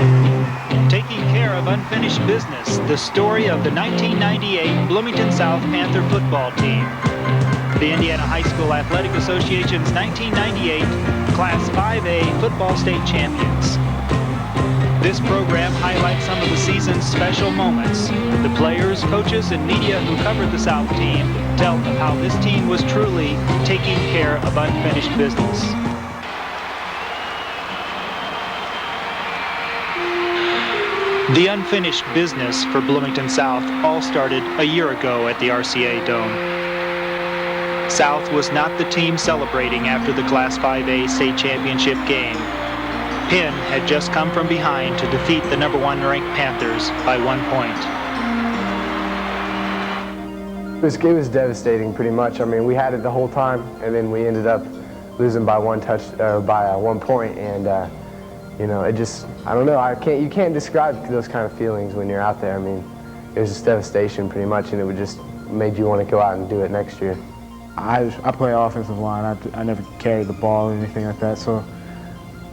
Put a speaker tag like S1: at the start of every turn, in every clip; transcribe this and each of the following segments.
S1: Taking care of unfinished business, the story of the 1998 Bloomington South Panther football team. The Indiana High School Athletic Association's 1998 Class 5A football state champions. This program highlights some of the season's special moments. The players, coaches, and media who covered the South team tell of how this team was truly taking care of unfinished business. The unfinished business for Bloomington South all started a year ago at the RCA Dome. South was not the team celebrating after the Class 5A state championship game. Penn had just come from behind to defeat the #1 ranked Panthers by 1 point.
S2: It was devastating, pretty much. I mean, we had it the whole time, and then we ended up losing by 1 point, and you know, it just, I don't know, you can't describe those kind of feelings when you're out there. I mean, it was just devastation, pretty much, and it would just made you want to go out and do it next year.
S3: I play offensive line. I never carried the ball or anything like that, so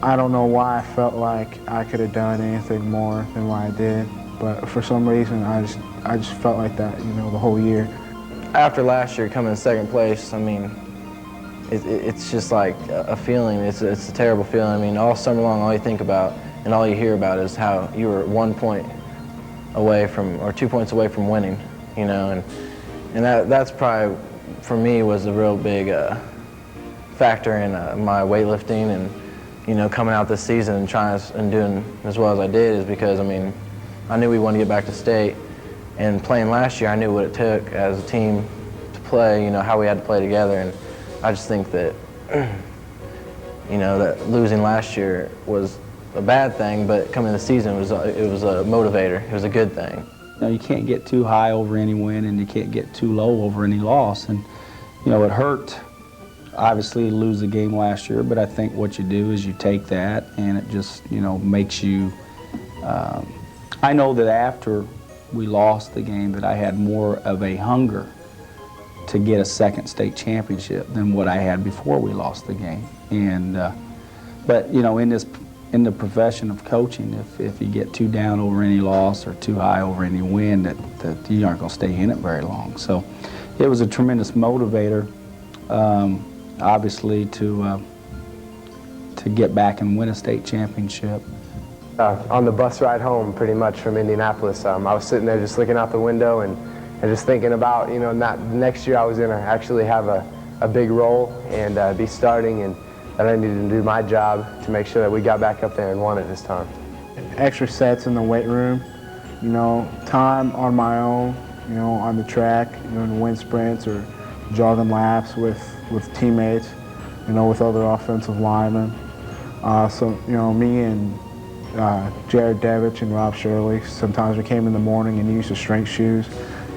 S3: I don't know why I felt like I could have done anything more than what I did, but for some reason I just felt like that, you know, the whole year.
S4: After last year coming in second place, I mean, it's just like a feeling. It's a terrible feeling. I mean, all summer long, all you think about and all you hear about is how you were 1 point away from, or 2 points away from winning, you know, and that's probably for me was a real big factor in my weightlifting and, you know, coming out this season and trying and doing as well as I did is because, I mean, I knew we wanted to get back to state, and playing last year I knew what it took as a team to play, you know, how we had to play together, and I just think that, you know, that losing last year was a bad thing, but coming into the season it was a motivator. It was a good thing.
S5: You know, you can't get too high over any win and you can't get too low over any loss, and you know, it hurt obviously to lose the game last year, but I think what you do is you take that and it just, you know, makes you, I know that after we lost the game that I had more of a hunger to get a second state championship than what I had before we lost the game. And, but you know, in the profession of coaching, if you get too down over any loss or too high over any win, that you aren't going to stay in it very long. So it was a tremendous motivator, obviously, to get back and win a state championship.
S2: On the bus ride home, pretty much, from Indianapolis, I was sitting there just looking out the window and just thinking about, you know, next year I was going to actually have a big role and be starting, and that I needed to do my job to make sure that we got back up there and won it this time.
S3: Extra sets in the weight room, you know, time on my own, you know, on the track, you know, in wind sprints or jogging laps with teammates, you know, with other offensive linemen. So, you know, me and Jared Devich and Rob Shirley, sometimes we came in the morning and used the strength shoes,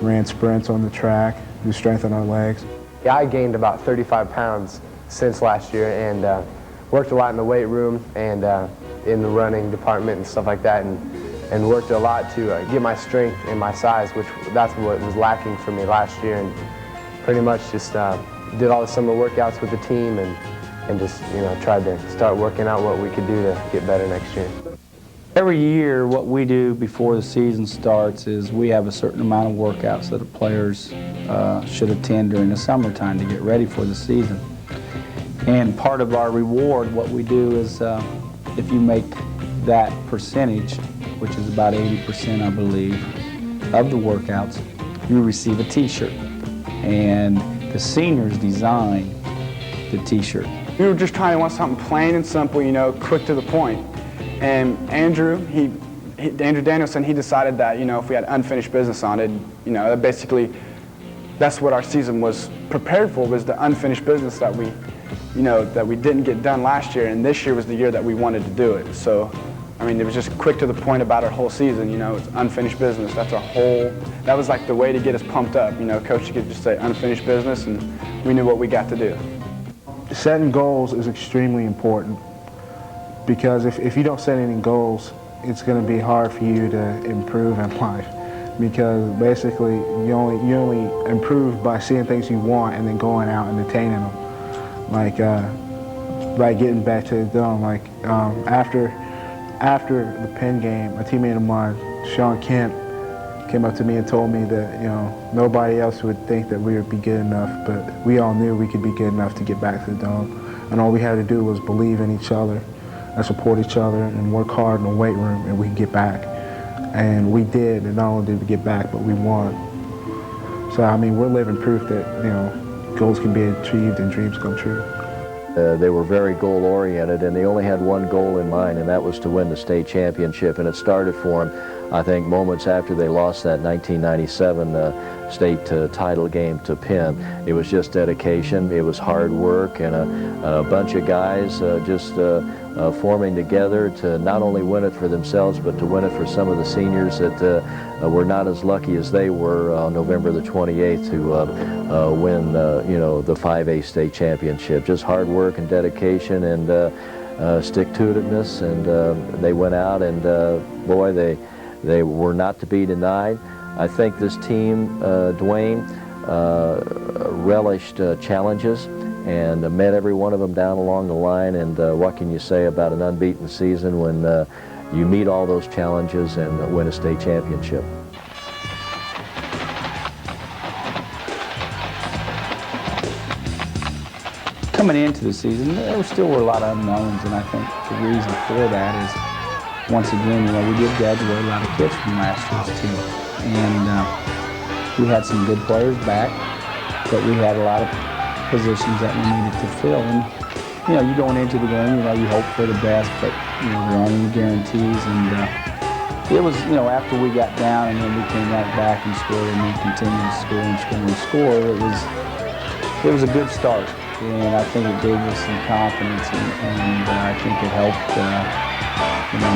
S3: ran sprints on the track to strengthen our legs.
S2: Yeah, I gained about 35 pounds since last year, and worked a lot in the weight room and in the running department and stuff like that, and worked a lot to get my strength and my size, which that's what was lacking for me last year, and pretty much just did all the summer workouts with the team and just, you know, tried to start working out what we could do to get better next year.
S5: Every year what we do before the season starts is we have a certain amount of workouts that the players should attend during the summertime to get ready for the season. And part of our reward, what we do is if you make that percentage, which is about 80%, I believe, of the workouts, you receive a t-shirt. And the seniors design the t-shirt.
S6: We were just trying to want something plain and simple, you know, quick to the point. And Andrew Danielson, he decided that, you know, if we had unfinished business on it, you know, basically that's what our season was prepared for, was the unfinished business that we, you know, that we didn't get done last year, and this year was the year that we wanted to do it. So, I mean, it was just quick to the point about our whole season, you know, it's unfinished business. That's our whole, that was like the way to get us pumped up, you know, coach could just say unfinished business, and we knew what we got to do.
S3: Setting goals is extremely important, because if you don't set any goals, it's going to be hard for you to improve in life, because basically you only improve by seeing things you want and then going out and attaining them. Like getting back to the dome, like after after the Penn game, a teammate of mine, Sean Kemp, came up to me and told me that, nobody else would think that we would be good enough, but we all knew we could be good enough to get back to the Dome. And all we had to do was believe in each other and support each other and work hard in the weight room, and we could get back. And we did, and not only did we get back, but we won. So, I mean, we're living proof that, goals can be achieved and dreams come true.
S7: They were very goal-oriented, and they only had one goal in mind, and that was to win the state championship. And it started for them, I think, moments after they lost that 1997 state title game to Penn. It was just dedication. It was hard work, and a bunch of guys just forming together to not only win it for themselves, but to win it for some of the seniors that were not as lucky as they were on November the 28th to win, the 5A state championship. Just hard work and dedication and stick-to-itiveness, and they went out, and boy, they were not to be denied. I think this team, Duane, relished challenges and met every one of them down along the line, and what can you say about an unbeaten season when you meet all those challenges and win a state championship?
S5: Coming into the season, there still were a lot of unknowns, and I think the reason for that is, once again, we did graduate a lot of kids from last year's team, and we had some good players back, but we had a lot of positions that we needed to fill. And you going into the game, you hope for the best, but there aren't any guarantees. And it was, after we got down and then we came right back and scored, and then continued to score and score and score. It was a good start, and I think it gave us some confidence, and I think it helped,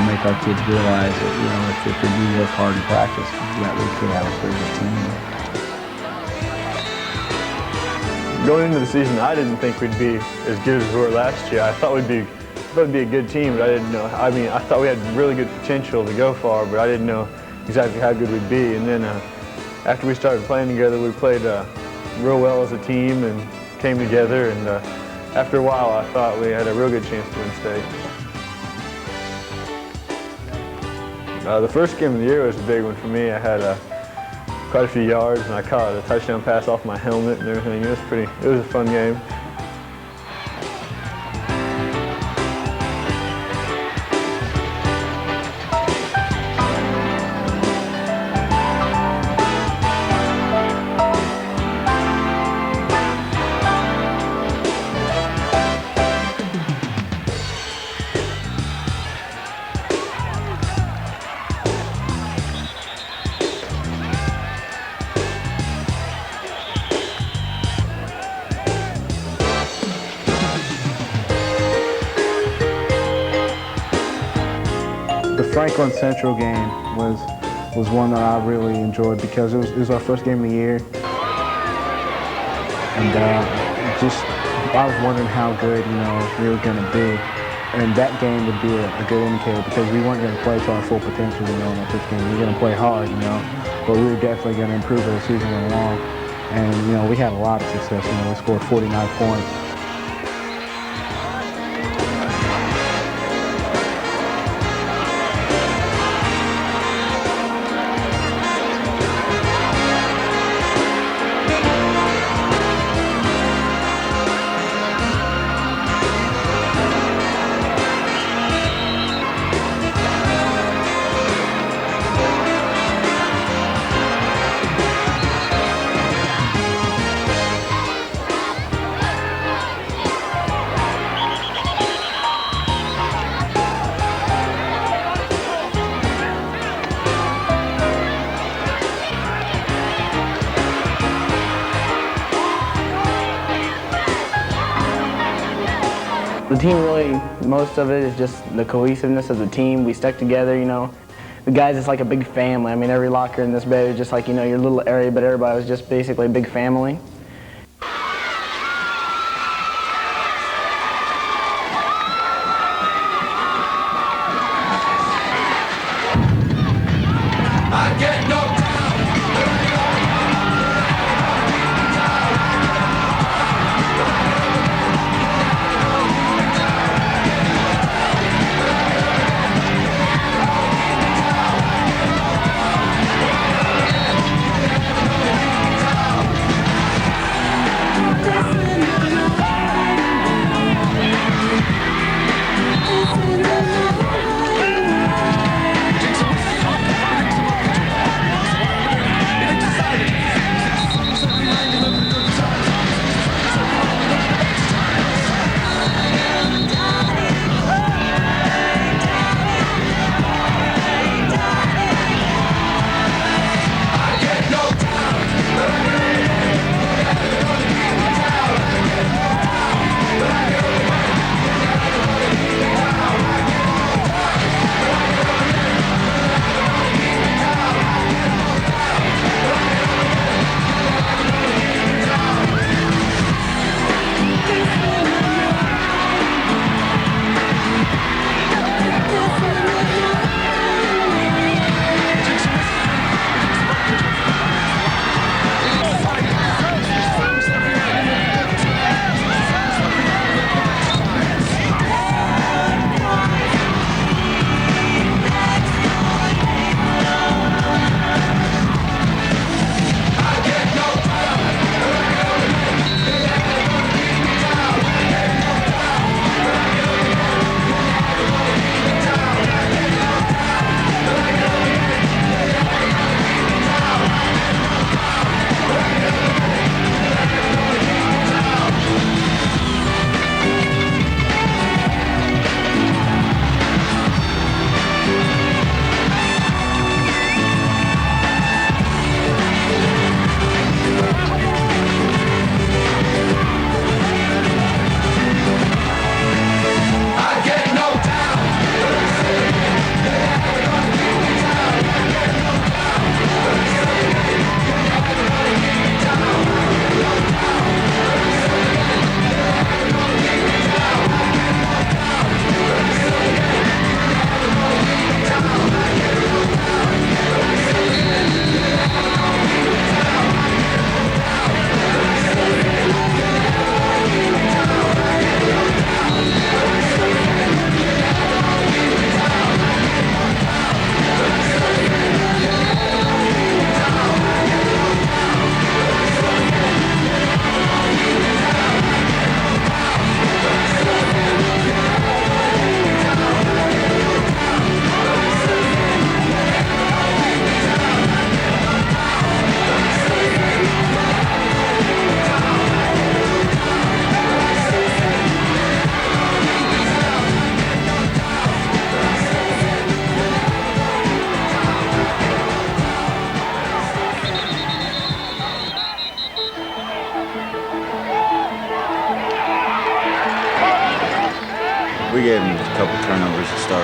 S5: make our kids realize that if we do work hard in practice, that we could have a pretty good team.
S8: Going into the season, I didn't think we'd be as good as we were last year. I thought we'd be a good team, but I didn't know. I mean, I thought we had really good potential to go far, but I didn't know exactly how good we'd be. And then after we started playing together, we played real well as a team and came together. And after a while, I thought we had a real good chance to win state. The first game of the year was a big one for me. I had quite a few yards, and I caught a touchdown pass off my helmet and everything. It was a fun game.
S3: The Franklin Central game was one that I really enjoyed because it was our first game of the year, and I was wondering how good we were going to be, and that game would be a good indicator because we weren't going to play to our full potential in that first game. We were going to play hard, but we were definitely going to improve as the season went along, and we had a lot of success. We scored 49 points.
S9: The team really, most of it is just the cohesiveness of the team. We stuck together, The guys, it's like a big family. I mean, every locker in this bed is just like, your little area, but everybody was just basically a big family.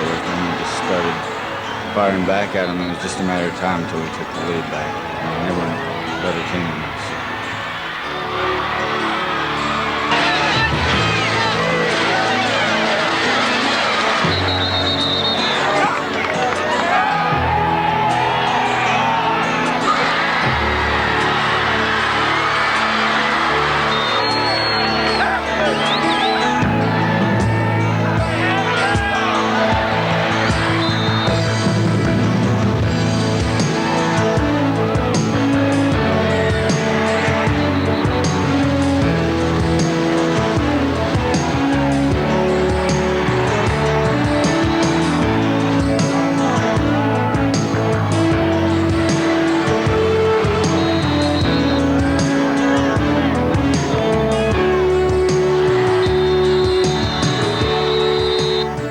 S10: start with, and we just started firing back at them, and it was just a matter of time until we took the lead back. I mean, they weren't a better team than us.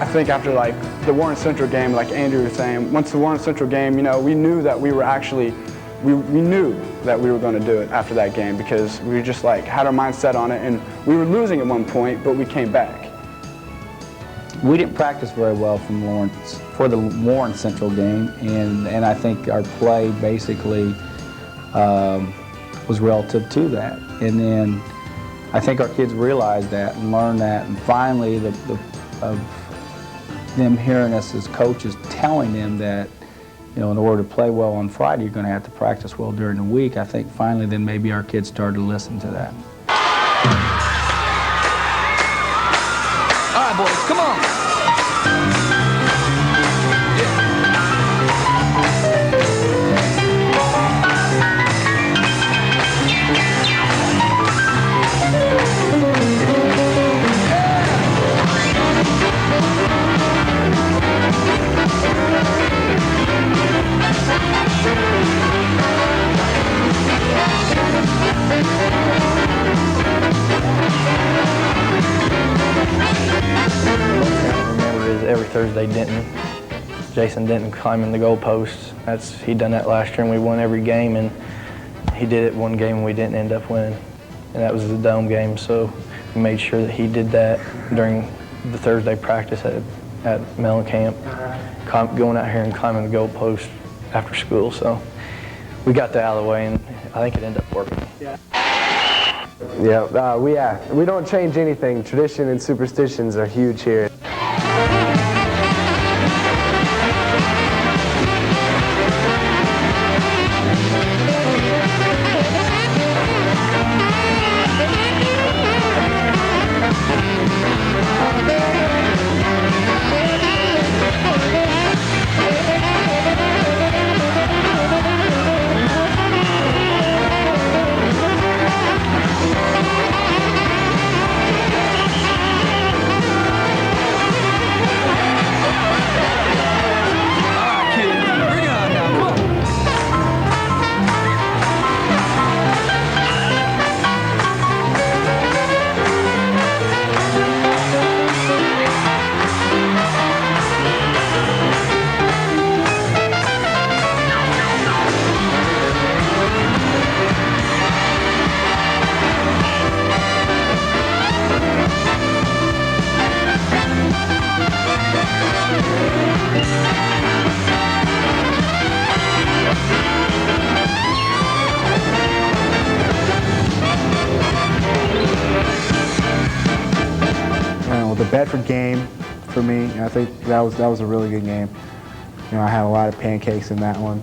S6: I think after like the Warren Central game, like Andrew was saying, once the Warren Central game, you know, we knew that we were actually, we knew that we were going to do it after that game because we just like had our mind set on it, and we were losing at one point, but we came back.
S5: We didn't practice very well for the Warren Central game, and I think our play basically was relative to that. And then I think our kids realized that and learned that, and finally them hearing us as coaches telling them that, you know, in order to play well on Friday, you're going to have to practice well during the week. I think finally then maybe our kids started to listen to that.
S11: All right, boys, come on.
S9: Every Thursday, Jason Denton climbing the goalposts. He done that last year, and we won every game. And he did it one game, and we didn't end up winning, and that was the Dome game. So we made sure that he did that during the Thursday practice at Mellencamp, going out here and climbing the goalpost after school. So we got that out of the way, and I think it ended up working.
S2: Yeah, we don't change anything. Tradition and superstitions are huge here.
S3: The Bedford game, for me, I think that was a really good game. You know, I had a lot of pancakes in that one.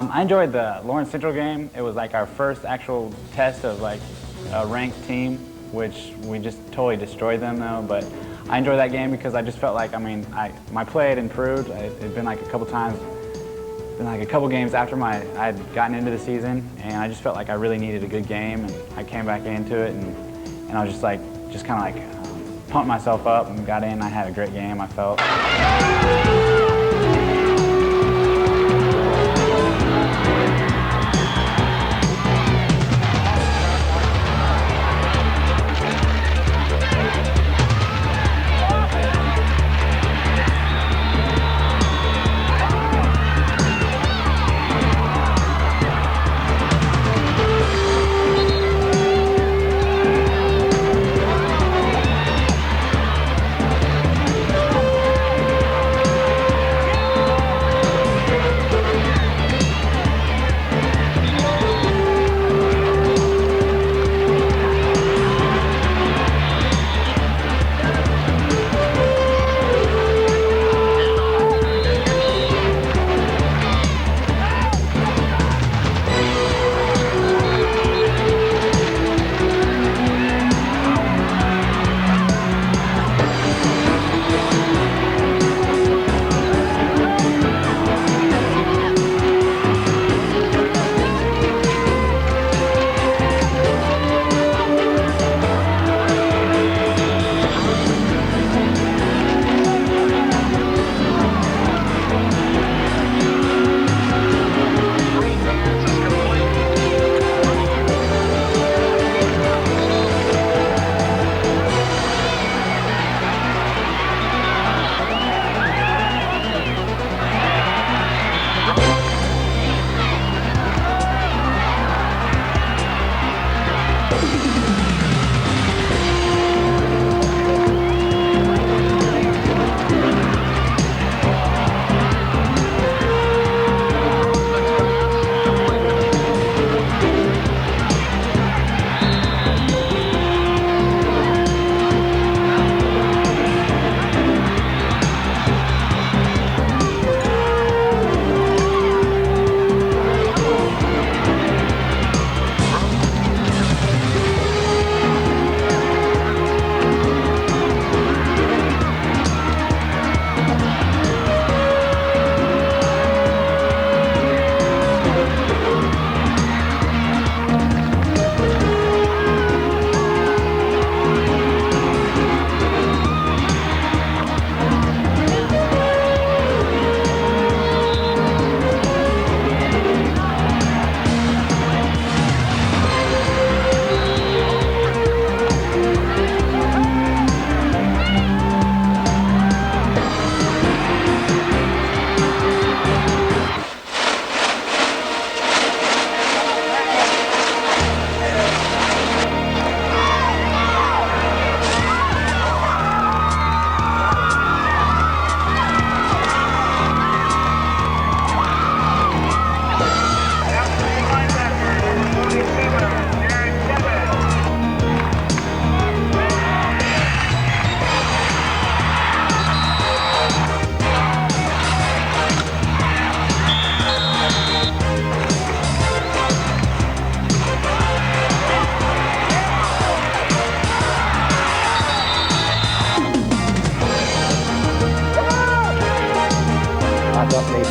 S12: I enjoyed the Lawrence Central game. It was like our first actual test of like a ranked team, which we just totally destroyed them though. But I enjoyed that game because I just felt like, I mean, my play had improved. It'd been like a couple times, been like a couple games after I had gotten into the season, and I just felt like I really needed a good game, and I came back into it, and I was just kind of like pumped myself up and got in. I had a great game, I felt.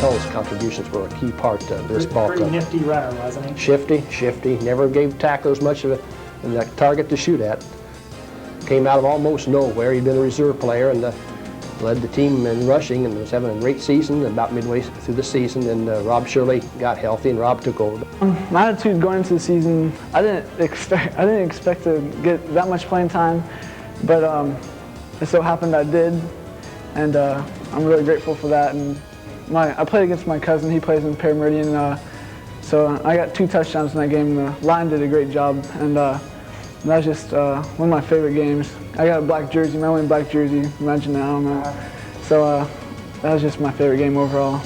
S11: Hill's contributions were a key part of this ball club.
S1: Pretty nifty runner, wasn't he?
S11: Shifty, never gave tacklers much of a target to shoot at. Came out of almost nowhere. He'd been a reserve player and led the team in rushing and was having a great season. About midway through the season, and Rob Shirley got healthy and Rob took over.
S9: My attitude going into the season, I didn't expect to get that much playing time, but it so happened I did, and I'm really grateful for that. And I played against my cousin. He plays in Parameridian, so I got 2 touchdowns in that game. The line did a great job, and that was just one of my favorite games. I got a black jersey, my only black jersey. Imagine that, I don't know. So that was just my favorite game overall.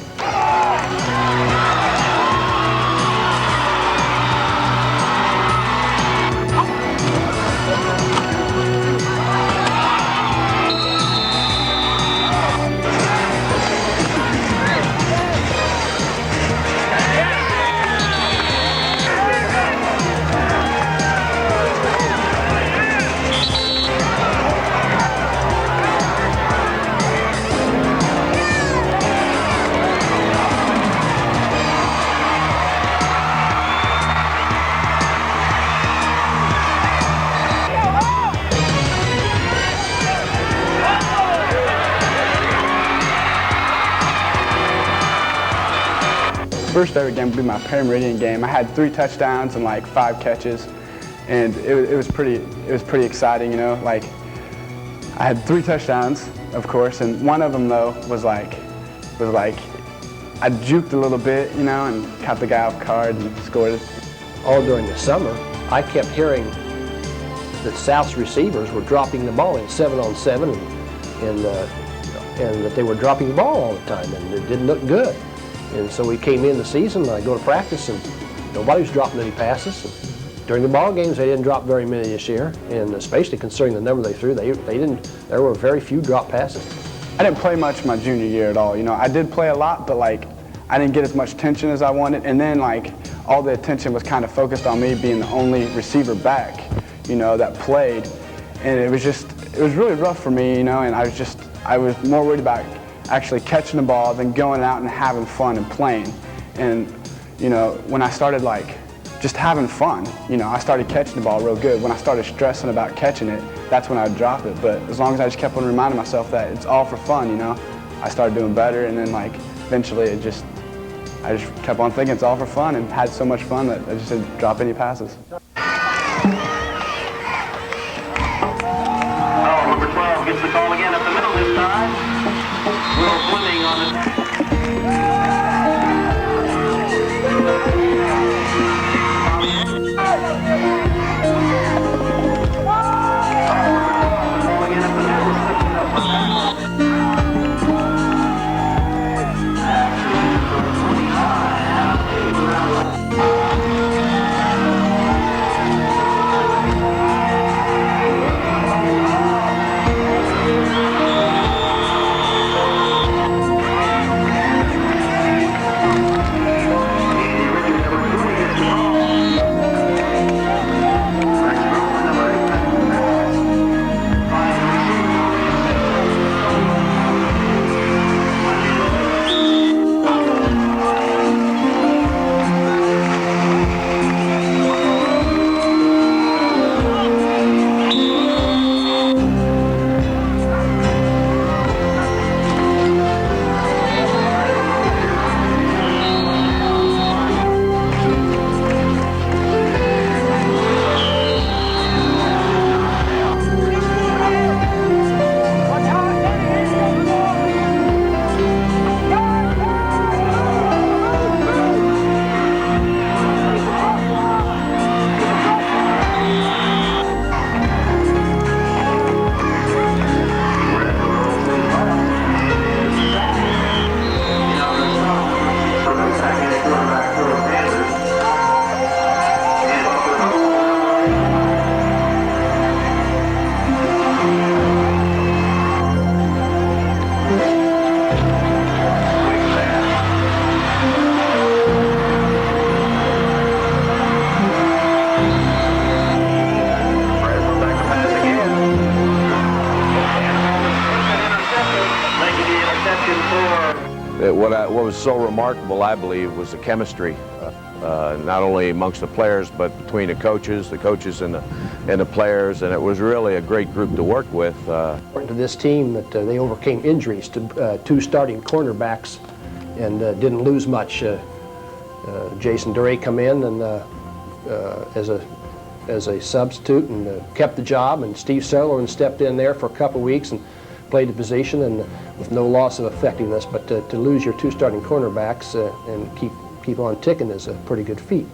S6: first ever game would be my Parameridian game. I had 3 touchdowns and like 5 catches, and it was pretty exciting, you know. Like, I had 3 touchdowns, of course, and one of them though was like I juked a little bit, you know, and caught the guy off guard and scored it.
S11: All during the summer, I kept hearing that South's receivers were dropping the ball in 7-on-7, and that they were dropping the ball all the time, and it didn't look good. And so we came in the season, and I go to practice, and nobody was dropping any passes. And during the ball games, they didn't drop very many this year, and especially considering the number they threw, there were very few drop passes.
S6: I didn't play much my junior year at all. You know, I did play a lot, but like I didn't get as much attention as I wanted. And then like all the attention was kind of focused on me being the only receiver back, you know, that played. And it was really rough for me, you know. And I was more worried about actually catching the ball than going out and having fun and playing. And you know, when I started like just having fun, you know, I started catching the ball real good. When I started stressing about catching it, that's when I would drop it. But as long as I just kept on reminding myself that it's all for fun, you know, I started doing better. And then like eventually I just kept on thinking it's all for fun, and had so much fun that I just didn't drop any passes.
S13: Number 12 gets the call again up the middle this time. Will Fleming on it.
S14: What was so remarkable, I believe, was the chemistry, not only amongst the players, but between the coaches and the players, and it was really a great group to work with.
S11: Important to this team that they overcame injuries to 2 starting cornerbacks and didn't lose much. Jason Duray come in and as a substitute and kept the job, and Steve Sutherland stepped in there for a couple of weeks and played the position, and with no loss of effectiveness. But to lose your 2 starting cornerbacks and keep on ticking is a pretty good feat.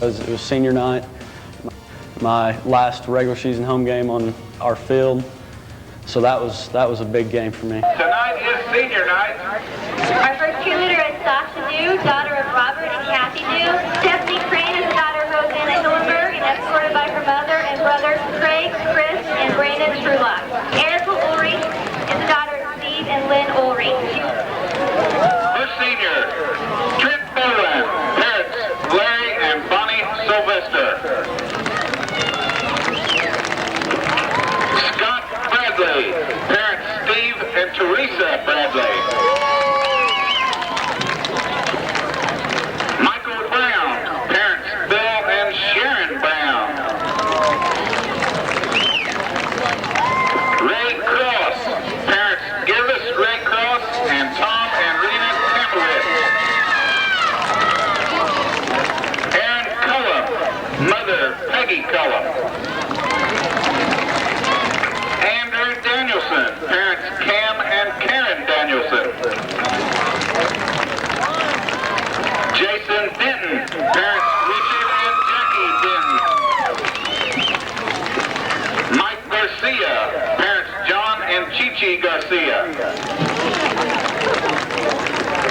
S15: It was senior night, my last regular season home game on our field, so that was a big game for me.
S13: Tonight is senior night.
S16: Our first cheerleader is Sasha Dew, daughter of Robert and Kathy Dew. Stephanie Crane is the daughter of Rosanna Hillenberg and escorted by her mother and brothers Craig, Chris, and Brandon Trulock. Erica Ulrich is the daughter of Steve and Lynn Ulrich.
S13: First senior, Trent Boland, parents Larry and Bonnie Sylvester. Scott Bradley, parents Steve and Teresa Bradley. Michael Brown, parents Bill and Sharon Brown. Ray Cross, parents Gillis Ray Cross and Tom and Rena Tempowitz. Aaron Cullum, mother Peggy Cullum. Andrew Danielson, parents Cam and Karen Danielson. Jason Denton, parents Richard and Jackie Denton. Mike Garcia, parents John and Chichi Garcia.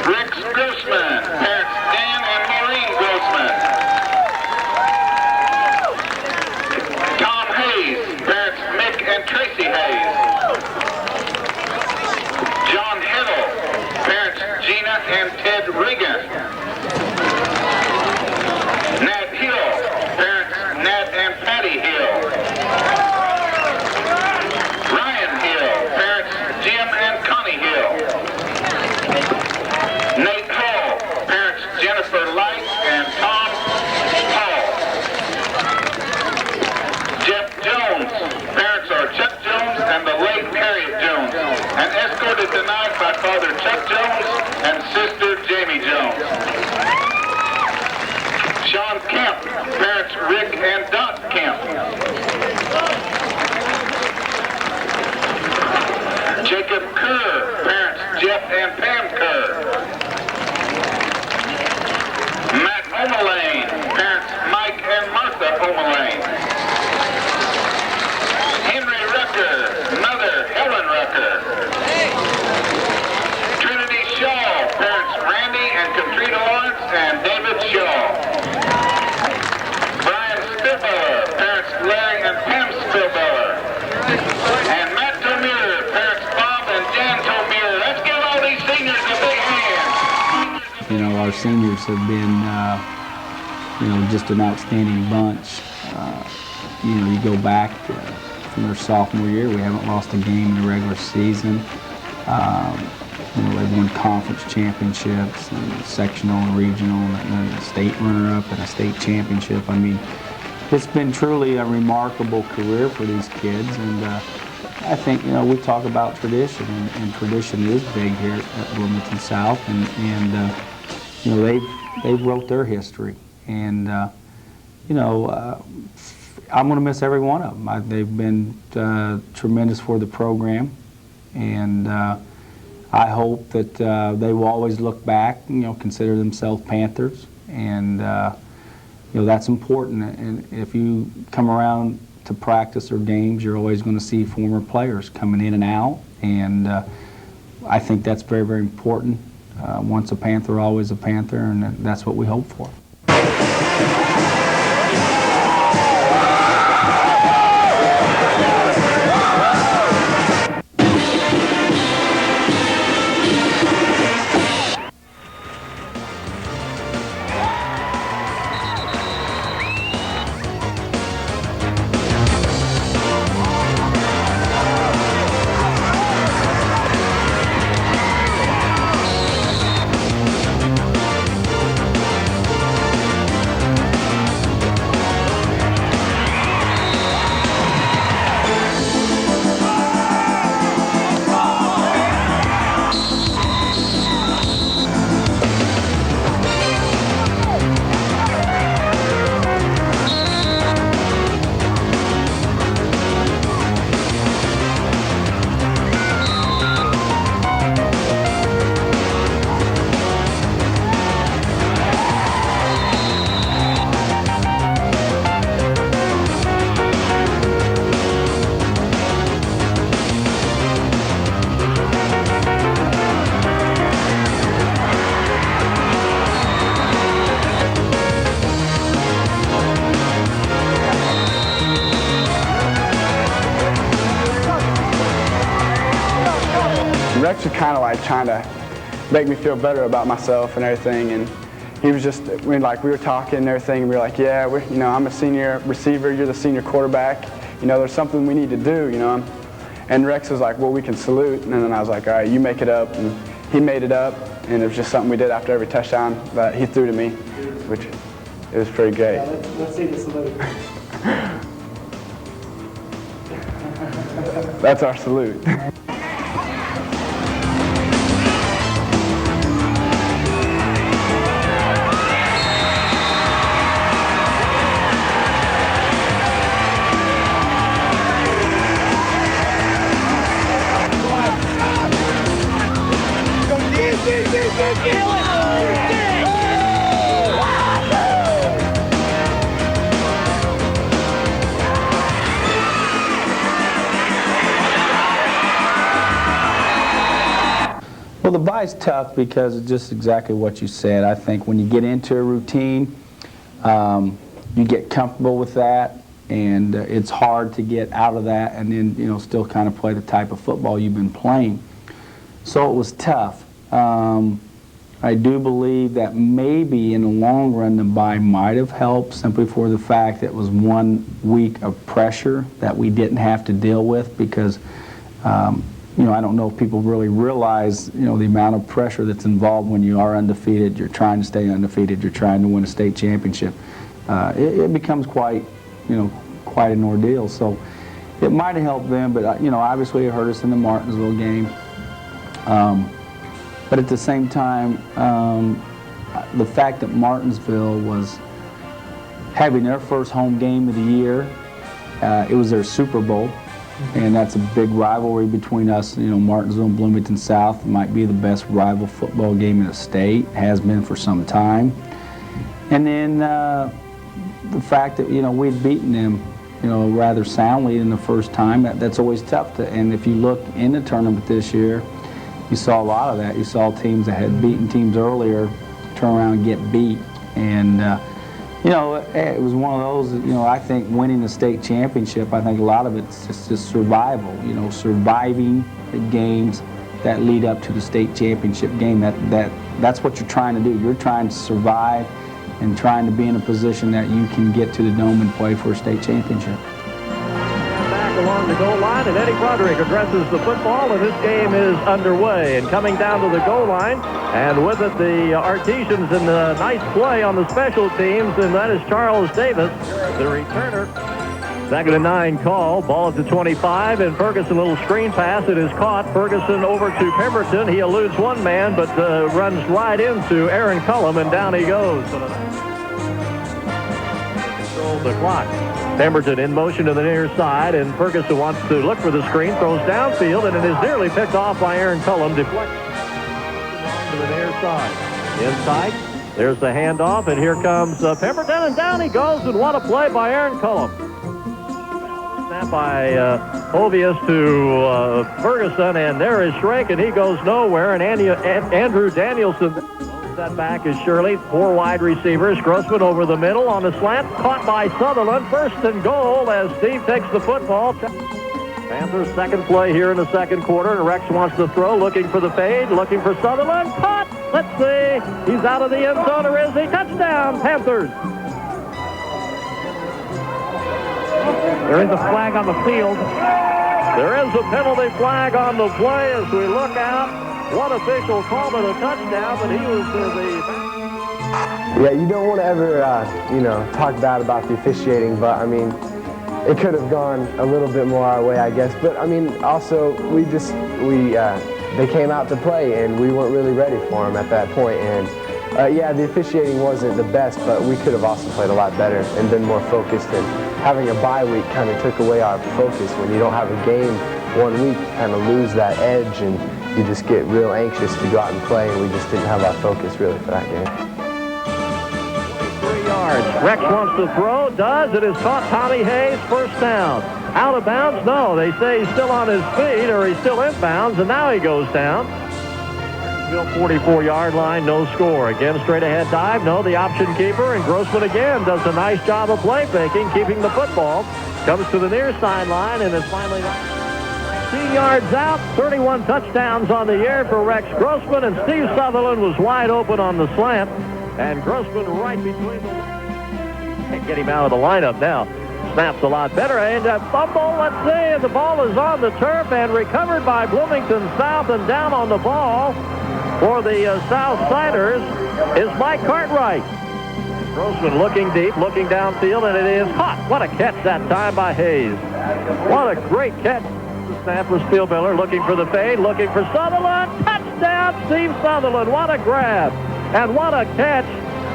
S13: Rex Grossman, parents Dan and Maureen Grossman. Tom Hayes, parents Mick and Tracy Hayes. John Hiddle, parents Gina and Ted Regan. Nat Hill, parents Nat and Patty Hill. Ryan Hill, parents Jim and Connie Hill. Nate Hall, parents Jennifer Light and Tom Hall. Jeff Jones, parents are Chuck Jones and the late Harriet Jones, and escorted tonight by Father Chuck Jones and Sister Jamie Jones. Sean Kemp, parents Rick and Dot Kemp. Jacob Kerr, parents Jeff and Pam Kerr. Matt Omelane, parents Mike and Martha Omelane. Henry Rucker, mother Helen Rucker. Trinity Shaw, parents Randy and Katrina Lawrence and David Shaw. Brian Spillbeller, parents Larry and Pam Spillbeller. And Matt Tomir, parents Bob and Jan Tomir. Let's give all these seniors a big hand.
S5: You know, our seniors have been, you know, just an outstanding bunch. You know, you go back from their sophomore year, we haven't lost a game in the regular season. You know, they've won conference championships, and sectional and regional, and a state runner-up and a state championship. I mean, it's been truly a remarkable career for these kids, and I think, you know, we talk about tradition, and tradition is big here at Bloomington South, and you know, they wrote their history, and you know, I'm going to miss every one of them. They've been tremendous for the program, and I hope that they will always look back, you know, consider themselves Panthers, and you know, that's important. And if you come around to practice or games, you're always going to see former players coming in and out, and I think that's very, very important. Once a Panther, always a Panther, and that's what we hope for.
S6: kind of like trying to make me feel better about myself and everything. And he was just, we were talking and everything, and we were like, yeah, I'm a senior receiver, you're the senior quarterback. There's something we need to do, And Rex was like, well, we can salute. And then I was like, all right, you make it up. And he made it up, and it was just something we did after every touchdown that he threw to me, which it was pretty great.
S17: Yeah, let's see the salute.
S6: That's our salute.
S5: Well, the bye's tough because it's just exactly what you said. I think when you get into a routine, you get comfortable with that, and it's hard to get out of that and then, still kind of play the type of football you've been playing. So it was tough. I do believe that maybe in the long run the bye might have helped simply for the fact that it was 1 week of pressure that we didn't have to deal with because I don't know if people really realize, the amount of pressure that's involved when you are undefeated. You're trying to stay undefeated. You're trying to win a state championship. It becomes quite an ordeal. So it might have helped them, but obviously it hurt us in the Martinsville game. But at the same time, the fact that Martinsville was having their first home game of the year, it was their Super Bowl. And that's a big rivalry between us. Martinsville and Bloomington South might be the best rival football game in the state, has been for some time. And then the fact that, we'd beaten them, rather soundly in the first time, that's always tough to, and if you look in the tournament this year, you saw a lot of that. You saw teams that had beaten teams earlier turn around and get beat. And it was one of those, I think winning the state championship, I think a lot of it's just survival, surviving the games that lead up to the state championship game. That's what you're trying to do. You're trying to survive and trying to be in a position that you can get to the Dome and play for a state championship.
S18: Back along the goal line, and Eddie Broderick addresses the football, and this game is underway. And coming down to the goal line, and with it the Artesians in the nice play on the special teams, and that is Charles Davis, the returner. 2nd and 9 call, ball at the 25, and Ferguson, a little screen pass. It is caught. Ferguson over to Pemberton. He eludes one man, but runs right into Aaron Cullum, and down he goes. Control the clock. Pemberton in motion to the near side, and Ferguson wants to look for the screen, throws downfield, and it is nearly picked off by Aaron Cullum. Deflected to the near side. Inside, there's the handoff, and here comes Pemberton, and down he goes, and what a play by Aaron Cullum. Snap by Ovius to Ferguson, and there is Shrink, and he goes nowhere, and Andrew Danielson. That back is Shirley, 4 wide receivers. Grossman over the middle on the slant, caught by Sutherland. 1st and goal as Steve takes the football. Panthers' second play here in the second quarter, and Rex wants to throw, looking for the fade, looking for Sutherland. Caught! Let's see. He's out of the end zone, or is he? Touchdown, Panthers! There is a flag on the field. There is a penalty flag on the play as we look out. One official called it a touchdown, but he was to the...
S2: Yeah, you don't want to ever, talk bad about the officiating, but, it could have gone a little bit more our way, I guess. But, also, they came out to play, and we weren't really ready for them at that point. And, yeah, the officiating wasn't the best, but we could have also played a lot better and been more focused. And having a bye week kind of took away our focus. When you don't have a game 1 week, you kind of lose that edge, and you just get real anxious to go out and play, and we just didn't have our focus really for that game.
S18: 3 yards. Rex wants to throw, does. It is caught. Tommy Hayes, first down. Out of bounds? No, they say he's still on his feet, or he's still in bounds, and now he goes down. 44-yard line, no score. Again, straight ahead dive, no, the option keeper, and Grossman again does a nice job of play faking, keeping the football. Comes to the near sideline, and is finally... 14 yards out, 31 touchdowns on the year for Rex Grossman, and Steve Sutherland was wide open on the slant, and Grossman right between the... Can't get him out of the lineup now. Snaps a lot better, and a fumble, let's see, and the ball is on the turf and recovered by Bloomington South, and down on the ball for the Southsiders is Mike Cartwright. Grossman looking deep, looking downfield, and it is caught. What a catch that time by Hayes. What a great catch. The snap was Spielmiller looking for the fade, looking for Sutherland. Touchdown, Steve Sutherland. What a grab. And what a catch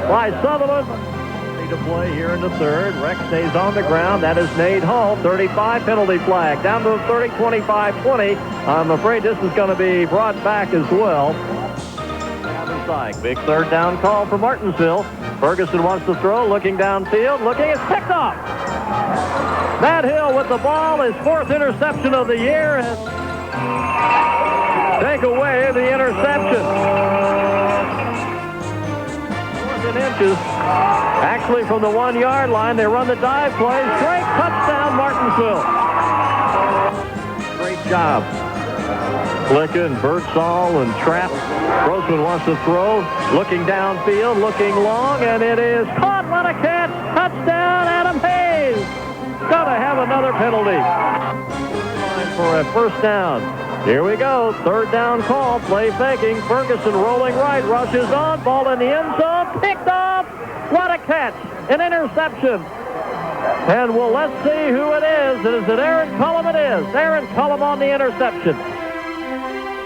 S18: by Sutherland. To play here in the third. Rex stays on the ground. That is Nate Hall. 35 penalty flag. Down to the 30, 25, 20. I'm afraid this is going to be brought back as well. Big third down call for Martinsville. Ferguson wants to throw, looking downfield, looking, it's picked off. Matt Hill with the ball, his 4th interception of the year, and take away the interception. 4 inches, actually from the 1-yard line. They run the dive play, straight touchdown Martinsville. Great job. Flickin, Birdsall, and Trapp. Grossman wants to throw, looking downfield, looking long, and it is caught. What a catch! Touchdown, Adam Hayes! Gonna have another penalty. For a first down. Here we go. 3rd down call. Play faking. Ferguson rolling right. Rushes on. Ball in the end zone. Picked off. What a catch. An interception. And well, let's see who it is. Is it Aaron Cullum? It is. Aaron Cullum on the interception.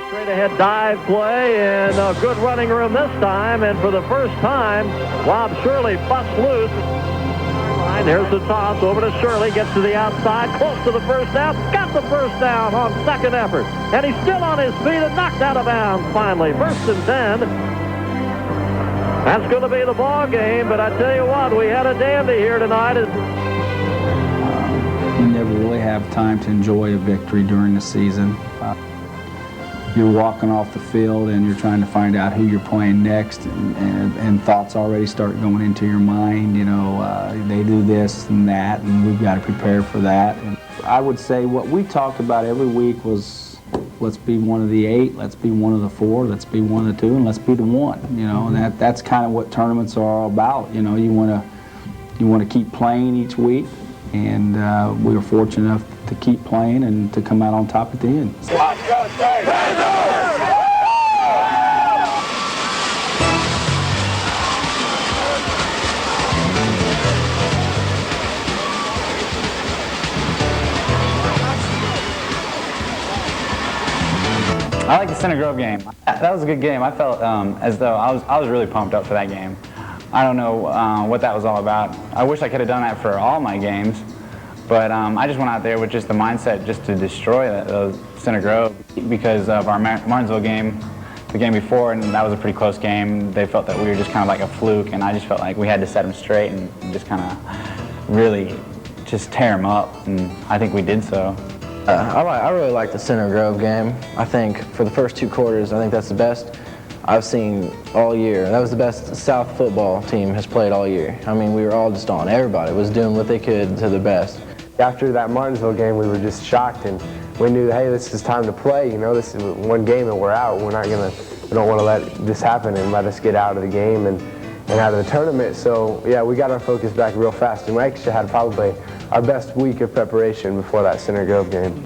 S18: Straight ahead dive play, and a good running room this time. And for the first time, Bob Shirley busts loose. There's the toss over to Shirley, gets to the outside, close to the first down, got the first down on 2nd effort. And he's still on his feet and knocked out of bounds finally. 1st and 10. That's going to be the ball game, but I tell you what, we had a dandy here tonight.
S5: You never really have time to enjoy a victory during the season. You're walking off the field and you're trying to find out who you're playing next, and thoughts already start going into your mind. You know, they do this and that, and we've got to prepare for that. And I would say what we talked about every week was, let's be one of the 8, let's be one of the 4, let's be one of the 2, and let's be the 1. You know, and that's kind of what tournaments are all about. You know, you want to keep playing each week, and we were fortunate enough to keep playing and to come out on top at the end.
S12: I like the Center Grove game. That was a good game. I felt as though I was really pumped up for that game. I don't know what that was all about. I wish I could have done that for all my games, but I just went out there with just the mindset just to destroy the Center Grove because of our Martinsville game, the game before, and that was a pretty close game. They felt that we were just kind of like a fluke, and I just felt like we had to set them straight and just kind of really just tear them up, and I think we did so.
S4: I really like the Center Grove game. I think for the first 2 quarters, I think that's the best I've seen all year. That was the best South football team has played all year. I mean, we were all just on. Everybody was doing what they could to their best.
S2: After that Martinsville game, we were just shocked, and we knew, hey, this is time to play. You know, this is one game and we're out. We don't want to let this happen and let us get out of the game and out of the tournament. So yeah, we got our focus back real fast, and we actually had probably our best week of preparation before that Center Grove game.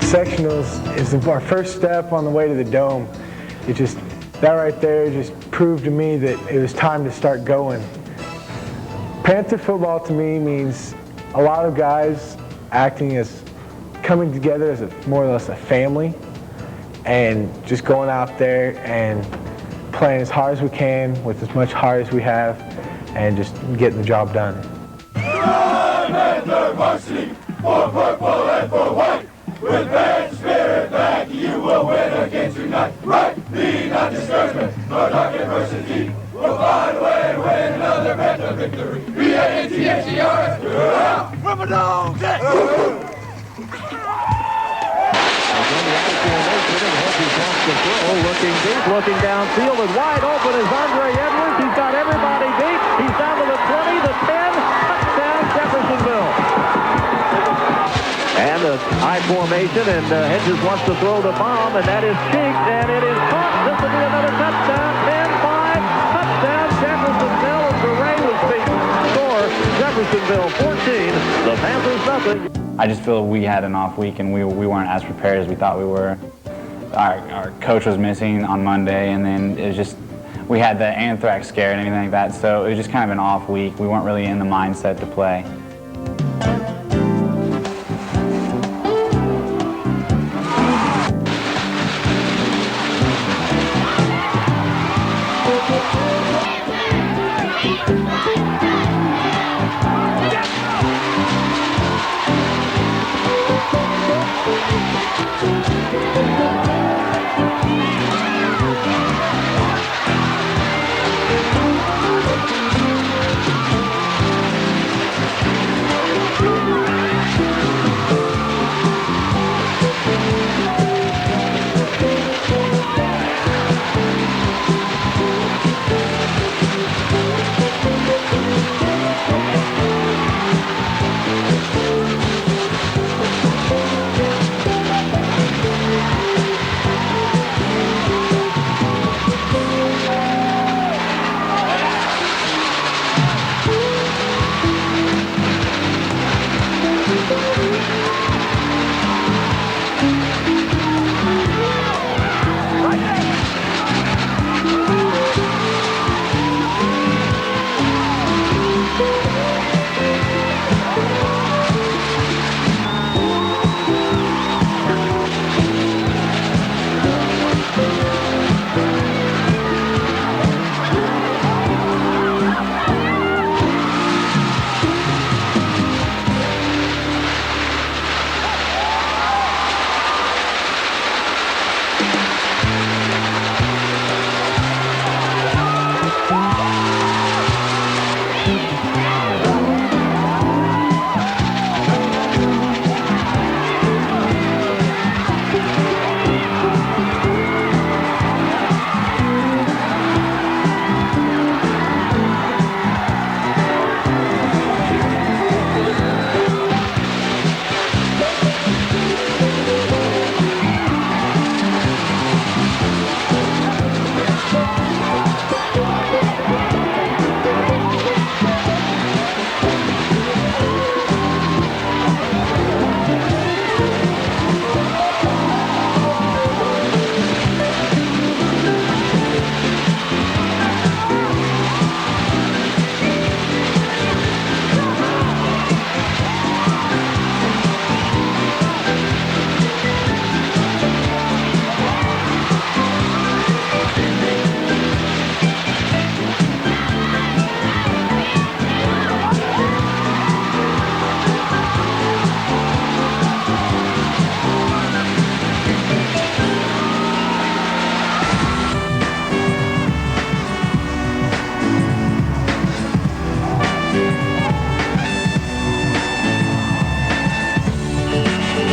S17: sectionals is our first step on the way to the Dome. That right there just proved to me that it was time to start going. Panther football to me means a lot of guys coming together as more or less a family, and just going out there and playing as hard as we can with as much heart as we have, and just getting the job done.
S13: Panther varsity, for purple and for white. With band spirit back, you will win against your night. Right, be not discouragement, nor dark adversity. We'll find a way to win another Panther victory. P-A-N-T-H-E-R-S, from a dog.
S18: Looking deep, looking downfield, and wide open is Andre Edwards. He's got everybody beat. He's down to the 20, the 10, touchdown Jeffersonville. And a high formation, and Hedges wants to throw the bomb, and that is cheeked, and it is caught. This will be another touchdown. 10-5, touchdown Jeffersonville, and DeRay was beaten. Score, Jeffersonville 14, the Panthers nothing.
S12: I just feel we had an off week, and we weren't as prepared as we thought we were. Our coach was missing on Monday, and then it was just, we had the anthrax scare and everything like that, so it was just kind of an off week. We weren't really in the mindset to play.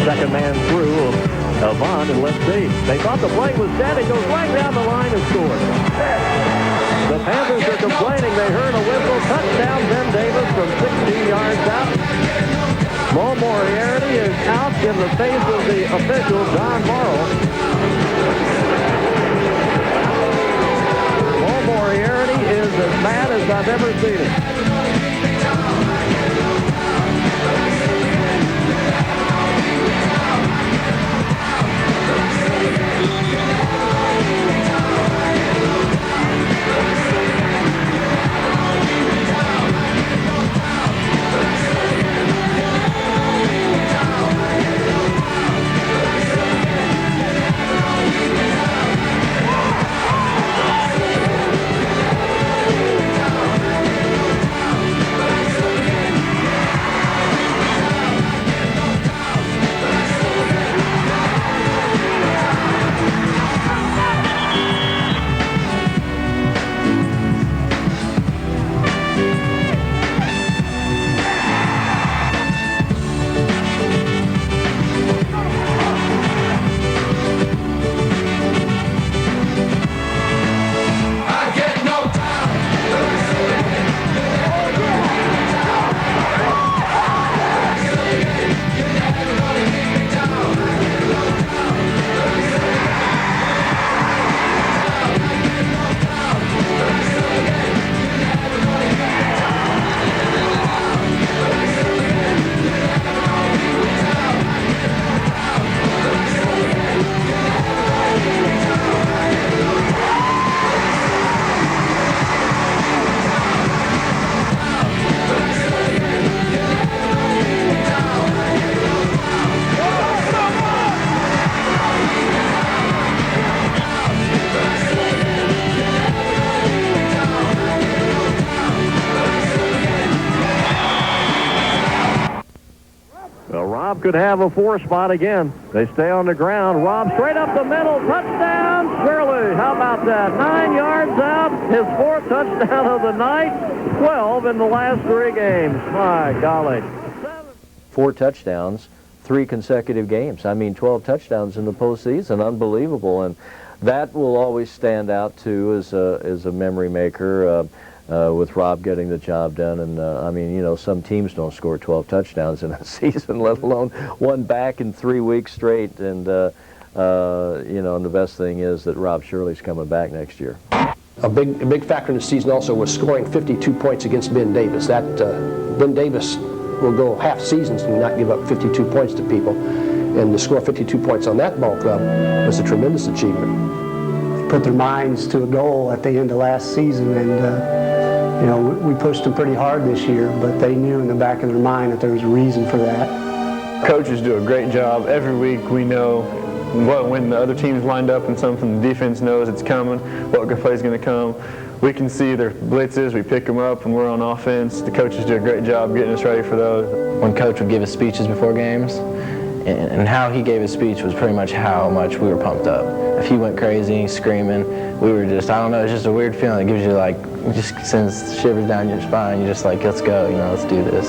S18: Second man through, Avant, and let's see. They thought the play was dead. He goes right down the line and scores. The Panthers are complaining. They heard a whistle. Touchdown, Ben Davis from 16 yards out. Mo Moriarty is out in the face of the official, John Morrow. Mo Moriarty is as mad as I've ever seen him. could have a 4 spot again. They stay on the ground. Rob straight up the middle. Touchdown, Shirley. How about that? 9 yards out. His 4th touchdown of the night. 12 in the last 3 games. My golly.
S7: 4 touchdowns, 3 consecutive games. I mean, 12 touchdowns in the postseason. Unbelievable. And that will always stand out, too, as a memory maker. With Rob getting the job done. And I mean, you know, some teams don't score 12 touchdowns in a season, let alone one back in 3 weeks straight. And, you know, and the best thing is that Rob Shirley's coming back next year.
S11: A big factor in the season also was scoring 52 points against Ben Davis. That Ben Davis will go half seasons and not give up 52 points to people. And to score 52 points on that ball club was a tremendous achievement.
S19: Put their minds to a goal at the end of last season, and you know, we pushed them pretty hard this year, but they knew in the back of their mind that there was a reason for that.
S8: Coaches do a great job. Every week we know when the other team's lined up and something, the defense knows it's coming, what play is going to come. We can see their blitzes, we pick them up, and we're on offense. The coaches do a great job getting us ready for those.
S4: When Coach would give his speeches before games, and how he gave his speech was pretty much how much we were pumped up. If he went crazy, screaming, we were just, I don't know, it's just a weird feeling. It gives you like, just sends shivers down your spine. You're just like, let's go, you know, let's do this.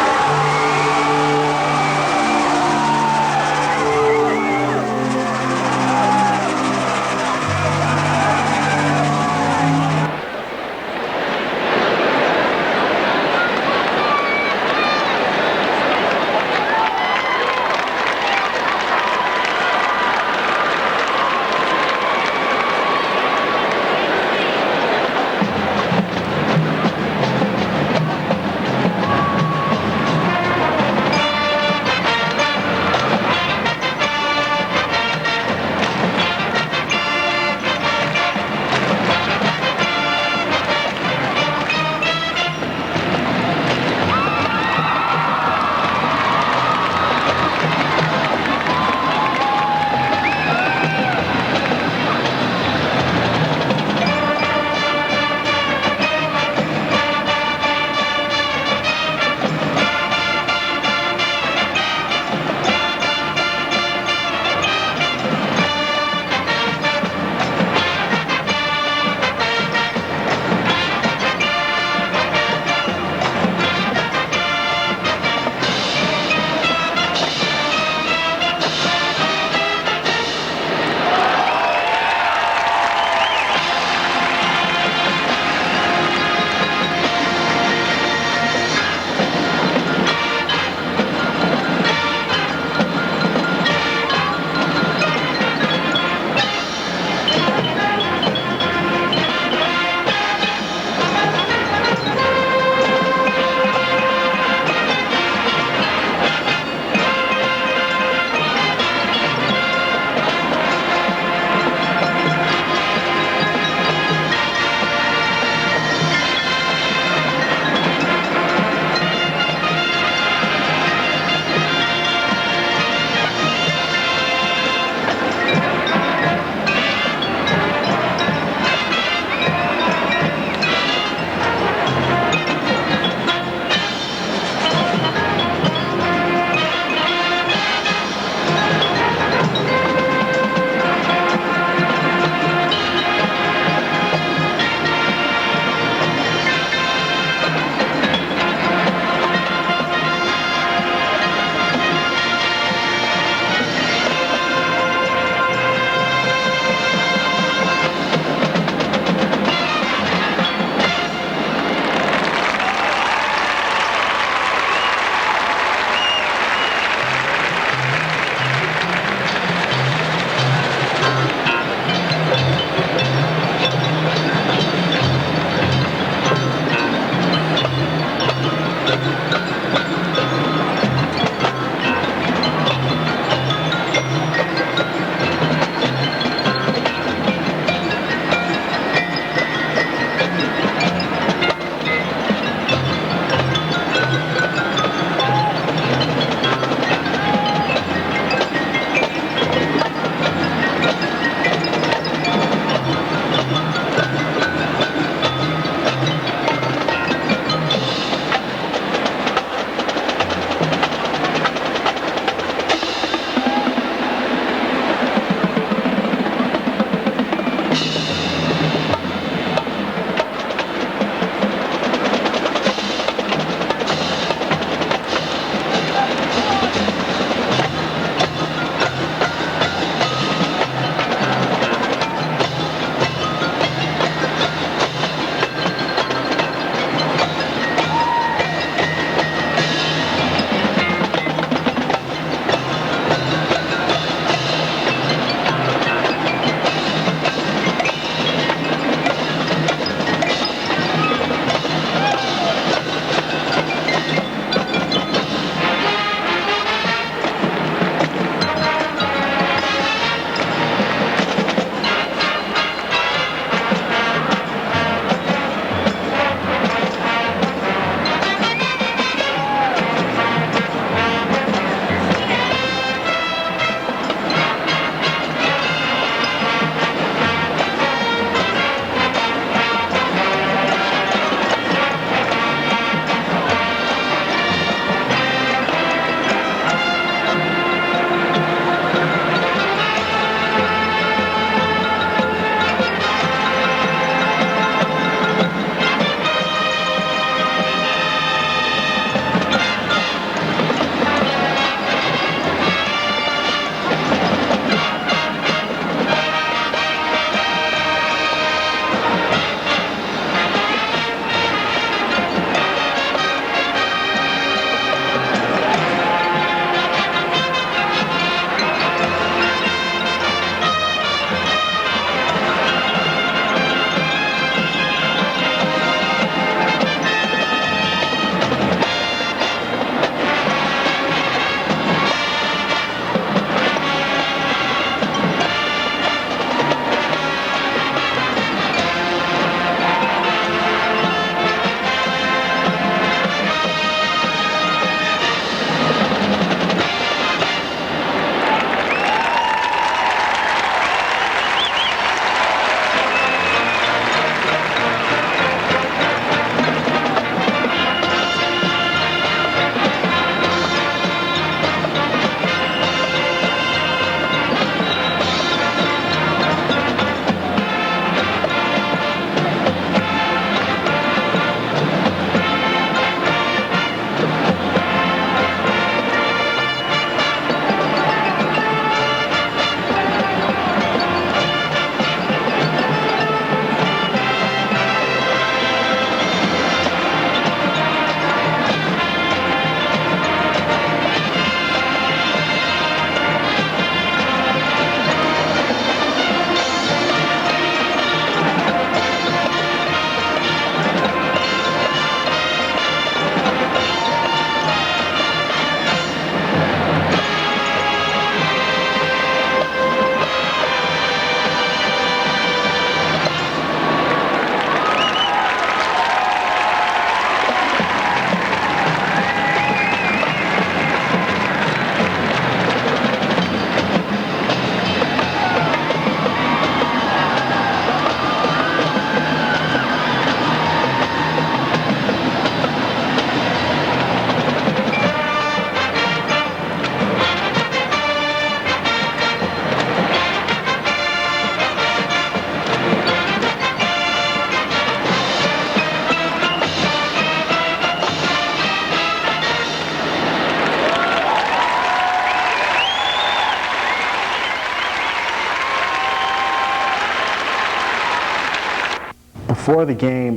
S3: before the game,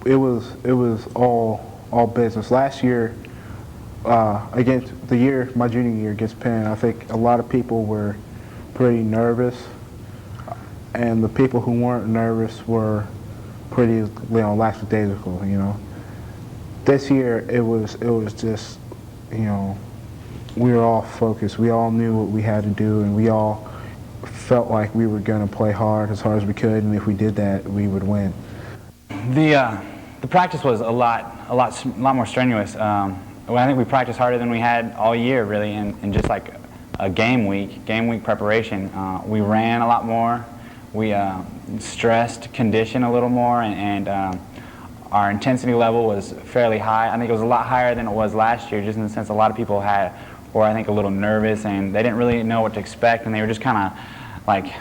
S3: it was all business. Last year, against my junior year against Penn, I think a lot of people were pretty nervous, and the people who weren't nervous were pretty, lackadaisical. This year it was just, we were all focused. We all knew what we had to do, and we all felt like we were going to play hard as we could, and if we did that, we would win.
S12: The practice was a lot more strenuous. I think we practiced harder than we had all year, really, in just like a game week preparation. We ran a lot more. We stressed condition a little more, and our intensity level was fairly high. I think it was a lot higher than it was last year, just in the sense a lot of people were I think a little nervous, and they didn't really know what to expect, and they were just kind of like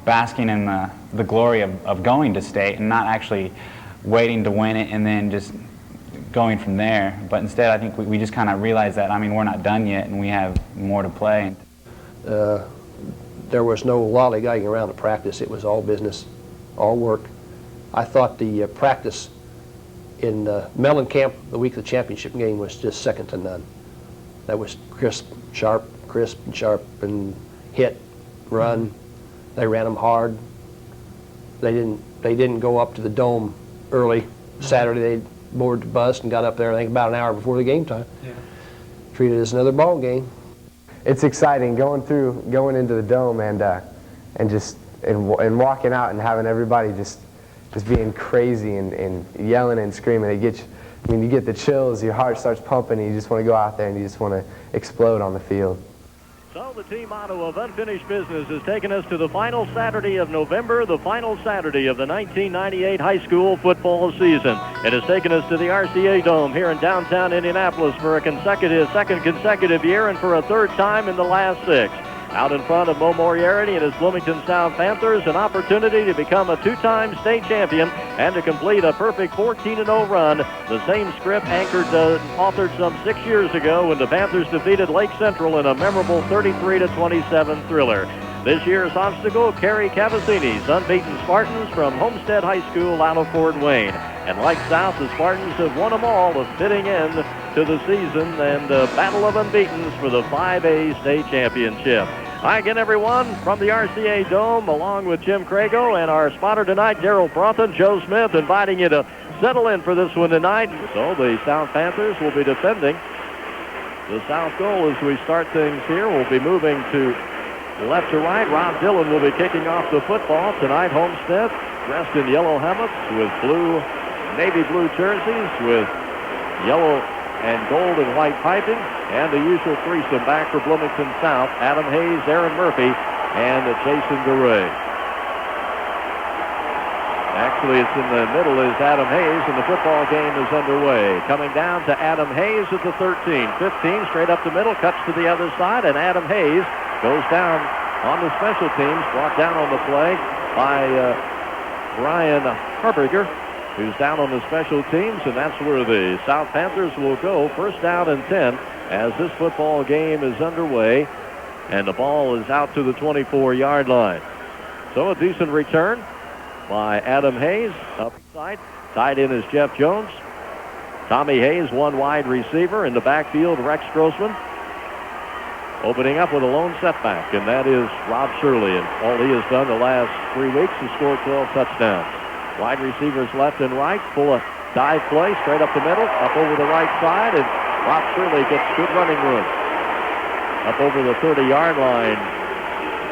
S12: basking in the glory of going to state and not actually waiting to win it and then just going from there. But instead, I think we just kind of realized that, we're not done yet and we have more to play.
S11: There was no lollygagging around the practice. It was all business, all work. I thought the practice in Mellon Camp the week of the championship game was just second to none. That was crisp and sharp, and hit, run. They ran them hard. They didn't go up to the dome early. Saturday they boarded the bus and got up there, I think, about an hour before the game time. Yeah. Treated it as another ball game.
S2: It's exciting going into the dome and walking out and having everybody just being crazy and yelling and screaming. It gets you get the chills, your heart starts pumping, and you just want to go out there and you just want to explode on the field.
S18: So the team motto of Unfinished Business has taken us to the final Saturday of November, the final Saturday of the 1998 high school football season. It has taken us to the RCA Dome here in downtown Indianapolis for a second consecutive year, and for a third time in the last 6. Out in front of Mo Moriarty and his Bloomington South Panthers, an opportunity to become a 2-time state champion and to complete a perfect 14-0 run. The same script authored some 6 years ago when the Panthers defeated Lake Central in a memorable 33-27 thriller. This year's obstacle, Kerry Cavazzini's unbeaten Spartans from Homestead High School out of Fort Wayne. And like South, the Spartans have won them all, a fitting end to the season and a battle of unbeatens for the 5A state championship. Hi again, everyone, from the RCA Dome, along with Jim Crago and our spotter tonight, Daryl Brothen, Joe Smith, inviting you to settle in for this one tonight. So the South Panthers will be defending the South goal as we start things here. We'll be moving to left to right. Rob Dillon will be kicking off the football tonight. Homestead dressed in yellow helmets with navy blue jerseys with yellow and gold and white piping, and the usual threesome back for Bloomington South: Adam Hayes, Aaron Murphy, and Jason Garay. Actually, it's in the middle is Adam Hayes, and the football game is underway. Coming down to Adam Hayes at the 13. 15 straight up the middle, cuts to the other side, and Adam Hayes goes down on the special teams, brought down on the play by Brian Harberger, who's down on the special teams, and that's where the South Panthers will go. First down and 10 as this football game is underway, and the ball is out to the 24-yard line. So a decent return by Adam Hayes. Upside, tied in is Jeff Jones. Tommy Hayes, one wide receiver. In the backfield, Rex Grossman. Opening up with a lone setback, and that is Rob Shirley. And all he has done the last 3 weeks is score 12 touchdowns. Wide receivers left and right, full of dive play, straight up the middle, up over the right side, and Rob Shirley gets good running room. Up over the 30-yard line,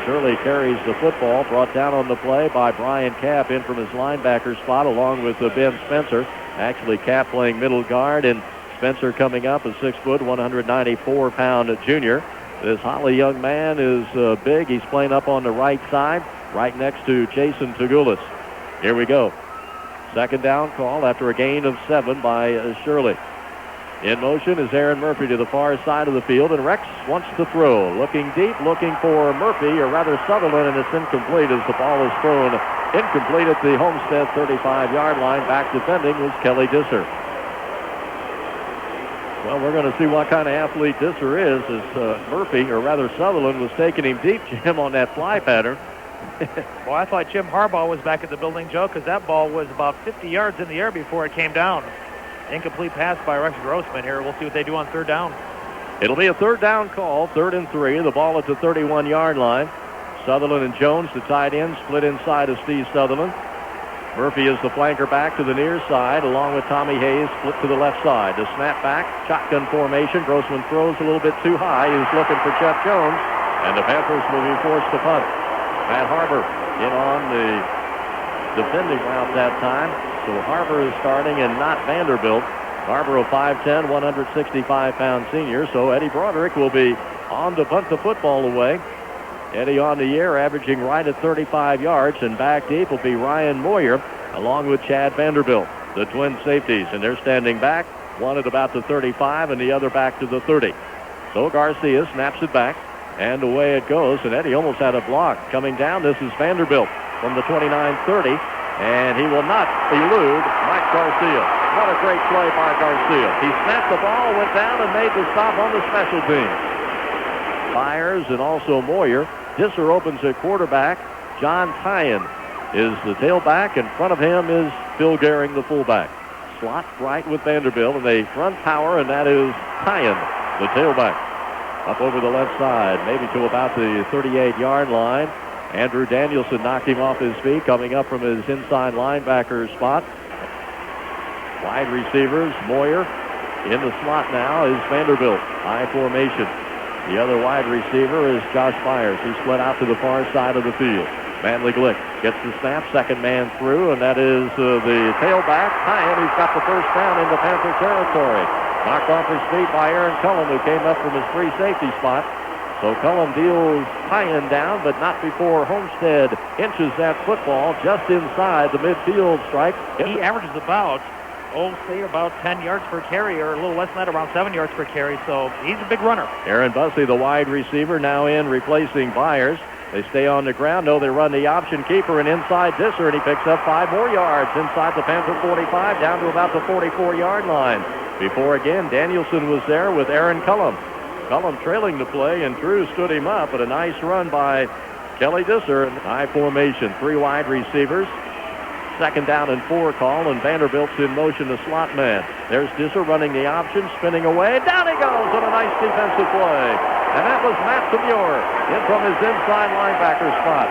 S18: Shirley carries the football, brought down on the play by Brian Kapp in from his linebacker spot, along with Ben Spencer. Actually, Kapp playing middle guard, and Spencer coming up, a 6-foot, 194-pound junior. This Holly young man is big. He's playing up on the right side, right next to Jason Tagulis. Here we go. Second down call after a gain of 7 by Shirley. In motion is Aaron Murphy to the far side of the field, and Rex wants to throw. Looking deep, looking for Murphy, or rather Sutherland, and it's incomplete as the ball is thrown incomplete at the Homestead 35-yard line. Back defending was Kelly Disser. Well, we're going to see what kind of athlete Disser is, as Murphy, or rather Sutherland, was taking him deep, Jim, on that fly pattern.
S20: Well, I thought Jim Harbaugh was back at the building, Joe, because that ball was about 50 yards in the air before it came down. Incomplete pass by Rex Grossman here. We'll see what they do on third down.
S18: It'll be a third down call, 3rd and 3. The ball at the 31-yard line. Sutherland and Jones, the tight end, split inside of Steve Sutherland. Murphy is the flanker back to the near side, along with Tommy Hayes, split to the left side. The snap back, shotgun formation. Grossman throws a little bit too high. He's looking for Jeff Jones, and the Panthers will be forced to punt. Matt Harbour in on the defending route that time. So Harbour is starting and not Vanderbilt. Harbour, a 5'10", 165-pound senior. So Eddie Broderick will be on to punt the football away. Eddie on the year, averaging right at 35 yards. And back deep will be Ryan Moyer, along with Chad Vanderbilt, the twin safeties. And they're standing back, one at about the 35 and the other back to the 30. So Garcia snaps it back. And away it goes, and Eddie almost had a block. Coming down, this is Vanderbilt from the 29-30, and he will not elude Mike Garcia. What a great play by Garcia. He snapped the ball, went down, and made the stop on the special team. Byers and also Moyer. Disser opens at quarterback. John Tyen is the tailback. In front of him is Phil Gehring, the fullback. Slot right with Vanderbilt, and they front power, and that is Tyen, the tailback. Up over the left side, maybe to about the 38-yard line. Andrew Danielson knocked him off his feet, coming up from his inside linebacker spot. Wide receivers, Moyer. In the slot now is Vanderbilt, high formation. The other wide receiver is Josh Byers, who split out to the far side of the field. Manley Glick gets the snap, second man through, and that is the tailback, Tyen. He's got the first down into Panther territory. Knocked off his feet by Aaron Cullen, who came up from his free safety spot. So Cullen deals Tyen down, but not before Homestead inches that football just inside the midfield stripe.
S20: He averages about, say about 10 yards per carry, or a little less than that, around 7 yards per carry. So he's a big runner.
S18: Aaron Bussey, the wide receiver, now in replacing Byers. They stay on the ground. No, they run the option keeper and inside Disser, and he picks up 5 more yards inside the Panther 45 down to about the 44-yard line. Before again, Danielson was there with Aaron Cullum. Cullum trailing the play, and Drew stood him up, but a nice run by Kelly Disser. High formation, 3 wide receivers. Second down and 4 call, and Vanderbilt's in motion, the slot man. There's Disser running the option, spinning away. Down he goes on a nice defensive play. And that was Matt Tamur in from his inside linebacker spot.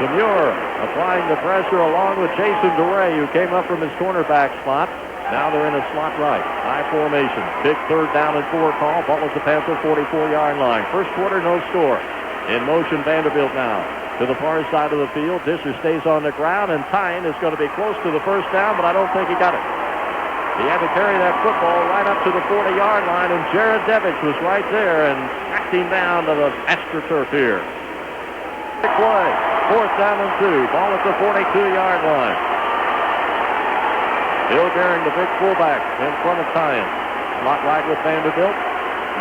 S18: Tamur applying the pressure along with Jason DeRay, who came up from his cornerback spot. Now they're in a slot right. High formation. Big third down and 4 call. Ball at the Panther 44-yard line. First quarter, no score. In motion, Vanderbilt now. To the far side of the field. Disser stays on the ground, and Tyen is going to be close to the first down, but I don't think he got it. He had to carry that football right up to the 40-yard line, and Jared Devich was right there and knocked him down to the AstroTurf here. Big play. 4th down and 2. Ball at the 42-yard line. Phil Gehring, the big fullback, in front of Tyen. Slot right with Vanderbilt.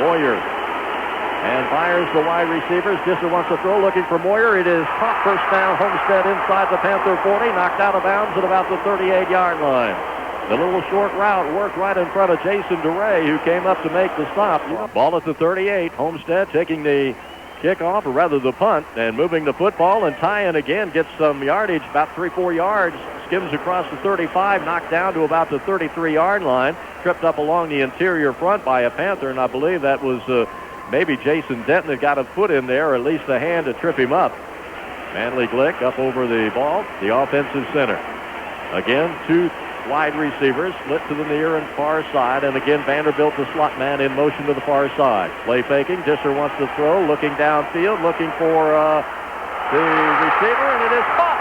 S18: Moyer. And Byers, the wide receivers. Disser wants to throw, looking for Moyer. It is caught, first down. Homestead inside the Panther 40, knocked out of bounds at about the 38-yard line. The little short route worked right in front of Jason DeRay, who came up to make the stop. Ball at the 38. Homestead taking the kickoff, or rather the punt, and moving the football. And Tyen again gets some yardage, about 3-4 yards. Skims across the 35, knocked down to about the 33-yard line. Tripped up along the interior front by a Panther, and I believe that was maybe Jason Denton that got a foot in there, or at least a hand to trip him up. Manley Glick up over the ball, the offensive center. Again, 2 wide receivers, split to the near and far side, and again Vanderbilt, the slot man, in motion to the far side. Play faking, Disser wants to throw, looking downfield, looking for the receiver, and it is caught.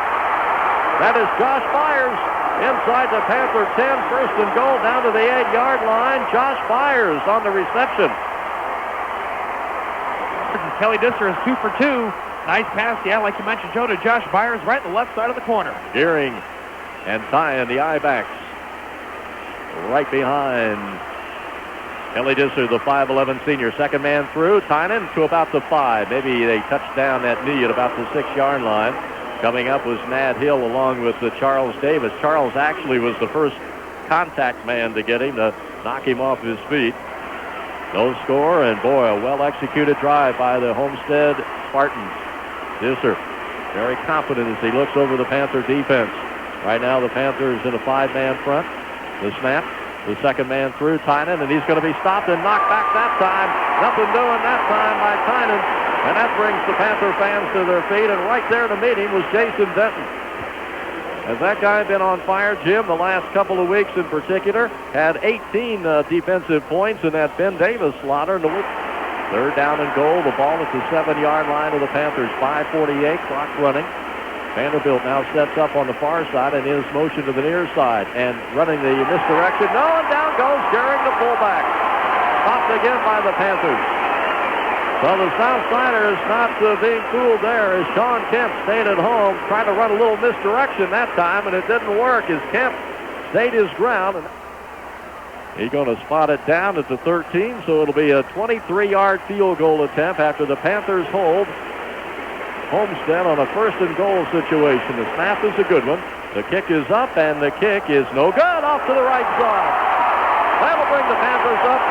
S18: That is Josh Byers inside the Panther 10, first and goal down to the 8-yard line. Josh Byers on the reception.
S20: Kelly Disser is 2 for 2. Nice pass, like you mentioned, Joe, to Josh Byers right on the left side of the corner.
S18: Gehring and Tyen, the I-backs, right behind Kelly Disser, the 5'11 senior. Second man through. Tynan to about the 5. Maybe they touched down that knee at about the 6-yard line. Coming up was Nad Hill along with Charles Davis. Charles actually was the first contact man to get him, to knock him off his feet. No score, and boy, a well-executed drive by the Homestead Spartans. Disser very confident as he looks over the Panther defense. Right now the Panthers in a 5-man front. The snap, the second man through Tynan, and he's going to be stopped and knocked back that time. Nothing doing that time by Tynan, and that brings the Panther fans to their feet, and right there to meet him was Jason Denton. Has that guy been on fire, Jim, the last couple of weeks in particular? Had 18 defensive points in that Ben Davis slaughter. Third down and goal. The ball at the 7-yard line of the Panthers. 5:48, clock running. Vanderbilt now sets up on the far side and is motion to the near side. And running the misdirection. No, and down goes Gehring, the fullback. Stopped again by the Panthers. So the Southsiders not being fooled there as Sean Kemp stayed at home, trying to run a little misdirection that time, and it didn't work as Kemp stayed his ground. And he's going to spot it down at the 13, so it'll be a 23-yard field goal attempt after the Panthers hold Homestead on a first and goal situation. The snap is a good one. The kick is up, and the kick is no good, off to the right side. That'll bring the Panthers up.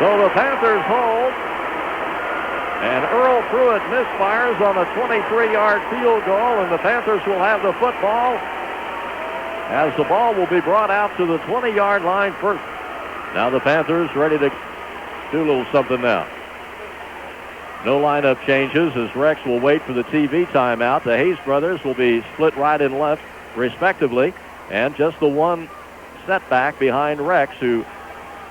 S18: So the Panthers hold, and Earl Pruitt misfires on a 23-yard field goal, and the Panthers will have the football as the ball will be brought out to the 20-yard line first. Now the Panthers ready to do a little something now. No lineup changes as Rex will wait for the TV timeout. The Hayes brothers will be split right and left, respectively, and just the one setback behind Rex, who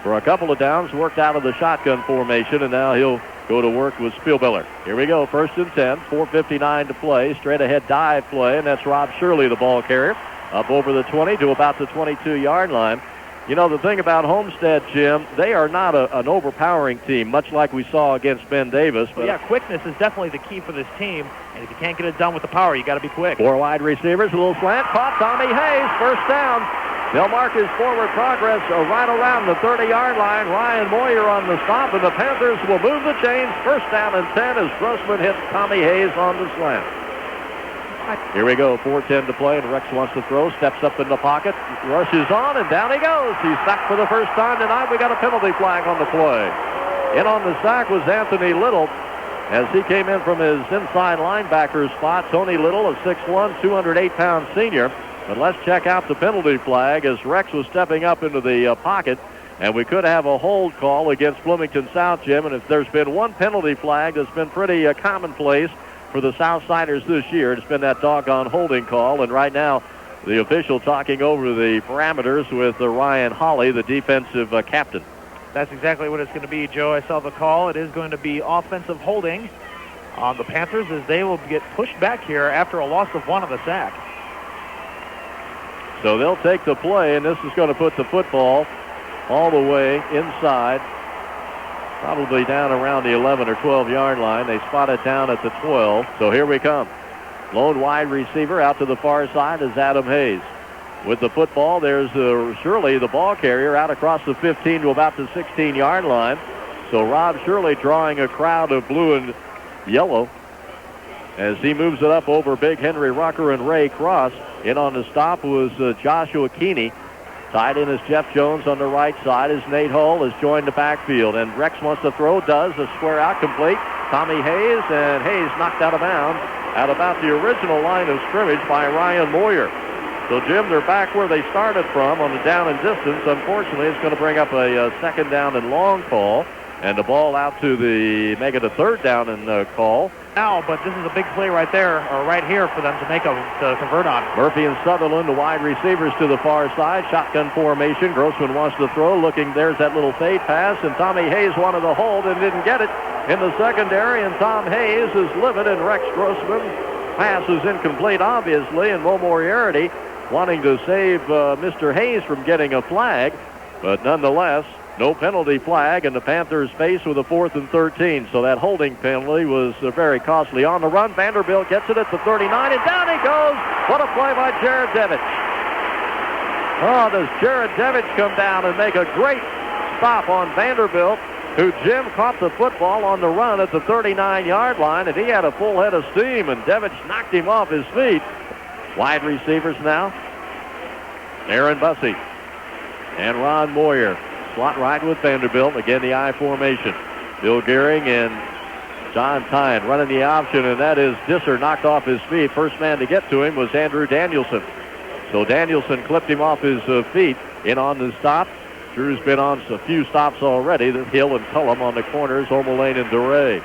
S18: for a couple of downs worked out of the shotgun formation, and now he'll go to work with Spielbiller. Here we go, 1st and 10, 4:59 to play. Straight ahead dive play, and that's Rob Shirley, the ball carrier, up over the 20 to about the 22-yard line. You know, the thing about Homestead, Jim, they are not an overpowering team, much like we saw against Ben Davis.
S20: But yeah, quickness is definitely the key for this team, and if you can't get it done with the power, you got to be quick.
S18: 4 wide receivers, a little slant, caught Tommy Hayes, first down. They'll mark his forward progress right around the 30-yard line. Ryan Moyer on the stop, and the Panthers will move the chains. First down and 10 as Grossman hits Tommy Hayes on the slant. Here we go, 4:10 to play, and Rex wants to throw, steps up in the pocket, rushes on, and down he goes. He's sacked for the first time tonight. We got a penalty flag on the play. In on the sack was Anthony Little as he came in from his inside linebacker spot. Tony Little, a 6'1", 208-pound senior. But let's check out the penalty flag as Rex was stepping up into the pocket, and we could have a hold call against Bloomington South, Jim. And if there's been one penalty flag that's been pretty commonplace for the Southsiders this year, it's been that doggone holding call. And right now, the official talking over the parameters with Ryan Hawley, the defensive captain.
S20: That's exactly what it's going to be, Joe. I saw the call. It is going to be offensive holding on the Panthers as they will get pushed back here after a loss of 1 on the sack.
S18: So they'll take the play, and this is going to put the football all the way inside, probably down around the 11 or 12-yard line. They spot it down at the 12. So here we come. Lone wide receiver out to the far side is Adam Hayes. With the football, there's Shirley, the ball carrier, out across the 15 to about the 16-yard line. So Rob Shirley drawing a crowd of blue and yellow as he moves it up over Big Henry Rucker and Ray Cross. In on the stop was Joshua Keeney. Tied in is Jeff Jones on the right side as Nate Hull has joined the backfield. And Rex wants to throw, does. A square out complete. Tommy Hayes, and Hayes knocked out of bounds at about the original line of scrimmage by Ryan Moyer. So, Jim, they're back where they started from on the down and distance. Unfortunately, it's going to bring up a second down and long call. And the ball out to make it a third down and call.
S20: Now, but this is a big play right there, or right here, for them to convert on.
S18: Murphy and Sutherland, the wide receivers to the far side. Shotgun formation. Grossman wants to throw. Looking, there's that little fade pass, and Tommy Hayes wanted to hold and didn't get it in the secondary, and Tom Hayes is livid, and Rex Grossman pass is incomplete, obviously, and Mo Moriarty wanting to save Mr. Hayes from getting a flag, but nonetheless, no penalty flag, and the Panthers face with a 4th and 13. So that holding penalty was very costly. On the run, Vanderbilt gets it at the 39, and down he goes. What a play by Jared Devich. Oh, does Jared Devich come down and make a great stop on Vanderbilt, who, Jim, caught the football on the run at the 39-yard line, and he had a full head of steam, and Devich knocked him off his feet. Wide receivers now. Aaron Bussey and Ron Moyer. Slot right with Vanderbilt. Again, the I formation. Bill Gehring and John Tyne running the option, and that is Disser knocked off his feet. First man to get to him was Andrew Danielson. So Danielson clipped him off his feet. In on the stop. Drew's been on a few stops already. The Hill and Cullum on the corners, O'Mullane and DeRay.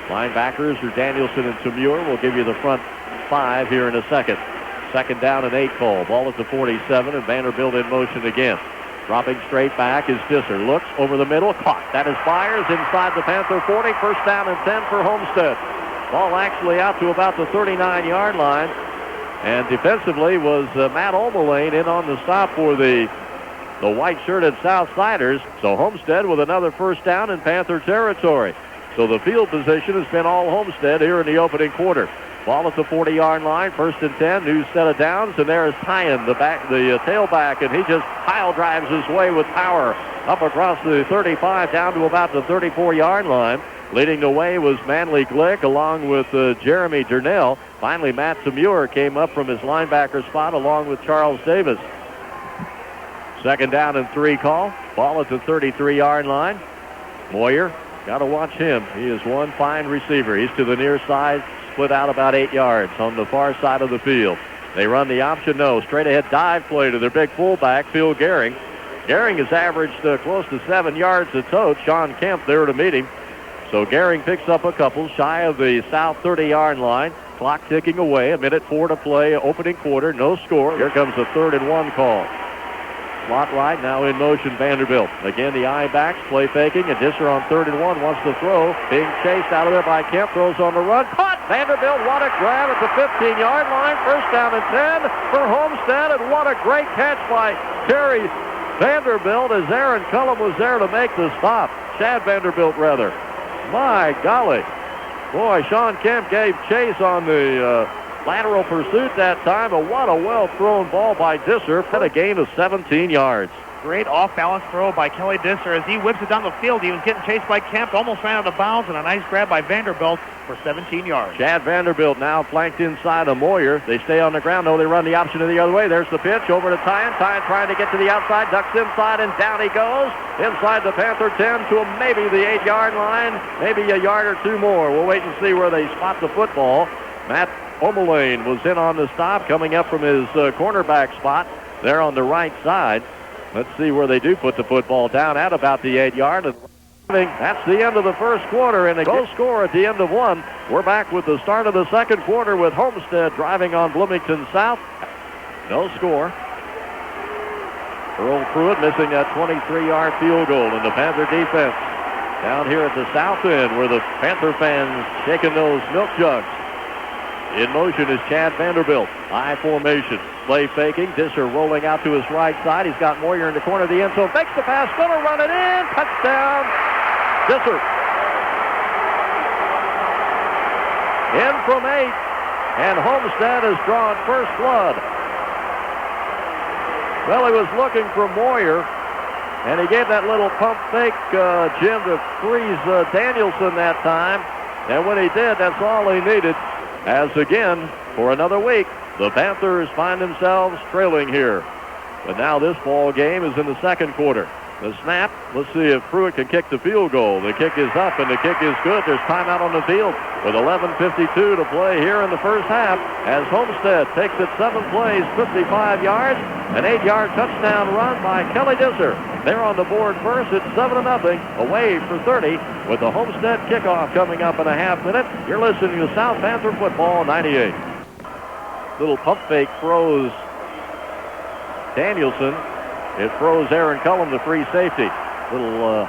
S18: Linebackers are Danielson and Tamur. We'll give you the front five here in a second. Second down and 8 call. Ball at the 47, and Vanderbilt in motion again. Dropping straight back is Disser. Looks over the middle. Caught. That is Byers inside the Panther 40. First down and 10 for Homestead. Ball actually out to about the 39-yard line. And defensively was Matt O'Mullane in on the stop for the white-shirted Southsiders. So Homestead with another first down in Panther territory. So the field position has been all Homestead here in the opening quarter. Ball at the 40-yard line, first and 10, new set of downs, and there is Tyen, the tailback, and he just pile drives his way with power up across the 35 down to about the 34-yard line. Leading the way was Manley Glick along with Jeremy Durnell. Finally, Matt Tamur came up from his linebacker spot along with Charles Davis. Second down and 3 call. Ball at the 33-yard line. Moyer, got to watch him. He is one fine receiver. He's to the near side, split out about 8 yards on the far side of the field. They run the option, no. Straight ahead dive play to their big fullback, Phil Gehring. Gehring has averaged close to 7 yards a tote. Sean Kemp there to meet him. So Gehring picks up a couple shy of the south 30-yard line. Clock ticking away. 1:04 to play. Opening quarter. No score. Here comes a 3rd and 1 call. Slot right now in motion Vanderbilt. Again the I backs play faking. And Disser on 3rd and 1 wants to throw. Being chased out of there by Kemp. Throws on the run. Caught. Vanderbilt. What a grab at the 15-yard line. First down and 10 for Homestead. And what a great catch by Terry Vanderbilt as Aaron Cullum was there to make the stop. Chad Vanderbilt rather. My golly. Boy, Sean Kemp gave chase on the lateral pursuit that time, but what a well-thrown ball by Disser for a gain of 17 yards.
S20: Great off-balance throw by Kelly Disser as he whips it down the field. He was getting chased by Kemp, almost ran out of bounds, and a nice grab by Vanderbilt for 17 yards.
S18: Chad Vanderbilt now flanked inside of Moyer. They stay on the ground. No, they run the option to the other way. There's the pitch over to Tyen. Tyen trying to get to the outside, ducks inside, and down he goes. Inside the Panther 10 to maybe the 8-yard line, maybe a yard or two more. We'll wait and see where they spot the football. Matt O'Mullane was in on the stop, coming up from his cornerback spot there on the right side. Let's see where they do put the football down at about the 8-yard. That's the end of the first quarter, and a goal score at the end of one. We're back with the start of the second quarter with Homestead driving on Bloomington South. No score. Earl Pruitt missing that 23-yard field goal in the Panther defense. Down here at the south end where the Panther fans shaking those milk jugs. In motion is Chad Vanderbilt. I formation. Play faking. Disser rolling out to his right side. He's got Moyer in the corner of the end zone. Fakes the pass. Gonna run it in. Touchdown. Disser. In from 8. And Homestead has drawn first blood. Well, he was looking for Moyer. And he gave that little pump fake, Jim, to freeze Danielson that time. And when he did, that's all he needed. As again, for another week, the Panthers find themselves trailing here. But now this ball game is in the second quarter. The snap, let's see if Pruitt can kick the field goal. The kick is up and the kick is good. There's timeout on the field with 11:52 to play here in the first half as Homestead takes it 7 plays, 55 yards, an 8-yard touchdown run by Kelly Disser. They're on the board first. It's 7-0 away for 30 with the Homestead kickoff coming up in a half minute. You're listening to South Panther Football 98. Little pump fake throws Danielson. It throws Aaron Cullum, the free safety. Little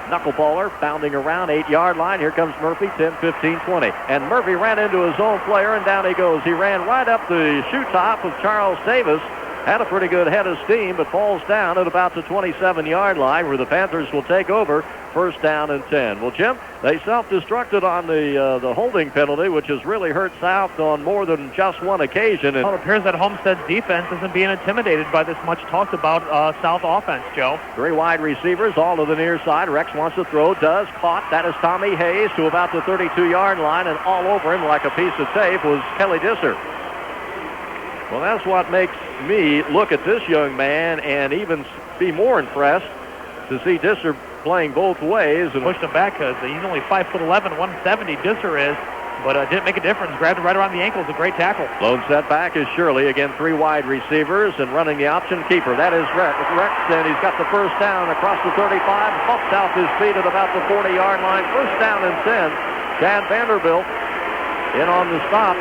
S18: knuckleballer bounding around 8-yard line. Here comes Murphy, 10, 15, 20. And Murphy ran into his own player, and down he goes. He ran right up the shoe top of Charles Davis. Had a pretty good head of steam, but falls down at about the 27-yard line where the Panthers will take over. First down and 10. Well, Jim, they self-destructed on the holding penalty, which has really hurt South on more than just one occasion. And
S20: well, it appears that Homestead's defense isn't being intimidated by this much talked about South offense, Joe.
S18: 3 wide receivers, all to the near side. Rex wants to throw, does, caught. That is Tommy Hayes to about the 32-yard line, and all over him like a piece of tape was Kelly Disser. Well, that's what makes me look at this young man and even be more impressed to see Disser playing both ways. And
S20: pushed him back because he's only 5'11", 170. Disser is. But it didn't make a difference. Grabbed it right around the ankle. It's a great tackle.
S18: Lone setback is Shirley. Again, 3 wide receivers and running the option keeper. That is Rex, and he's got the first down across the 35. Bumps out his feet at about the 40-yard line. First down and 10. Chad Vanderbilt in on the stop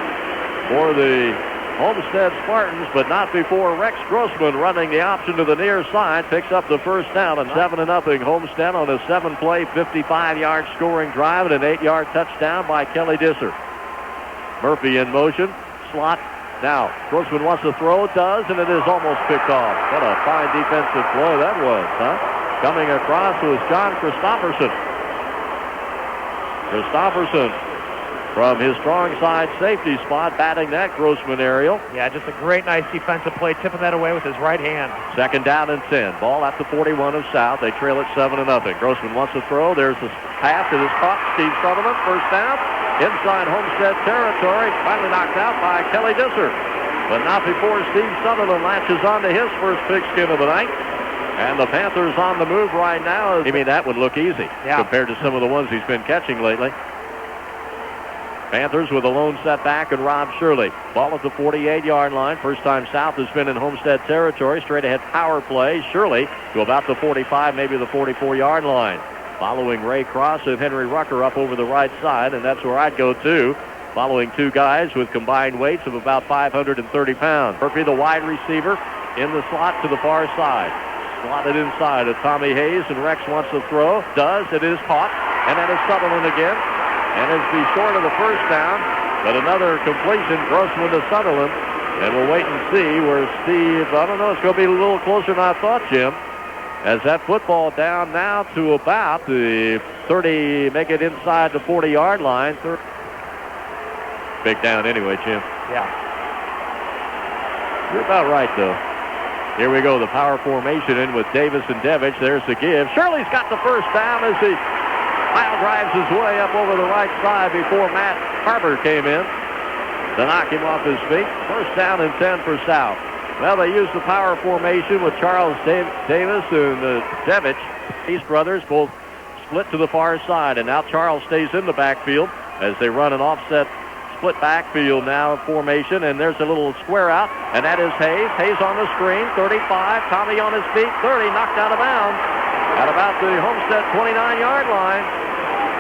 S18: for the Homestead Spartans, but not before Rex Grossman running the option to the near side picks up the first down, and 7-0 Homestead on a 7-play, 55-yard scoring drive and an 8-yard touchdown by Kelly Disser. Murphy in motion, slot. Now, Grossman wants to throw, does, and it is almost picked off. What a fine defensive play that was, huh? Coming across was John Christopherson. Christopherson from his strong side safety spot, batting that Grossman aerial.
S20: Yeah, just a great, nice defensive play, tipping that away with his right hand.
S18: 2nd down and 10. Ball at the 41 of South. They trail it 7-0. Grossman wants to throw. There's the pass. It is caught. Steve Sutherland, first down. Inside Homestead territory. Finally knocked out by Kelly Disser. But not before Steve Sutherland latches onto his first pigskin of the night. And the Panthers on the move right now. I mean, that would look easy compared to some of the ones he's been catching lately. Panthers with a lone setback and Rob Shirley. Ball at the 48-yard line. First time South has been in Homestead territory. Straight ahead power play. Shirley to about the 45, maybe the 44-yard line. Following Ray Cross and Henry Rucker up over the right side, and that's where I'd go to. Following 2 guys with combined weights of about 530 pounds. Murphy, the wide receiver, in the slot to the far side. Slotted inside of Tommy Hayes, and Rex wants to throw. Does. It is caught, and that is Sutherland again. And it's be short of the first down, but another completion, Grossman to Sutherland. And we'll wait and see where Steve, I don't know, it's going to be a little closer than I thought, Jim. As that football down now to about the 30, make it inside the 40-yard line. Big down anyway, Jim.
S20: Yeah.
S18: You're about right, though. Here we go, the power formation in with Davis and Devich. There's the give. Shirley's got the first down as he Kyle drives his way up over the right side before Matt Harbor came in to knock him off his feet. First down and 10 for South. Well, they used the power formation with Charles Davis and Devich. These brothers both split to the far side, and now Charles stays in the backfield as they run an offset split backfield now formation, and there's a little square out, and that is Hayes. Hayes on the screen, 35. Tommy on his feet, 30, knocked out of bounds at about the Homestead 29-yard line.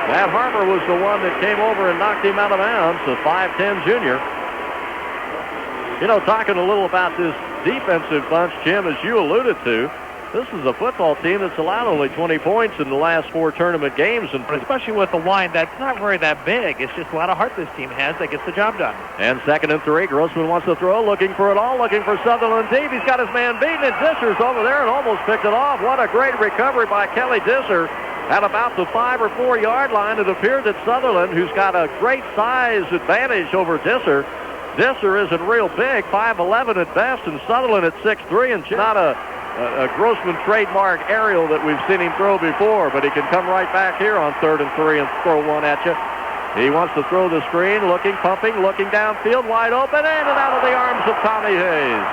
S18: Matt Harbor was the one that came over and knocked him out of bounds, the 5'10 junior. You know, talking a little about this defensive bunch, Jim, as you alluded to, this is a football team that's allowed only 20 points in the last 4 tournament games. And
S20: especially with a line that's not very that big. It's just a lot of heart this team has that gets the job done.
S18: And 2nd and 3. Grossman wants to throw, looking for it all, looking for Sutherland deep. He's got his man beaten, and Disser's over there and almost picked it off. What a great recovery by Kelly Disser. At about the 5 or 4 yard line, it appeared that Sutherland, who's got a great size advantage over Disser. Disser isn't real big, 5'11 at best, and Sutherland at 6'3", and not a Grossman trademark aerial that we've seen him throw before, but he can come right back here on 3rd and 3 and throw one at you. He wants to throw the screen, looking, pumping, looking downfield, wide open, in and out of the arms of Tommy Hayes.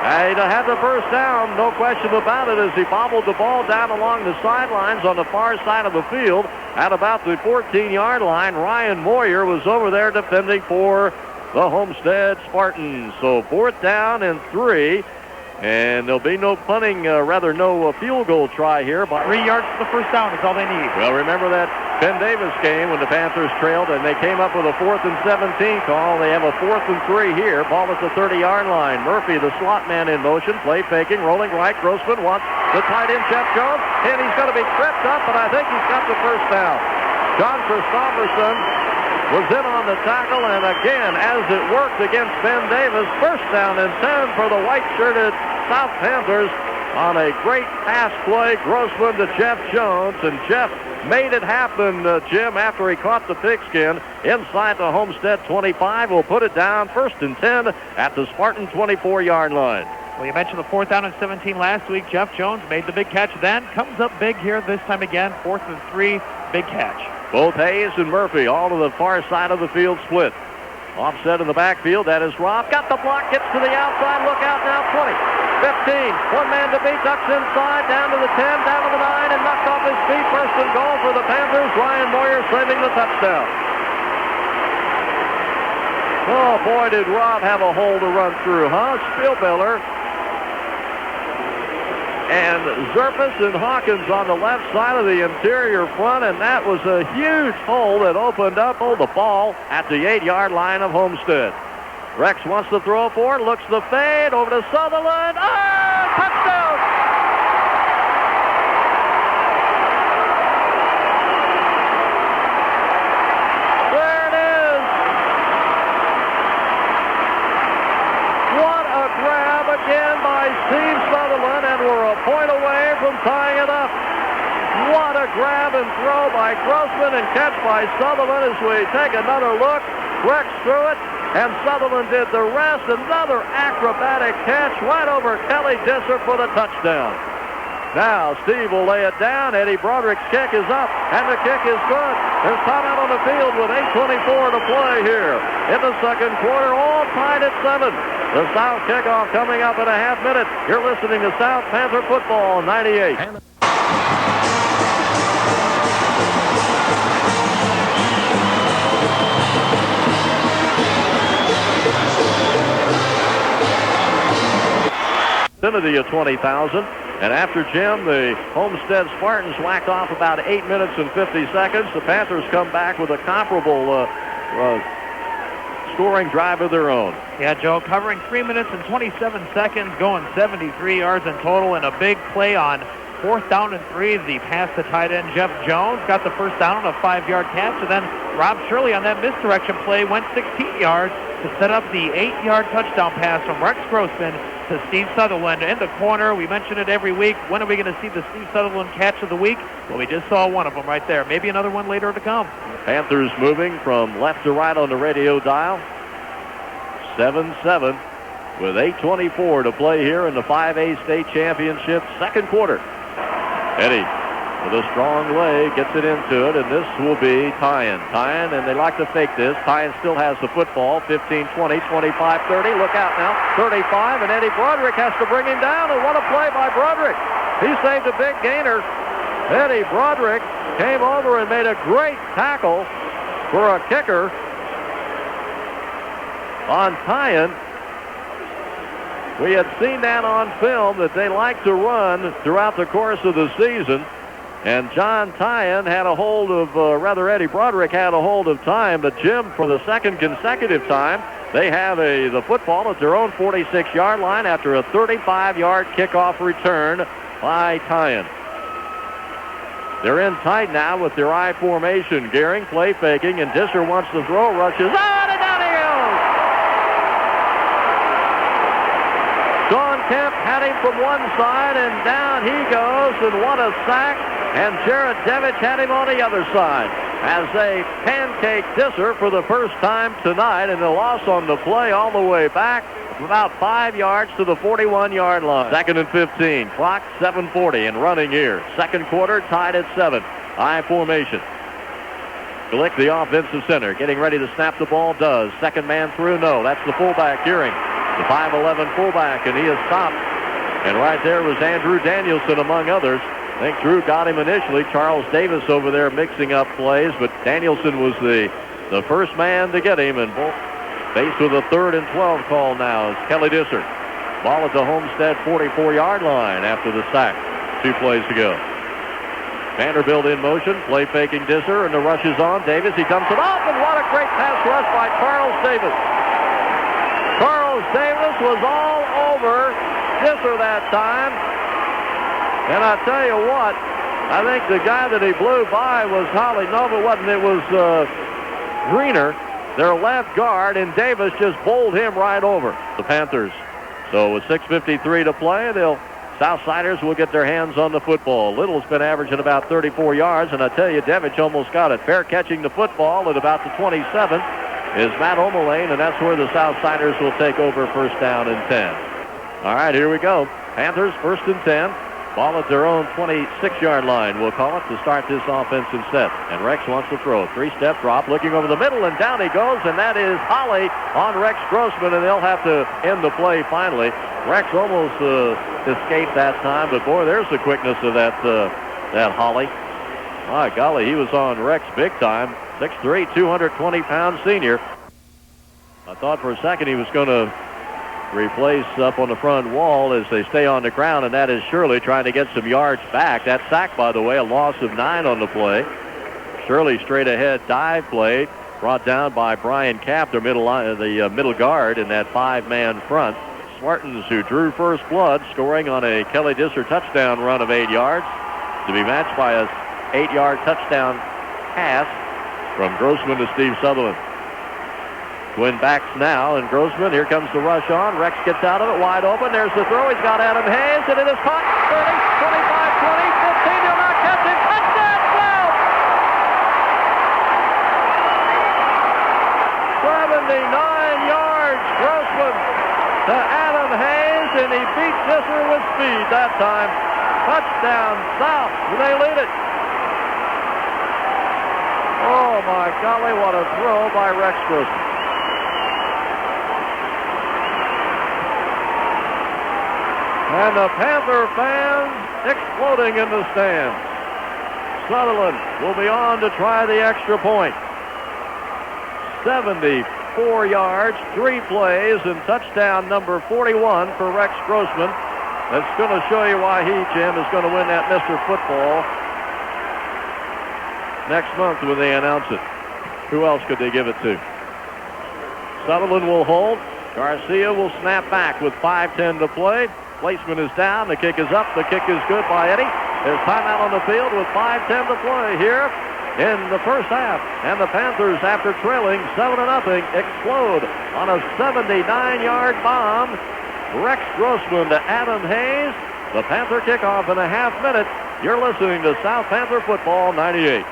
S18: And he had the first down, no question about it, as he bobbled the ball down along the sidelines on the far side of the field at about the 14-yard line. Ryan Moyer was over there defending for the Homestead Spartans. So 4th down and 3. And there'll be no punting, no field goal try here. But
S20: 3 yards for the first down is all they need.
S18: Well, remember that Ben Davis game when the Panthers trailed and they came up with a 4th and 17 call. They have a 4th and 3 here. Ball at the 30-yard line. Murphy, the slot man in motion, play faking, rolling right. Grossman wants the tight end, Jeff Jones, and he's going to be tripped up, but I think he's got the first down. John Christopherson was in on the tackle, and again, as it worked against Ben Davis, first down and 10 for the white-shirted South Panthers on a great pass play. Grossman to Jeff Jones, and Jeff made it happen, Jim, after he caught the pigskin inside the Homestead 25. We'll put it down 1st and 10 at the Spartan 24-yard line.
S20: Well, you mentioned the 4th down and 17 last week. Jeff Jones made the big catch then. Comes up big here this time again. 4th and 3, big catch.
S18: Both Hayes and Murphy all to the far side of the field split. Offset in the backfield. That is Robb. Got the block. Gets to the outside. Look out now. 20, 15. One man to beat. Ducks inside. Down to the 10. Down to the 9. And knocked off his feet. First and goal for the Panthers. Ryan Moyer saving the touchdown. Oh, boy, did Robb have a hole to run through, huh? Spielbeller and Zerfus and Hawkins on the left side of the interior front, and that was a huge hole that opened up the ball at the 8-yard line of Homestead. Rex wants to throw for it, looks the fade, over to Sutherland. Touchdown! There it is! What a grab again by Steve Sutherland, and we're a point away from tying it up. What a grab and throw by Grossman and catch by Sutherland as we take another look. Rex threw it, and Sutherland did the rest. Another acrobatic catch right over Kelly Disser for the touchdown. Now Steve will lay it down. Eddie Broderick's kick is up, and the kick is good. There's timeout on the field with 8:24 to play here in the second quarter, all tied at 7. The South kickoff coming up in a half minute. You're listening to South Panther Football on 98. Vicinity of 20,000. And after Jim, the Homestead Spartans whacked off about 8 minutes and 50 seconds. The Panthers come back with a comparable scoring drive of their own.
S20: Yeah, Joe, covering 3 minutes and 27 seconds, going 73 yards in total, and a big play on 4th down and 3. The pass to tight end Jeff Jones got the first down on a 5-yard catch, and then Rob Shirley on that misdirection play went 16 yards to set up the 8-yard touchdown pass from Rex Grossman to Steve Sutherland in the corner. We mention it every week. When are we going to see the Steve Sutherland catch of the week? Well, we just saw one of them right there. Maybe another one later to come.
S18: Panthers moving from left to right on the radio dial. 7-7 with 8:24 to play here in the 5A state championship second quarter. Eddie with a strong leg gets it into it, and this will be Tyan. Tyan, and they like to fake this. Tyan still has the football. 15, 20, 25, 30. Look out now. 35, and Eddie Broderick has to bring him down, and what a play by Broderick. He saved a big gainer. Eddie Broderick came over and made a great tackle for a kicker on Tyan. We had seen that on film that they like to run throughout the course of the season. And John Tyan had a hold of, Eddie Broderick had a hold of Tyan, but Jim, for the second consecutive time, they have the football at their own 46-yard line after a 35-yard kickoff return by Tyan. They're in tight now with their I formation. Gehring play faking, and Disser wants to throw, rushes on, and down he goes! Sean Kemp had him from one side, and down he goes, and what a sack. And Jared Devich had him on the other side as they pancake Disser for the first time tonight, and the loss on the play all the way back about 5 yards to the 41-yard line. 2nd and 15. Clock 7:40 and running here. Second quarter tied at 7. I formation. Glick, the offensive center, getting ready to snap the ball. Does. Second man through. No. That's the fullback, Gehring. The 5'11 fullback, and he is stopped. And right there was Andrew Danielson, among others. I think Drew got him initially. Charles Davis over there mixing up plays, but Danielson was the first man to get him, and faced with a 3rd and 12 call now is Kelly Disser. Ball at the Homestead 44-yard line after the sack. 2 plays to go. Vanderbilt in motion, play faking Disser, and the rush is on. Davis, he dumps it off, and what a great pass rush by Charles Davis. Charles Davis was all over Disser that time. And I tell you what, I think the guy that he blew by was Holly. No, it wasn't. It was Greener, their left guard, and Davis just bowled him right over the Panthers. So with 6:53 to play, Southsiders will get their hands on the football. Little's been averaging about 34 yards, and I tell you, Devich almost got it. Fair catching the football at about the 27 is Matt Omelane, and that's where the Southsiders will take over first down and 10. All right, here we go. Panthers 1st and 10. Ball at their own 26-yard line, we'll call it, to start this offensive set. And Rex wants to throw. Three-step drop, looking over the middle, and down he goes, and that is Holly on Rex Grossman, and they'll have to end the play finally. Rex almost escaped that time, but boy, there's the quickness of that Holly. My golly, he was on Rex big time. 6'3", 220-pound senior. I thought for a second he was going to replace up on the front wall as they stay on the ground, and that is Shirley trying to get some yards back. That sack, by the way, a loss of 9 on the play. Shirley straight ahead dive play brought down by Brian Kapp, the middle guard in that 5-man front. Spartans, who drew first blood, scoring on a Kelly Disser touchdown run of 8 yards, to be matched by a 8-yard touchdown pass from Grossman to Steve Sutherland. Twin backs now, and Grossman, here comes the rush on. Rex gets out of it, wide open. There's the throw. He's got Adam Hayes, and it is caught. 30, 25, 20, 15. He'll not catch it. Touchdown, 79 yards, Grossman to Adam Hayes, and he beat Disser with speed that time. Touchdown, South. They lead it. Oh, my golly, what a throw by Rex Grossman. And the Panther fans exploding in the stands. Sutherland will be on to try the extra point. 74 yards, 3 plays, and touchdown number 41 for Rex Grossman. That's going to show you why he, Jim, is going to win that Mr. Football next month when they announce it. Who else could they give it to? Sutherland will hold. Garcia will snap back with 5:10 to play. Placement is down. The kick is up. The kick is good by Eddie. There's timeout on the field with 5:10 to play here in the first half. And the Panthers, after trailing 7-0, explode on a 79-yard bomb. Rex Grossman to Adam Hayes. The Panther kickoff in a half minute. You're listening to South Panther Football 98.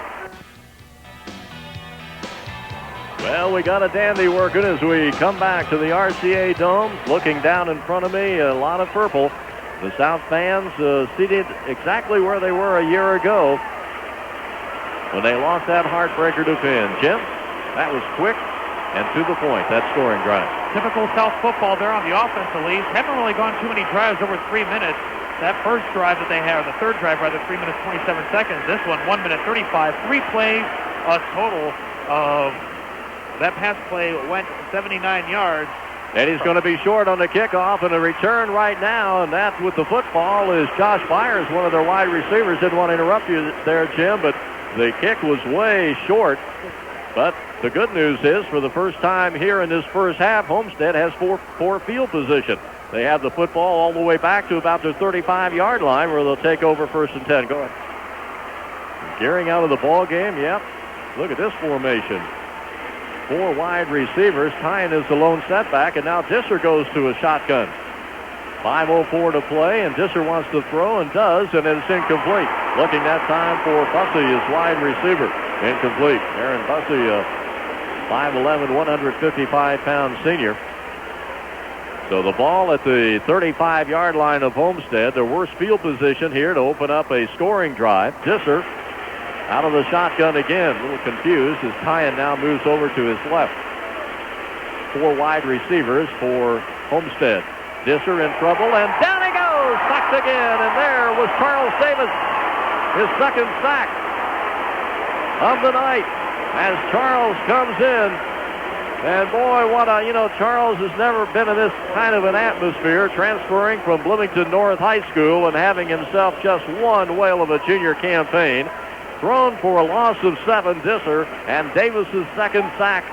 S18: Well, we got a dandy working as we come back to the RCA Dome. Looking down in front of me, a lot of purple. The South fans seated exactly where they were a year ago when they lost that heartbreaker to Penn. Jim, that was quick and to the point, that scoring drive.
S20: Typical South football there on the offense, at least. Haven't really gone too many drives over 3 minutes. That first drive that they had, or the third drive, rather, 3 minutes, 27 seconds. This one, 1 minute, 35. 3 plays, a total of... That pass play went 79 yards.
S18: And he's going to be short on the kickoff, and a return right now, and that with the football is Josh Byers, one of their wide receivers. Didn't want to interrupt you there, Jim, but the kick was way short. But the good news is, for the first time here in this first half, Homestead has poor field position. They have the football all the way back to about their 35-yard line, where they'll take over 1st and 10. Go ahead. Gearing out of the ball game, yep. Look at this formation. 4 wide receivers. Tyne is the lone setback, and now Disser goes to a shotgun. 5:04 to play, and Disser wants to throw and does, and it's incomplete. Looking that time for Bussey, his wide receiver. Incomplete. Aaron Bussey, 5'11", 155-pound senior. So the ball at the 35-yard line of Homestead. Their worst field position here to open up a scoring drive. Disser out of the shotgun again, a little confused as Tyan now moves over to his left. 4 wide receivers for Homestead. Disser in trouble, and down he goes! Sacked again, and there was Charles Davis, his second sack of the night as Charles comes in. And boy, Charles has never been in this kind of an atmosphere, transferring from Bloomington North High School and having himself just one whale of a junior campaign. Thrown for a loss of 7, Disser, and Davis's second sack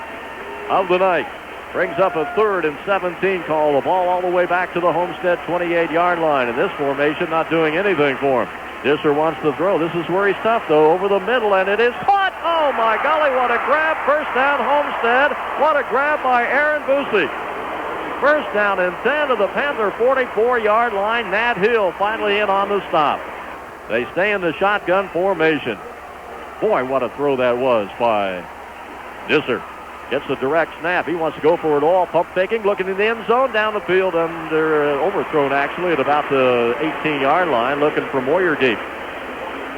S18: of the night. Brings up a 3rd and 17 call. The ball all the way back to the Homestead 28-yard line. And this formation not doing anything for him. Disser wants to throw. This is where he's tough, though, over the middle, and it is caught. Oh, my golly, what a grab. First down, Homestead. What a grab by Aaron Busick. First down and 10 to the Panther 44-yard line. Nat Hill finally in on the stop. They stay in the shotgun formation. Boy, what a throw that was by Disser. Gets the direct snap. He wants to go for it all. Pump faking, looking in the end zone, down the field, overthrown actually at about the 18-yard line, looking for Moyer deep.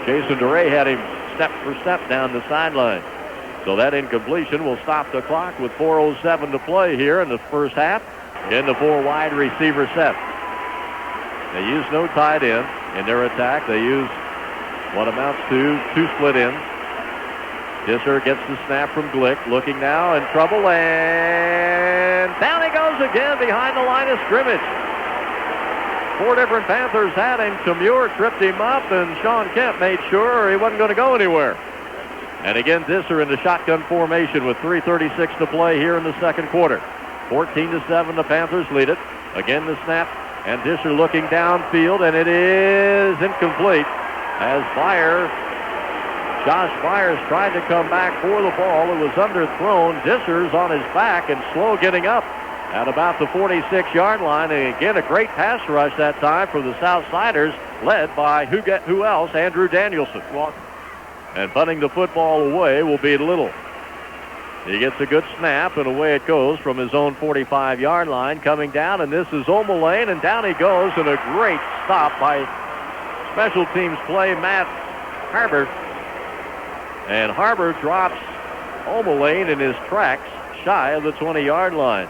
S18: Jason DeRay had him step for step down the sideline. So that incompletion will stop the clock with 4:07 to play here in the first half. In the 4 wide receiver set. They use no tight end in their attack. They use what amounts to 2 split ends. Disser gets the snap from Glick, looking now in trouble, and down he goes again behind the line of scrimmage. 4 different Panthers had him. Tamur tripped him up, and Sean Kemp made sure he wasn't going to go anywhere. And again, Disser in the shotgun formation with 3:36 to play here in the second quarter. 14-7, the Panthers lead it. Again, the snap, and Disser looking downfield, and it is incomplete as Josh Byers tried to come back for the ball. It was underthrown. Disser's on his back and slow getting up at about the 46-yard line. And again, a great pass rush that time for the Southsiders, led by who else? Andrew Danielson. And punting the football away will be Little. He gets a good snap, and away it goes from his own 45-yard line. Coming down, and this is O'Mullane, and down he goes, and a great stop by special teams play Matt Harbor. And Harbor drops O'Mullane in his tracks shy of the 20-yard line.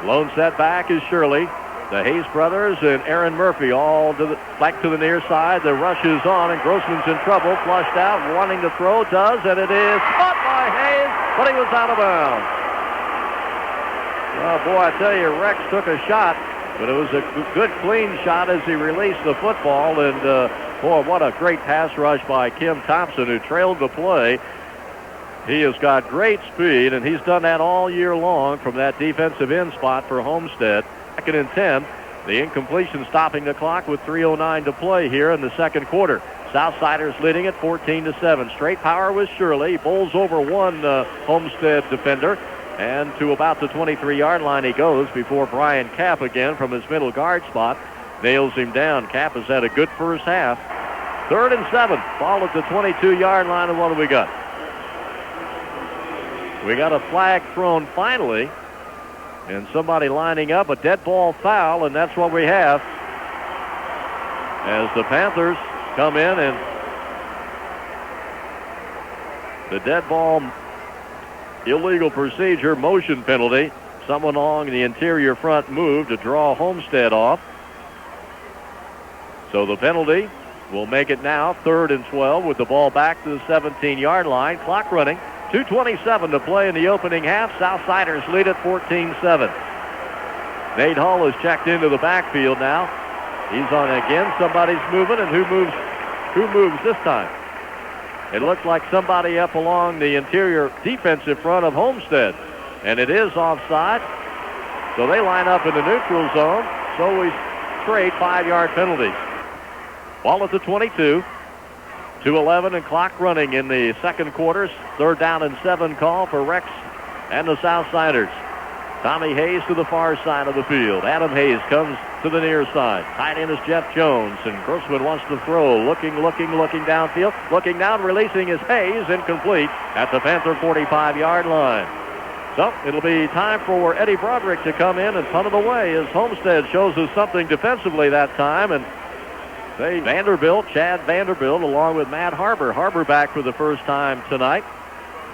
S18: Lone setback is Shirley. The Hayes brothers and Aaron Murphy all back to the near side. The rush is on, and Grossman's in trouble. Flushed out, wanting to throw, does, and it is caught by Hayes, but he was out of bounds. Oh, boy, I tell you, Rex took a shot, but it was a good, clean shot as he released the football. And, boy, what a great pass rush by Kim Thompson, who trailed the play. He has got great speed, and he's done that all year long from that defensive end spot for Homestead. 2nd and 10. The incompletion stopping the clock with 3:09 to play here in the second quarter. Southsiders leading it 14-7. Straight power with Shirley. He bowls over one Homestead defender. And to about the 23-yard line he goes before Brian Kapp again from his middle guard spot nails him down. Kapp has had a good first half. 3rd and 7. Ball at the 22-yard line, and what do we got? We got a flag thrown finally. And somebody lining up, a dead ball foul, and that's what we have. As the Panthers come in, and the dead ball illegal procedure motion penalty. Someone along the interior front move to draw Homestead off. So the penalty will make it now 3rd and 12 with the ball back to the 17-yard line. Clock running. 2:27 to play in the opening half. Southsiders lead at 14-7. Nate Hull has checked into the backfield now. He's on again. Somebody's moving, and who moves this time? It looks like somebody up along the interior defensive front of Homestead, and it is offside. So they line up in the neutral zone. So we trade 5-yard penalties. Ball at the 22. 2:11 and clock running in the second quarter. 3rd down and 7 call for Rex and the Southsiders. Tommy Hayes to the far side of the field. Adam Hayes comes to the near side. Tight end is Jeff Jones, and Grossman wants to throw. Looking downfield. Looking down, releasing is Hayes. Incomplete at the Panther 45-yard line. So it'll be time for Eddie Broderick to come in and punt it away as Homestead shows us something defensively that time. And Chad Vanderbilt, along with Matt Harbor. Harbor back for the first time tonight.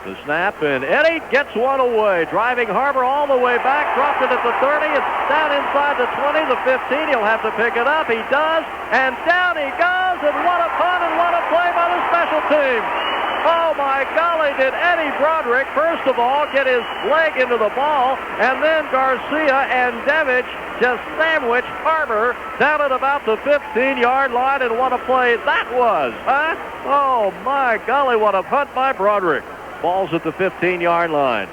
S18: The snap, and Eddie gets one away. Driving Harbor all the way back. Dropped it at the 30. It's down inside the 20, the 15. He'll have to pick it up. He does, and down he goes. And what a punt and what a play by the special team. Oh, my golly, did Eddie Broderick, first of all, get his leg into the ball, and then Garcia and Devich just sandwich Harbor down at about the 15-yard line, and what a play that was, huh? Oh, my golly, what a punt by Broderick. Ball's at the 15-yard line.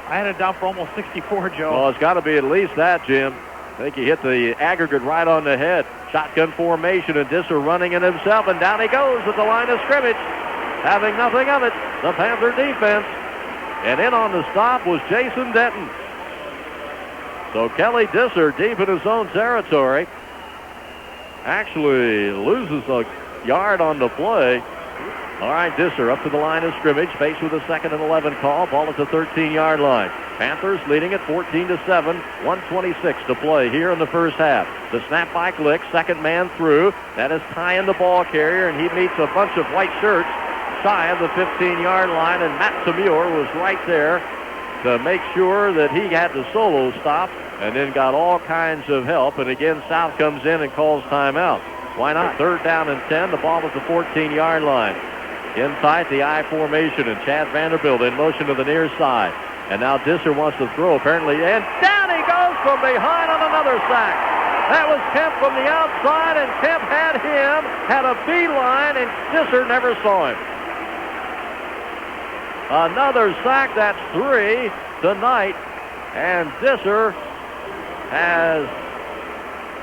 S20: I had it down for almost 64, Joe.
S18: Well, it's got to be at least that, Jim. I think he hit the aggregate right on the head. Shotgun formation, and Disser running in himself, and down he goes at the line of scrimmage. Having nothing of it, the Panther defense. And in on the stop was Jason Denton. So Kelly Disser, deep in his own territory, actually loses a yard on the play. All right, Disser up to the line of scrimmage, faced with a 2nd and 11 call. Ball at the 13-yard line. Panthers leading at 14-7, 1:26 to play here in the first half. The snap by Glick, second man through. That is Tyan, the ball carrier, and he meets a bunch of white shirts shy of the 15-yard line, and Matt Tamur was right there to make sure that he had the solo stop, and then got all kinds of help. And again, South comes in and calls timeout. Why not? 3rd down and 10. The ball at the 14-yard line. Inside the I formation, and Chad Vanderbilt in motion to the near side. And now Disser wants to throw, apparently, and down he goes from behind on another sack. That was Kemp from the outside, and Kemp had a beeline, and Disser never saw him. Another sack, that's 3 tonight, and Disser has,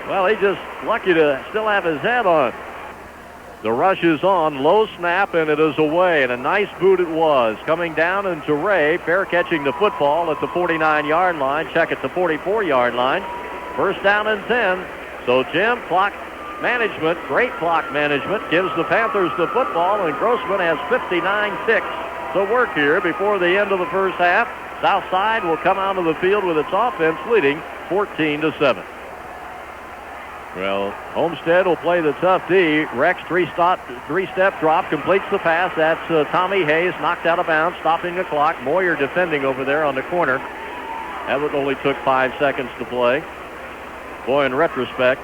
S18: well, he's just lucky to still have his head on. The rush is on, low snap, and it is away, and a nice boot it was. Coming down into Ray, fair catching the football at the 49-yard line, check at the 44-yard line. 1st down and 10. So Jim, clock management, great clock management, gives the Panthers the football, and Grossman has 59 ticks to work here before the end of the first half. Southside will come out of the field with its offense leading 14-7. Well, Homestead will play the tough D. Rex, three-step drop, completes the pass. That's Tommy Hayes, knocked out of bounds, stopping the clock. Moyer defending over there on the corner. That only took 5 seconds to play. Boy, in retrospect,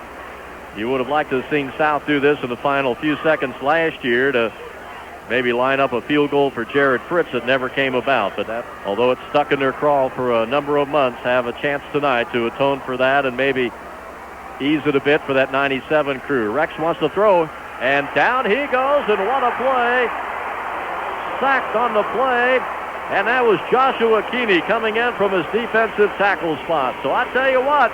S18: you would have liked to have seen South do this in the final few seconds last year to maybe line up a field goal for Jared Fritz that never came about. But that, although it's stuck in their crawl for a number of months, have a chance tonight to atone for that and maybe ease it a bit for that 97 crew. Rex wants to throw, and down he goes, and what a play. Sacked on the play, and that was Joshua Keeney coming in from his defensive tackle spot. So I tell you what,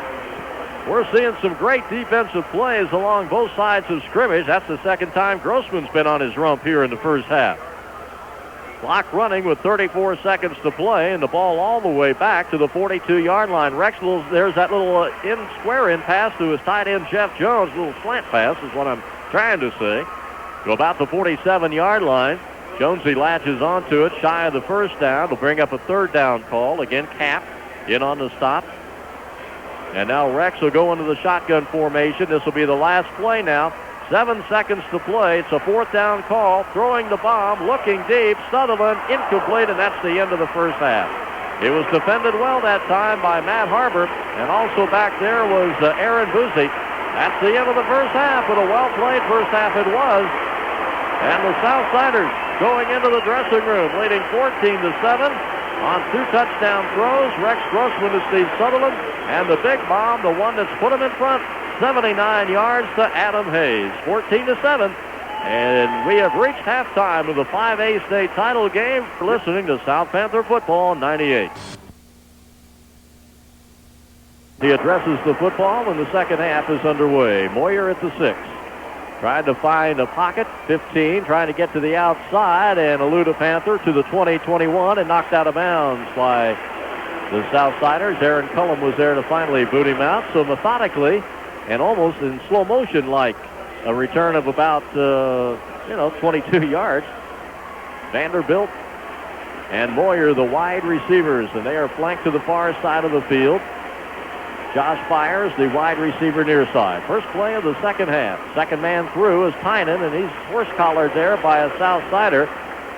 S18: we're seeing some great defensive plays along both sides of scrimmage. That's the 2nd time Grossman's been on his rump here in the first half. Clock running with 34 seconds to play, and the ball all the way back to the 42-yard line. Rex, there's that little square-in pass to his tight end, Jeff Jones. A little slant pass is what I'm trying to say. To about the 47-yard line. Jonesy latches onto it, shy of the 1st down. Will bring up a 3rd down call. Again, Cap in on the stop. And now Rex will go into the shotgun formation. This will be the last play now. 7 seconds to play. It's a 4th down call. Throwing the bomb, looking deep. Sutherland incomplete, and that's the end of the first half. It was defended well that time by Matt Harbor, and also back there was Aaron Busick. That's the end of the first half, but a well-played first half it was. And the Southsiders going into the dressing room, leading 14-7 on 2 touchdown throws. Rex Grossman to Steve Sutherland, and the big bomb, the one that's put him in front, 79 yards to Adam Hayes, 14-7. And we have reached halftime of the 5A state title game. For listening to South Panther Football 98. He addresses the football, and the second half is underway. Moyer at the 6. Trying to find a pocket, 15, trying to get to the outside and elude a Panther to the 20-21 and knocked out of bounds by the Southsiders. Aaron Cullum was there to finally boot him out. So methodically and almost in slow motion, like a return of about, 22 yards. Vanderbilt and Moyer, the wide receivers, and they are flanked to the far side of the field. Josh Byers, the wide receiver near side. First play of the second half. Second man through is Tynan, and he's horse-collared there by a Southsider.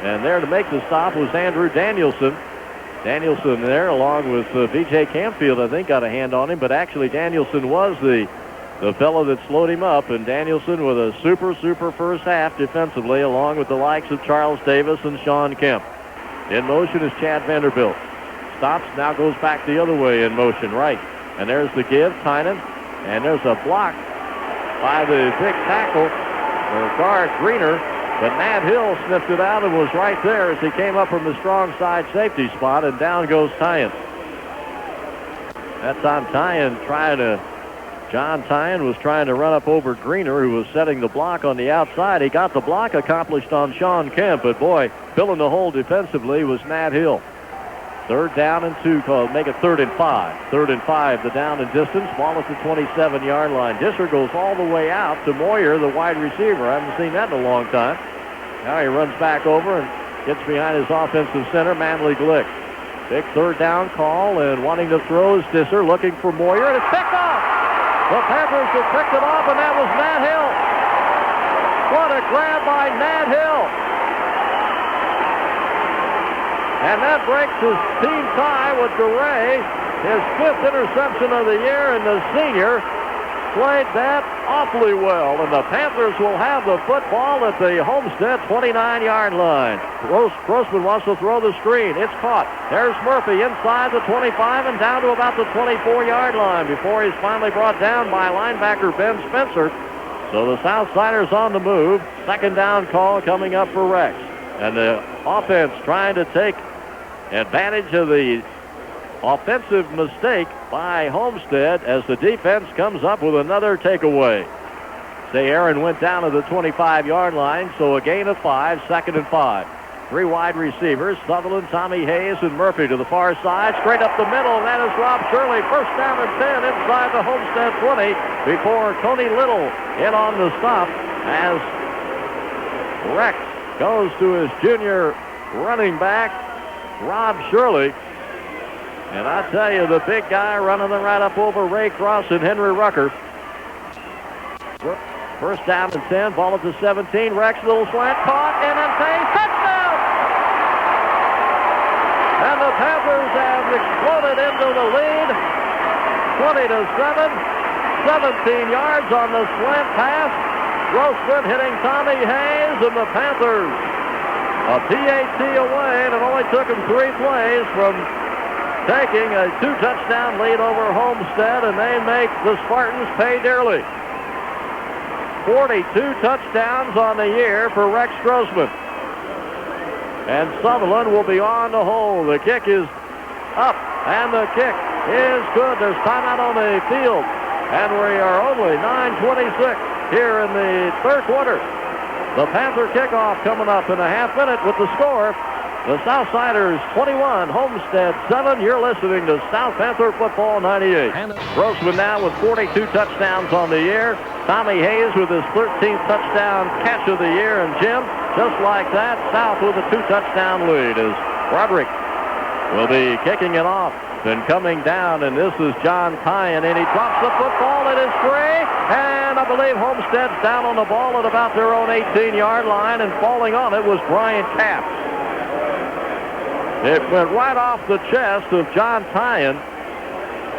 S18: And there to make the stop was Andrew Danielson. Danielson there, along with B.J. Campfield, I think, got a hand on him. But actually, Danielson was the fellow that slowed him up. And Danielson with a super first half defensively, along with the likes of Charles Davis and Sean Kemp. In motion is Chad Vanderbilt. Stops, now goes back the other way in motion, right. And there's the give, Tynan. And there's a block by the big tackle, or guard, Greener. But Nat Hill sniffed it out and was right there as he came up from the strong side safety spot, and down goes Tyan. That time John Tyan was trying to run up over Greener, who was setting the block on the outside. He got the block accomplished on Sean Kemp, but boy, filling the hole defensively was Nat Hill. 3rd down and 2, make it 3rd and 5. 3rd and 5, the down and distance. Ball at the 27-yard line. Disser goes all the way out to Moyer, the wide receiver. I haven't seen that in a long time. Now he runs back over and gets behind his offensive center, Manley Glick. Big third down call, and wanting to throw is Disser, looking for Moyer, and it's picked off! The Panthers have picked it off, and that was Nat Hill. What a grab by Nat Hill! And that breaks his team tie with DeRay, his 5th interception of the year, and the senior played that awfully well. And the Panthers will have the football at the Homestead 29-yard line. Grossman wants to throw the screen. It's caught. There's Murphy inside the 25 and down to about the 24-yard line before he's finally brought down by linebacker Ben Spencer. So the Southsiders on the move. Second down call coming up for Rex. And the offense trying to take advantage of the offensive mistake by Homestead as the defense comes up with another takeaway. Say Aaron went down to the 25-yard line, so a gain of 5, 2nd and 5. 3 wide receivers, Sutherland, Tommy Hayes, and Murphy to the far side. Straight up the middle, and that is Rob Shirley. First down and 10 inside the Homestead 20 before Tony Little in on the stop as Rex goes to his junior running back, Rob Shirley. And I tell you, the big guy running them right up over Ray Cross and Henry Rucker. First down and 10, ball at the 17. Rex, little slant, caught, and then Hayes, touchdown! And the Panthers have exploded into the lead, 20-7, 17 yards on the slant pass. Grossman hitting Tommy Hayes, and the Panthers a PAT away, and it only took them 3 plays from taking a 2-touchdown lead over Homestead, and they make the Spartans pay dearly. 42 touchdowns on the year for Rex Grossman. And Sutherland will be on the hole. The kick is up, and the kick is good. There's timeout on the field, and we are only 9:26 here in the third quarter. The Panther kickoff coming up in a half minute with the score. The Southsiders 21, Homestead 7. You're listening to South Panther Football 98. Grossman now with 42 touchdowns on the year. Tommy Hayes with his 13th touchdown catch of the year. And Jim, just like that, South with a 2-touchdown lead as Roderick will be kicking it off. Then coming down, and this is John Tyan, and he drops the football. It is free, and I believe Homestead's down on the ball at about their own 18-yard line, and falling on it was Brian Capps. It went right off the chest of John Tyan,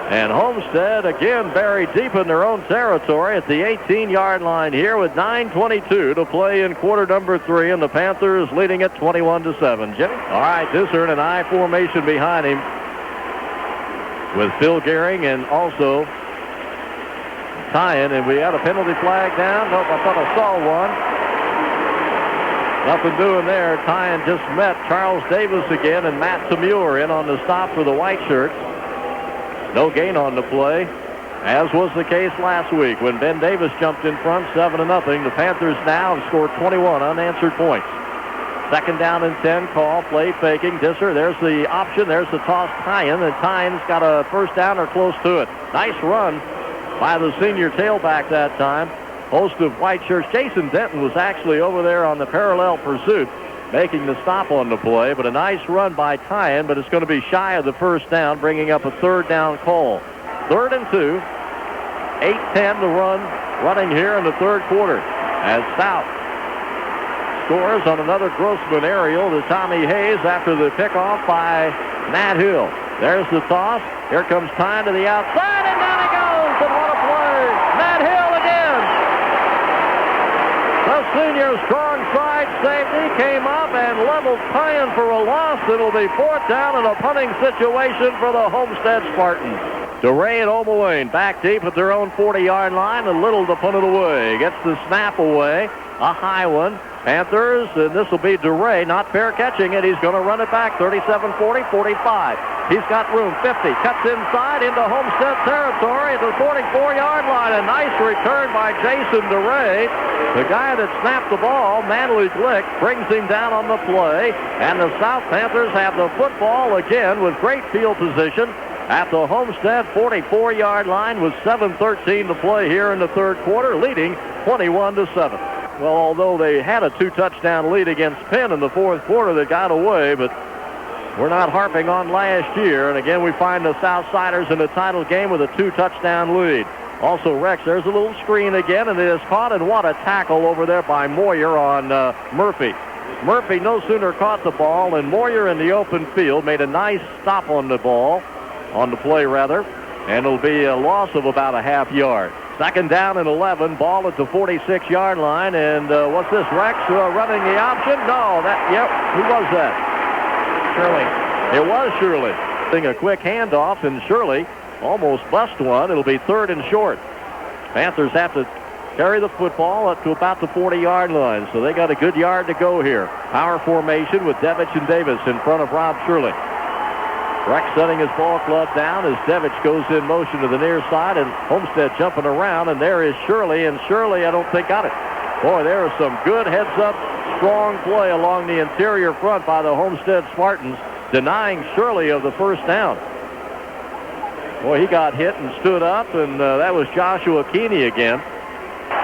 S18: and Homestead again buried deep in their own territory at the 18-yard line here with 9:22 to play in quarter number 3, and the Panthers leading it 21-7. Jimmy? All right, Disser in an I formation behind him with Phil Gehring and also Tyan, and we had a penalty flag down. Nope, I thought I saw one. Nothing doing there. Tyan just met Charles Davis again, and Matt Tamure in on the stop for the white shirts. No gain on the play, as was the case last week when Ben Davis jumped in front 7-0. The Panthers now have scored 21 unanswered points. Second down and 10 call, play faking. Disser, there's the option, there's the toss. Tyan, and Tyan's got a first down or close to it. Nice run by the senior tailback that time. Host of white shirts, Jason Denton, was actually over there on the parallel pursuit, making the stop on the play, but a nice run by Tyan, but it's going to be shy of the first down, bringing up a third down call. 3rd and 2, 8:10 to run, running here in the third quarter, as South scores on another Grossman aerial to Tommy Hayes after the pickoff by Nat Hill. There's the toss. Here comes Tyan to the outside, and down he goes, and what a play! Nat Hill again! The senior strong side safety came up and leveled Tyan for a loss. It'll be 4th down and a punting situation for the Homestead Spartans. DeRay and Oberlane back deep at their own 40-yard line, and Little to punt it away. Gets the snap away, a high one. Panthers, and this will be DeRay, not fair catching it. He's going to run it back, 37, 40, 45. He's got room, 50, cuts inside into Homestead territory at the 44-yard line. A nice return by Jason DeRay. The guy that snapped the ball, Manley Glick, brings him down on the play, and the South Panthers have the football again with great field position at the Homestead 44-yard line with 7:13 to play here in the third quarter, leading 21-7. well, although they had a 2-touchdown lead against Penn in the fourth quarter, they got away, but we're not harping on last year. And again, we find the Southsiders in the title game with a 2-touchdown lead. Also, Rex, there's a little screen again, and it is caught, and what a tackle over there by Moyer on Murphy. Murphy no sooner caught the ball, and Moyer in the open field made a nice stop on the ball, on the play rather, and it'll be a loss of about a half yard. Second down and 11, ball at the 46-yard line, and what's this, Rex running the option? No, who was that? Shirley. It was Shirley. A quick handoff, and Shirley almost bust one. It'll be 3rd and short. Panthers have to carry the football up to about the 40-yard line, so they got a good yard to go here. Power formation with Devich and Davis in front of Rob Shirley. Rex setting his ball club down as Devich goes in motion to the near side, and Homestead jumping around, and there is Shirley, and Shirley I don't think got it. Boy, there is some good heads-up, strong play along the interior front by the Homestead Spartans, denying Shirley of the first down. Boy, he got hit and stood up, and that was Joshua Keeney again.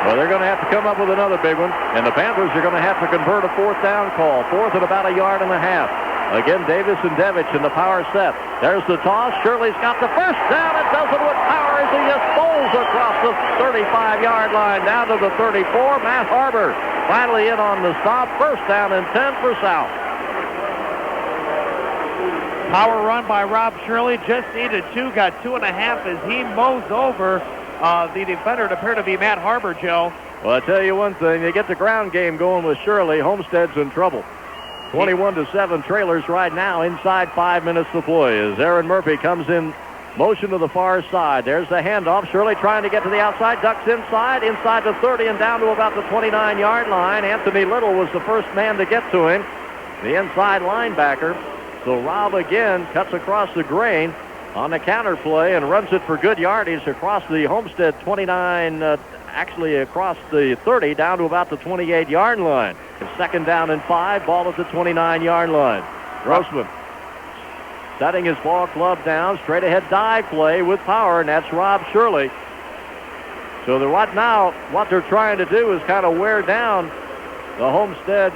S18: Well, they're going to have to come up with another big one, and the Panthers are going to have to convert a 4th down call. 4th at about a yard and a half. Again, Davis and Devich in the power set. There's the toss. Shirley's got the first down. It does it with power as he just bowls across the 35-yard line down to the 34. Matt Harbor finally in on the stop. First down and 10 for South.
S20: Power run by Rob Shirley. Just needed 2, got 2.5 as he mows over the defender. It appeared to be Matt Harbor, Joe.
S18: Well, I tell you one thing. They get the ground game going with Shirley. Homestead's in trouble. 21-7 trailers right now inside 5 minutes to play as Aaron Murphy comes in motion to the far side. There's the handoff. Shirley trying to get to the outside, ducks inside the 30 and down to about the 29-yard line. Anthony Little was the first man to get to him, the inside linebacker. So Rob again cuts across the grain on the counter play and runs it for good yardage across the Homestead 29, actually across the 30 down to about the 28-yard line. It's 2nd down and 5, ball at the 29-yard line. Grossman setting his ball club down, straight ahead dive play with power, and that's Rob Shirley. So what they're trying to do is kind of wear down the Homestead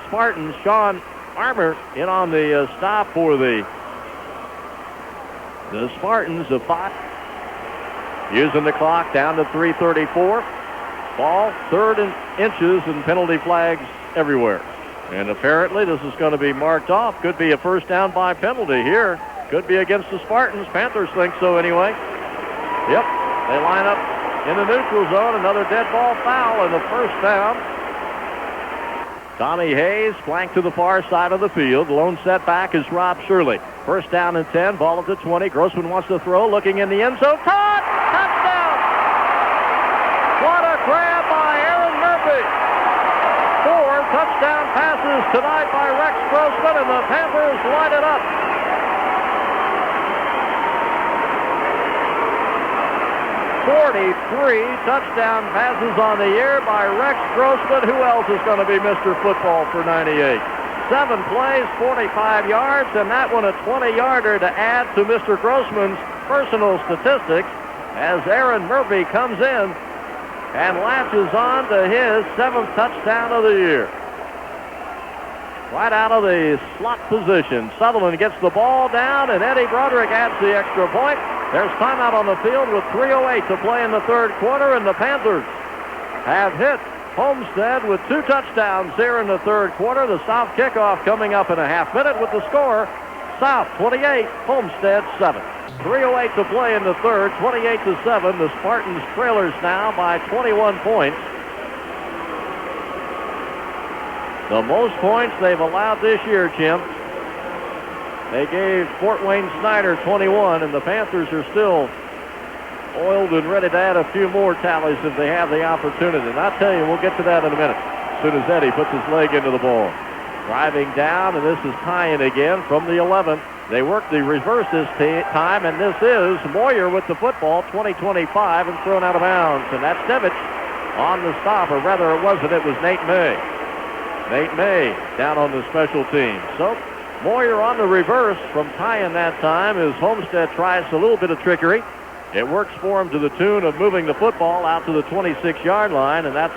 S18: Spartans. Sean Armour in on the stop for the Spartans of 5. Using the clock down to 3:34. Ball 3rd and inches and penalty flags everywhere. And apparently this is going to be marked off. Could be a first down by penalty here. Could be against the Spartans. Panthers think so anyway. Yep, they line up in the neutral zone. Another dead ball foul and a first down. Tommy Hayes flanked to the far side of the field. The lone setback is Rob Shirley. First down and 10. Ball at the 20. Grossman wants to throw. Looking in the end zone. Caught! Touchdown! What a grab by Aaron Murphy. 4 touchdown passes tonight by Rex Grossman, and the Panthers light it up. '43 touchdown passes on the year by Rex Grossman. Who else is going to be Mr. Football for 98? 7 plays, 45 yards, and that one a 20-yarder to add to Mr. Grossman's personal statistics as Aaron Murphy comes in and latches on to his 7th touchdown of the year. Right out of the slot position. Sutherland gets the ball down, and Eddie Broderick adds the extra point. There's timeout on the field with 3:08 to play in the 3rd quarter, and the Panthers have hit Homestead with 2 touchdowns here in the 3rd quarter. The South kickoff coming up in a half minute with the score, South 28, Homestead 7. 3:08 to play in the 3rd, 28-7. The Spartans trailers now by 21 points. The most points they've allowed this year, Jim. They gave Fort Wayne Snyder 21, and the Panthers are still oiled and ready to add a few more tallies if they have the opportunity. And I'll tell you, we'll get to that in a minute as soon as Eddie puts his leg into the ball. Driving down, and this is tying again from the 11. They work the reverse this time, and this is Moyer with the football, 20-25, and thrown out of bounds. And that's Devich on the stop, or rather it wasn't, it was Nate May. Nate May down on the special team. So Moyer on the reverse from tying that time as Homestead tries a little bit of trickery. It works for him to the tune of moving the football out to the 26-yard line, and that's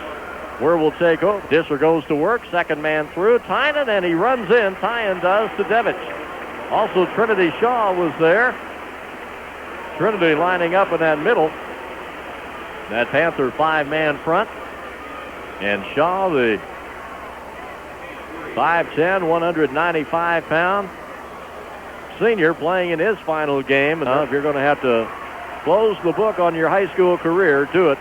S18: where we'll take over. Disher goes to work. Second man through. Tynan, and he runs in. Tyan does to Devich. Also, Trinity Shaw was there. Trinity lining up in that middle. That Panther 5-man front. And Shaw, the 5'10", 195-pound senior, playing in his final game. And if you're going to have to close the book on your high school career, do it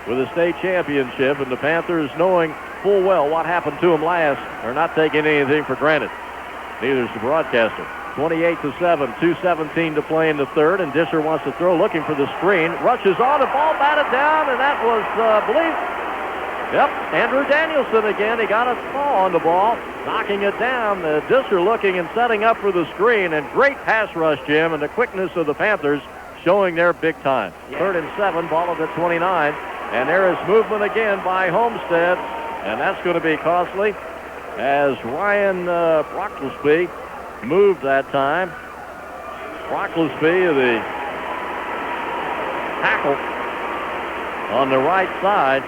S18: with a state championship. And the Panthers, knowing full well what happened to them last, are not taking anything for granted. Neither is the broadcaster. 28-7, 2:17 to play in the third, and Disher wants to throw, looking for the screen. Rushes on, the ball batted down, and that was, Andrew Danielson again. He got a fall on the ball, knocking it down. Disher looking and setting up for the screen, and great pass rush, Jim, and the quickness of the Panthers showing their big time. 3rd and 7, ball at the 29, and there is movement again by Homestead, and that's going to be costly as Ryan Brocklesby moved that time. Brocklesby, the tackle on the right side.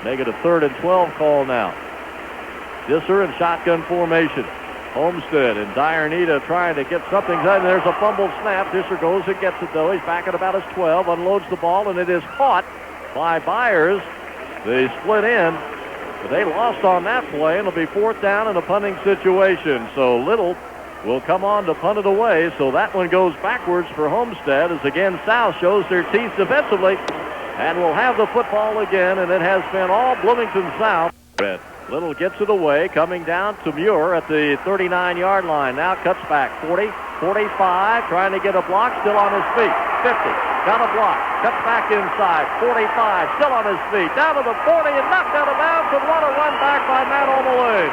S18: Make it a 3rd and 12 call now. Disher in shotgun formation. Homestead and dire need of trying to get something done. There's a fumbled snap. Disher goes and gets it, though. He's back at about his 12, unloads the ball, and it is caught by Byers. They split in. But they lost on that play, and it'll be 4th down in a punting situation. So Little will come on to punt it away. So that one goes backwards for Homestead, as again South shows their teeth defensively. And we'll have the football again, and it has been all Bloomington South. Little gets it away, coming down to Muir at the 39-yard line. Now cuts back, 40, 45, trying to get a block, still on his feet. 50, got a block, cuts back inside, 45, still on his feet, down to the 40 and knocked out of bounds, and what a run back by Matt O'Malley.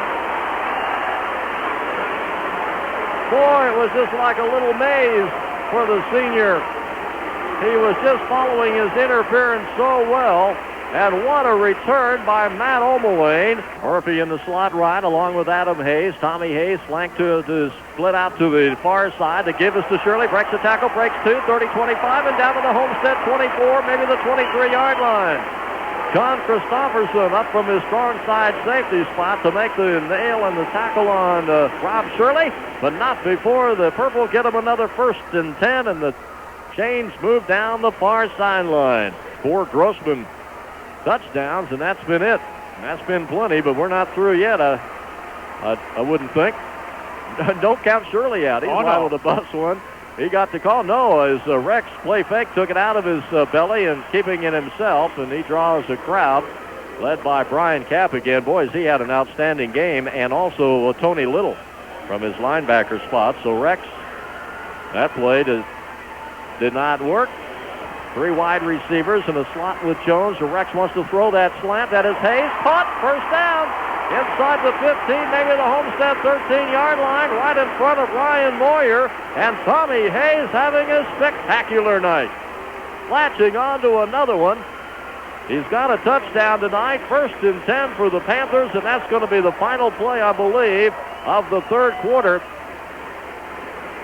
S18: Boy, it was just like a little maze for the senior. He was just following his interference so well. And what a return by Matt O'Malley. Murphy in the slot right along with Adam Hayes. Tommy Hayes flanked to split out to the far side to give us to Shirley. Breaks the tackle, breaks 2, 30-25, and down to the Homestead 24, maybe the 23-yard line. John Christopherson up from his strong side safety spot to make the nail and the tackle on Rob Shirley, but not before the Purple get him another 1st and 10, and the chains move down the far sideline. 4 Grossman touchdowns, and that's been it. And that's been plenty, but we're not through yet. I wouldn't think. Don't count Shirley out. He's liable to bust one. He got the call. No, as Rex play fake took it out of his belly and keeping it himself, and he draws a crowd led by Brian Kapp again. Boys, he had an outstanding game, and also Tony Little from his linebacker spot. So Rex, that play did not work. 3 wide receivers in a slot with Jones. Rex wants to throw that slant. That is Hayes. Caught. 1st down. Inside the 15, maybe the Homestead 13-yard line, right in front of Ryan Moyer. And Tommy Hayes having a spectacular night. Latching on to another one. He's got a touchdown tonight. 1st and 10 for the Panthers, and that's going to be the final play, I believe, of the 3rd quarter.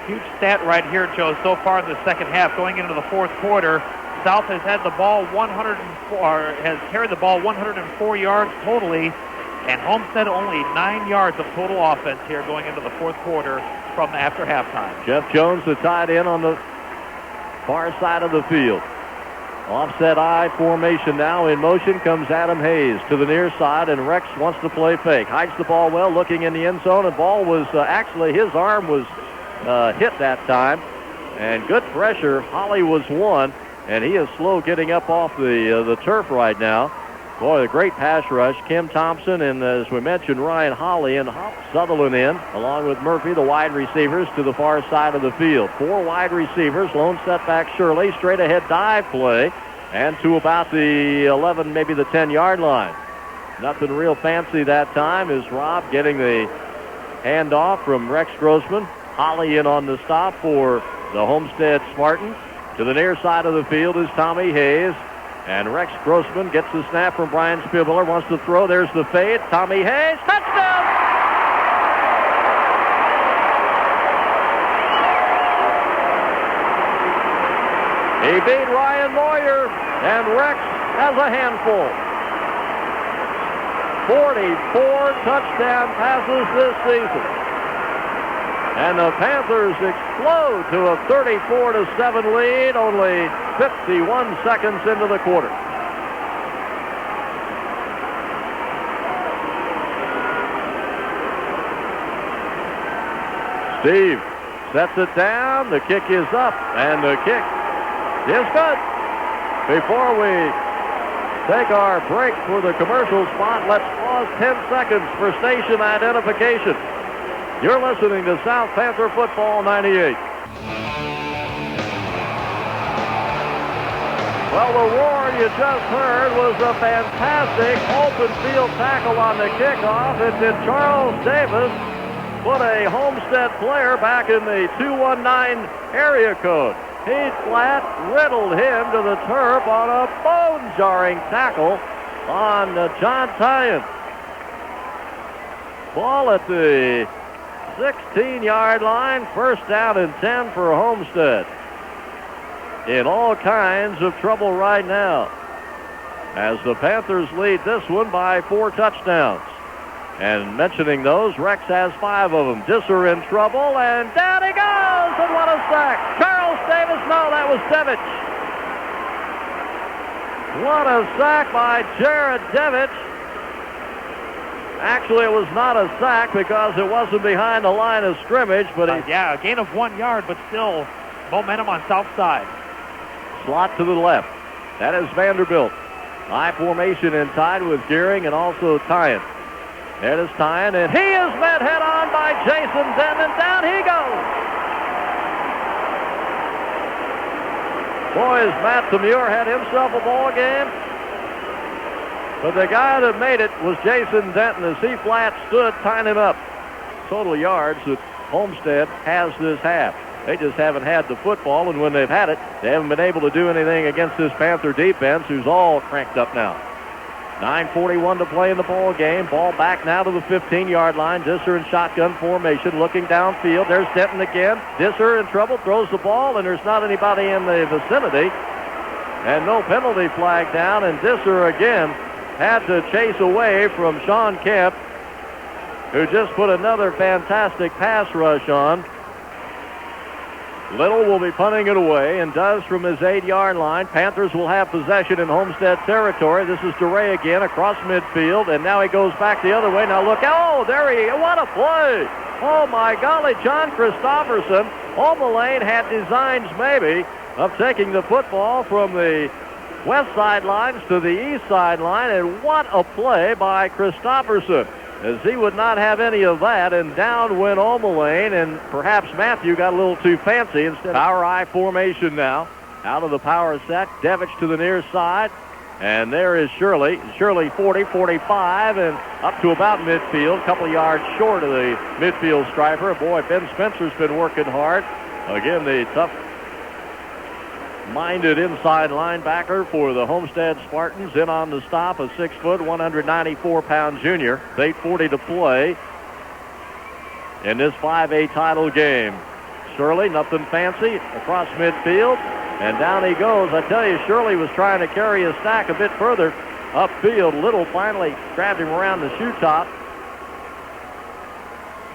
S20: Huge stat right here, Joe, so far in the second half. Going into the 4th quarter, South has had the ball has carried the ball 104 yards totally, and Homestead only 9 yards of total offense here going into the 4th quarter from after halftime.
S18: Jeff Jones, the tight end, on the far side of the field. Offset I formation now in motion comes Adam Hayes to the near side, and Rex wants to play fake. Hides the ball well, looking in the end zone, and ball was actually his arm was hit that time, and good pressure. Holly was one, and he is slow getting up off the turf right now. Boy, a great pass rush. Kim Thompson and, as we mentioned, Ryan Holly and Sutherland in, along with Murphy, the wide receivers, to the far side of the field. 4 wide receivers, lone setback Shirley, straight ahead dive play, and to about the 11, maybe the 10-yard line. Nothing real fancy that time is Rob getting the handoff from Rex Grossman. Holly in on the stop for the Homestead Spartans. To the near side of the field is Tommy Hayes. And Rex Grossman gets the snap from Brian Spielmiller. Wants to throw. There's the fade. Tommy Hayes. Touchdown! He beat Ryan Moyer. And Rex has a handful. 44 touchdown passes this season. And the Panthers explode to a 34-7 lead, only 51 seconds into the quarter. Steve sets it down. The kick is up, and the kick is good. Before we take our break for the commercial spot, let's pause 10 seconds for station identification. You're listening to South Panther Football 98. Well, the roar you just heard was a fantastic open field tackle on the kickoff. It did Charles Davis put a Homestead player back in the 219 area code. He flat riddled him to the turf on a bone-jarring tackle on John Tyan. Ball at the 16-yard line, first down and 10 for Homestead. In all kinds of trouble right now, as the Panthers lead this one by 4 touchdowns. And mentioning those, Rex has 5 of them. Disser in trouble, and down he goes, and what a sack. Charles Davis, no, that was Devich. What a sack by Jared Devich. Actually, it was not a sack because it wasn't behind the line of scrimmage, but
S20: yeah, a gain of 1 yard, but still momentum on south side.
S18: Slot to the left. That is Vanderbilt. High formation inside with Gearing and also Tyan. There it is Tyan, and he is met head-on by Jason Denton, and down he goes. Boys, Matt Demure had himself a ball game, but the guy that made it was Jason Denton as he flat stood, tying him up. Total yards that Homestead has this half. They just haven't had the football, and when they've had it, they haven't been able to do anything against this Panther defense, who's all cranked up now. 9:41 to play in the ball game. Ball back now to the 15-yard line. Disser in shotgun formation, looking downfield. There's Denton again. Disser in trouble, throws the ball, and there's not anybody in the vicinity. And no penalty flag down, and Disser again had to chase away from Sean Kemp, who just put another fantastic pass rush on. Little will be punting it away, and does from his 8-yard line. Panthers will have possession in Homestead territory. This is DeRay again across midfield, and now he goes back the other way. Now look, oh, there he, what a play. Oh my golly, John Christopherson. O'Mullane had designs maybe of taking the football from the west sidelines to the east sideline, and what a play by Christopherson, as he would not have any of that, and down went O'Mullane, and perhaps Matthew got a little too fancy. Instead, power I formation now. Out of the power set, Devich to the near side, and there is Shirley. Shirley 40, 45, and up to about midfield, a couple of yards short of the midfield striper. Boy, Ben Spencer's been working hard. Again, the tough-minded inside linebacker for the Homestead Spartans. In on the stop, a 6-foot, 194-pound junior. 8:40 to play in this 5A title game. Shirley, nothing fancy, across midfield, and down he goes. I tell you, Shirley was trying to carry his stack a bit further upfield. Little finally grabbed him around the shoe top.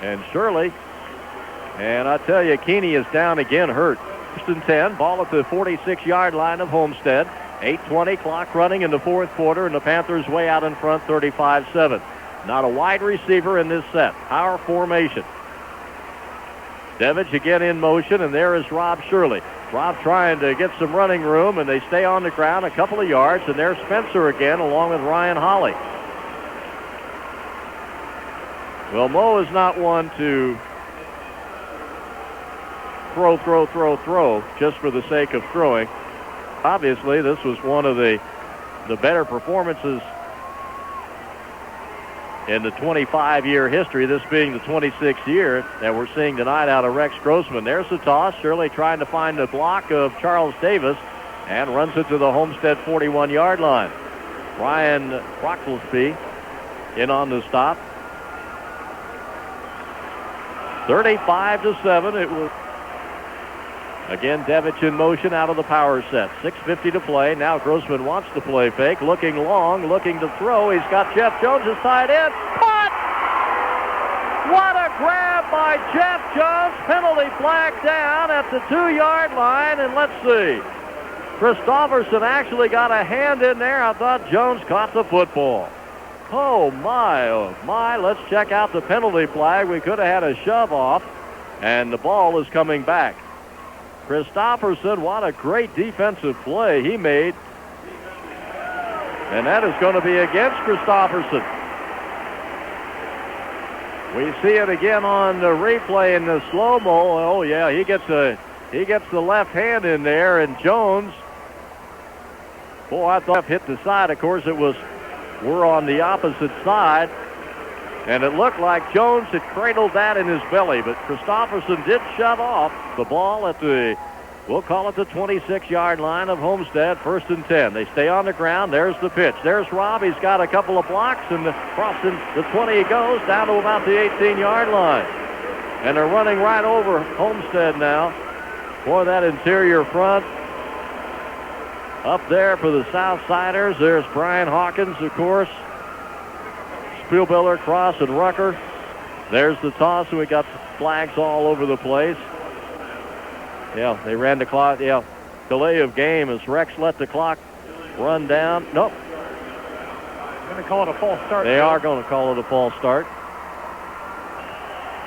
S18: And Shirley, and I tell you, Keeney is down again, hurt. First and 10, ball at the 46-yard line of Homestead. 8:20, clock running in the fourth quarter, and the Panthers way out in front, 35-7. Not a wide receiver in this set. Power formation. Devich again in motion, and there is Rob Shirley. Rob trying to get some running room, and they stay on the ground a couple of yards, and there's Spencer again along with Ryan Holly. Well, Mo is not one to throw just for the sake of throwing. Obviously, this was one of the better performances in the 25-year history, this being the 26th year that we're seeing tonight out of Rex Grossman. There's the toss. Shirley trying to find the block of Charles Davis and runs it to the Homestead 41-yard line. Ryan Procklesby in on the stop. 35-7. It was Again, Devich in motion out of the power set. 6:50 to play. Now Grossman wants to play fake. Looking long, looking to throw. He's got Jeff Jones as tight end. Caught! What a grab by Jeff Jones. Penalty flag down at the 2-yard line. And let's see. Christopherson actually got a hand in there. I thought Jones caught the football. Oh, my. Let's check out the penalty flag. We could have had a shove off. And the ball is coming back. Christopherson, what a great defensive play he made. And that is going to be against Christopherson. We see it again on the replay in the slow-mo. Oh, yeah, he gets the left hand in there, and Jones, boy, I thought hit the side. Of course, we're on the opposite side. And it looked like Jones had cradled that in his belly, but Christopherson did shove off the ball at we'll call it the 26-yard line of Homestead, 1st and 10. They stay on the ground. There's the pitch. There's Robb. He's got a couple of blocks, and crossing the 20 he goes down to about the 18-yard line. And they're running right over Homestead now. Boy, that interior front up there for the Southsiders. There's Brian Hawkins, of course. Spielbiller, Cross, and Rucker. There's the toss, and we got flags all over the place. Yeah, they ran the clock. Yeah, delay of game as Rex let the clock run down. Nope.
S20: They're going to call it a false start.
S18: They are going to call it a false start.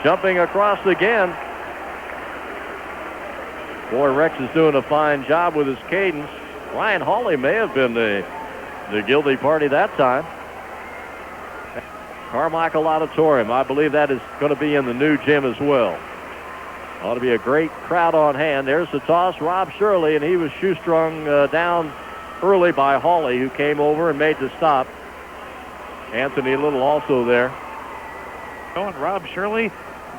S18: Jumping across again. Boy, Rex is doing a fine job with his cadence. Ryan Hawley may have been the guilty party that time. Carmichael Auditorium. I believe that is going to be in the new gym as well. Ought to be a great crowd on hand. There's the toss, Rob Shirley, and he was shoestrung down early by Hawley, who came over and made the stop. Anthony Little also there.
S20: And Rob Shirley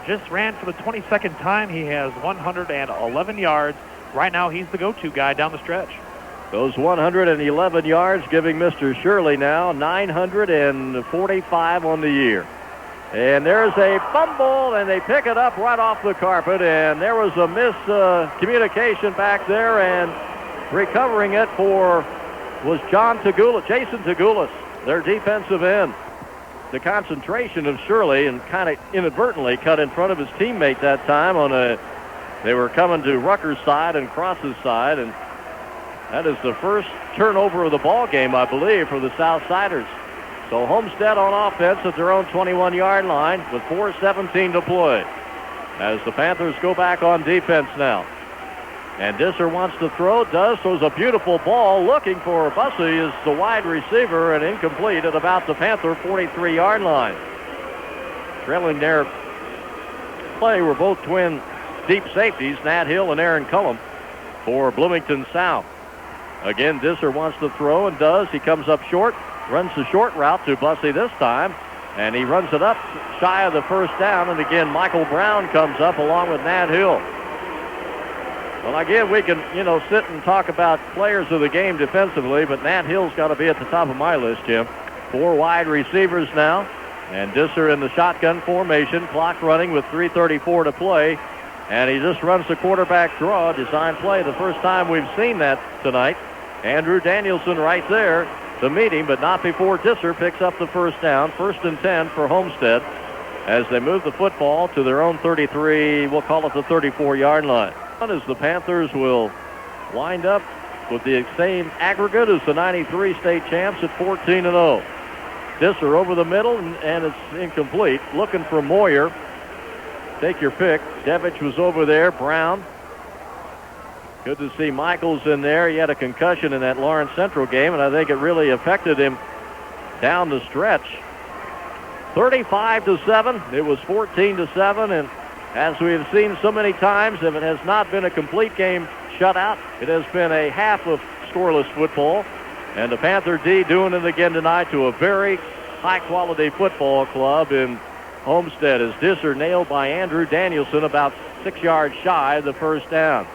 S20: just ran for the 22nd time. He has 111 yards. Right now, he's the go-to guy down the stretch.
S18: Those 111 yards giving Mr. Shirley now 945 on the year. And there's a fumble, and they pick it up right off the carpet, and there was a miscommunication back there, and recovering it was Jason Tagulis, their defensive end. The concentration of Shirley, and kind of inadvertently cut in front of his teammate that time they were coming to Rucker's side and Cross's side, and that is the first turnover of the ball game, I believe, for the Southsiders. So Homestead on offense at their own 21-yard line with 4:17 to play. As the Panthers go back on defense now. And Disser wants to throw, throws a beautiful ball, looking for Bussey is the wide receiver, and incomplete at about the Panther 43-yard line. Trailing their play were both twin deep safeties, Nat Hill and Aaron Cullum for Bloomington South. Again, Disser wants to throw and does. He comes up short, runs the short route to Bussey this time, and he runs it up shy of the first down. And again, Michael Brown comes up along with Nat Hill. Well, again, we can, sit and talk about players of the game defensively, but Nat Hill's got to be at the top of my list, Jim. 4 wide receivers now, and Disser in the shotgun formation, clock running with 3:34 to play, and he just runs the quarterback draw, design play. The first time we've seen that tonight. Andrew Danielson right there to meet him, but not before Disser picks up the first down. 1st and 10 for Homestead as they move the football to their own 33, we'll call it the 34-yard line. As the Panthers will wind up with the same aggregate as the 93 state champs at 14-0. Disser over the middle, and it's incomplete. Looking for Moyer. Take your pick. Devich was over there. Brown. Good to see Michaels in there. He had a concussion in that Lawrence Central game, and I think it really affected him down the stretch. 35-7. It was 14-7, and as we have seen so many times, if it has not been a complete game shutout, it has been a half of scoreless football. And the Panther D doing it again tonight to a very high-quality football club in Homestead, as Disser nailed by Andrew Danielson about 6 yards shy of the first down.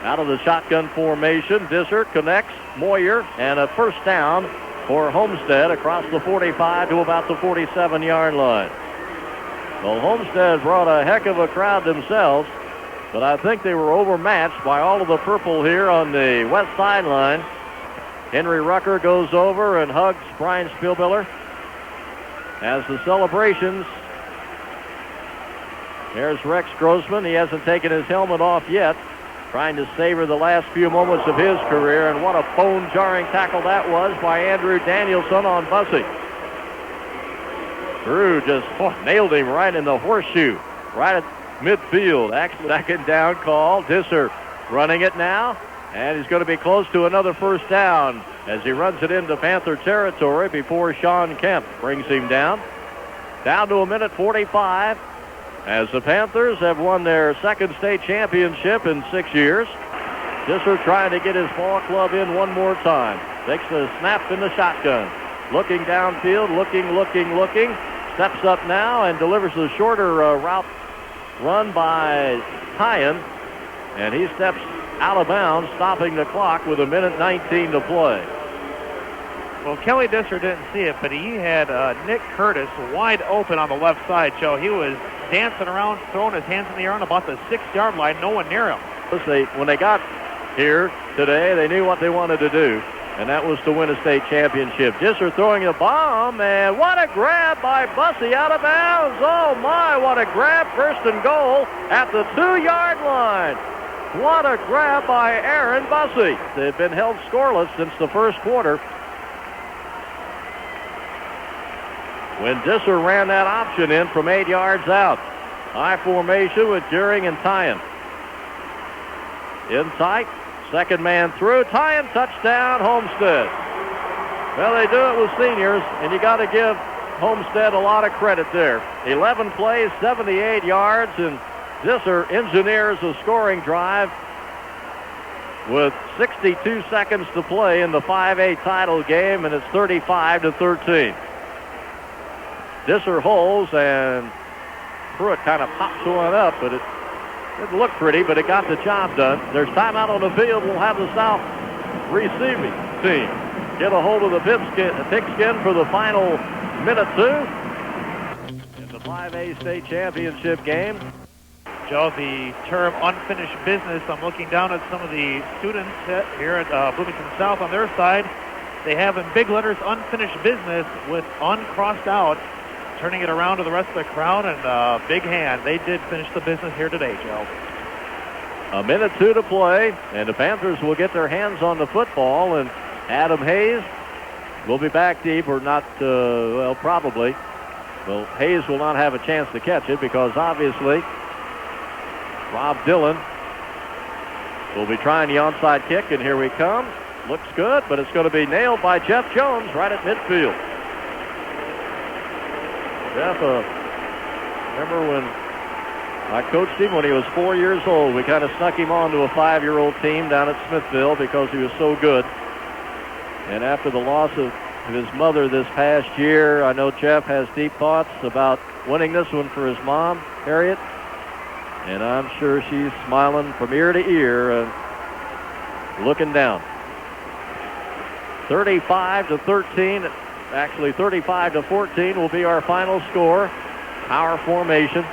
S18: Out of the shotgun formation, Disser connects Moyer, and a first down for Homestead across the 45 to about the 47-yard line. Well, Homestead brought a heck of a crowd themselves. but I think they were overmatched by all of the purple here on the west sideline. Henry Rucker goes over and hugs Brian Spielmiller as the celebrations. There's Rex Grossman. He hasn't taken his helmet off yet, trying to savor the last few moments of his career, and what a bone-jarring tackle that was by Andrew Danielson on Bussey. Drew just nailed him right in the horseshoe, right at midfield. Second down call. Disser running it now, and he's going to be close to another first down as he runs it into Panther territory before Sean Kemp brings him down. Down to 1:45 as the Panthers have won their second state championship in 6 years. Disser trying to get his ball club in one more time. Takes the snap in the shotgun. Looking downfield, looking. Steps up now and delivers the shorter route run by Tyen. And he steps out of bounds, stopping the clock with 1:19 to play.
S20: Well, Kelly Disser didn't see it, but he had Nick Curtis wide open on the left side, Joe. He was dancing around, throwing his hands in the air on about the 6-yard line. No one near him.
S18: When they got here today, they knew what they wanted to do, and that was to win a state championship. Disser throwing a bomb, and what a grab by Bussey out of bounds. Oh, my, what a grab. First and goal at the 2-yard line. What a grab by Aaron Bussey. They've been held scoreless since the first quarter. When Disser ran that option in from 8 yards out. High formation with Deering and Tyen. In tight. Second man through. Tyen, touchdown, Homestead. Well, they do it with seniors, and you got to give Homestead a lot of credit there. 11 plays, 78 yards, and Disser engineers a scoring drive with 62 seconds to play in the 5A title game, and it's 35-13. Disser holds, and Pruitt kind of pops one up, but it didn't look pretty, but it got the job done. There's timeout on the field. We'll have the South receiving team get a hold of the pigskin for the final minute 2 in the 5A state championship game.
S20: Joe, the term unfinished business, I'm looking down at some of the students here at Bloomington South on their side. They have in big letters unfinished business with uncrossed out, turning it around to the rest of the crowd, and big hand. They did finish the business here today, Joe.
S18: 1:02 to play, and the Panthers will get their hands on the football, and Adam Hayes will be back deep, or not, probably. Well, Hayes will not have a chance to catch it because obviously Rob Dillon will be trying the onside kick, and here we come. Looks good, but it's going to be nailed by Jeff Jones right at midfield. Jeff, remember when I coached him when he was 4 years old? We kind of snuck him onto a 5-year-old team down at Smithville because he was so good. And after the loss of his mother this past year, I know Jeff has deep thoughts about winning this one for his mom, Harriet. And I'm sure she's smiling from ear to ear, looking down. 35-13. Actually, 35-14 will be our final score. Power formation.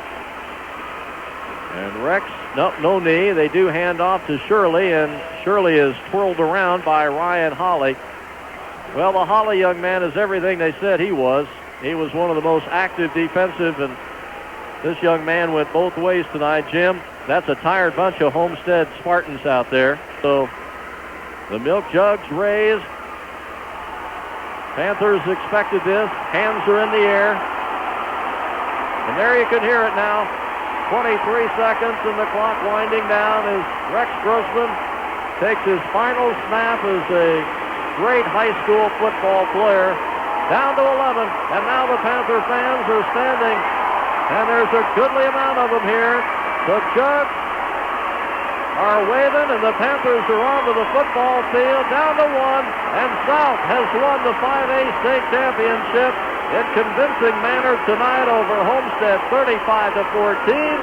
S18: And Rex, no knee. They do hand off to Shirley, and Shirley is twirled around by Ryan Holly. Well, the Holly young man is everything they said he was. He was one of the most active defensive, and this young man went both ways tonight. Jim, that's a tired bunch of Homestead Spartans out there. So the milk jugs raised. Panthers expected this. Hands are in the air. And there you can hear it now. 23 seconds and the clock winding down as Rex Grossman takes his final snap as a great high school football player. Down to 11. And now the Panther fans are standing. And there's a goodly amount of them here. The jugs are waving, and the Panthers are onto the football field, down to 1, and South has won the 5A state championship in convincing manner tonight over Homestead, 35-14.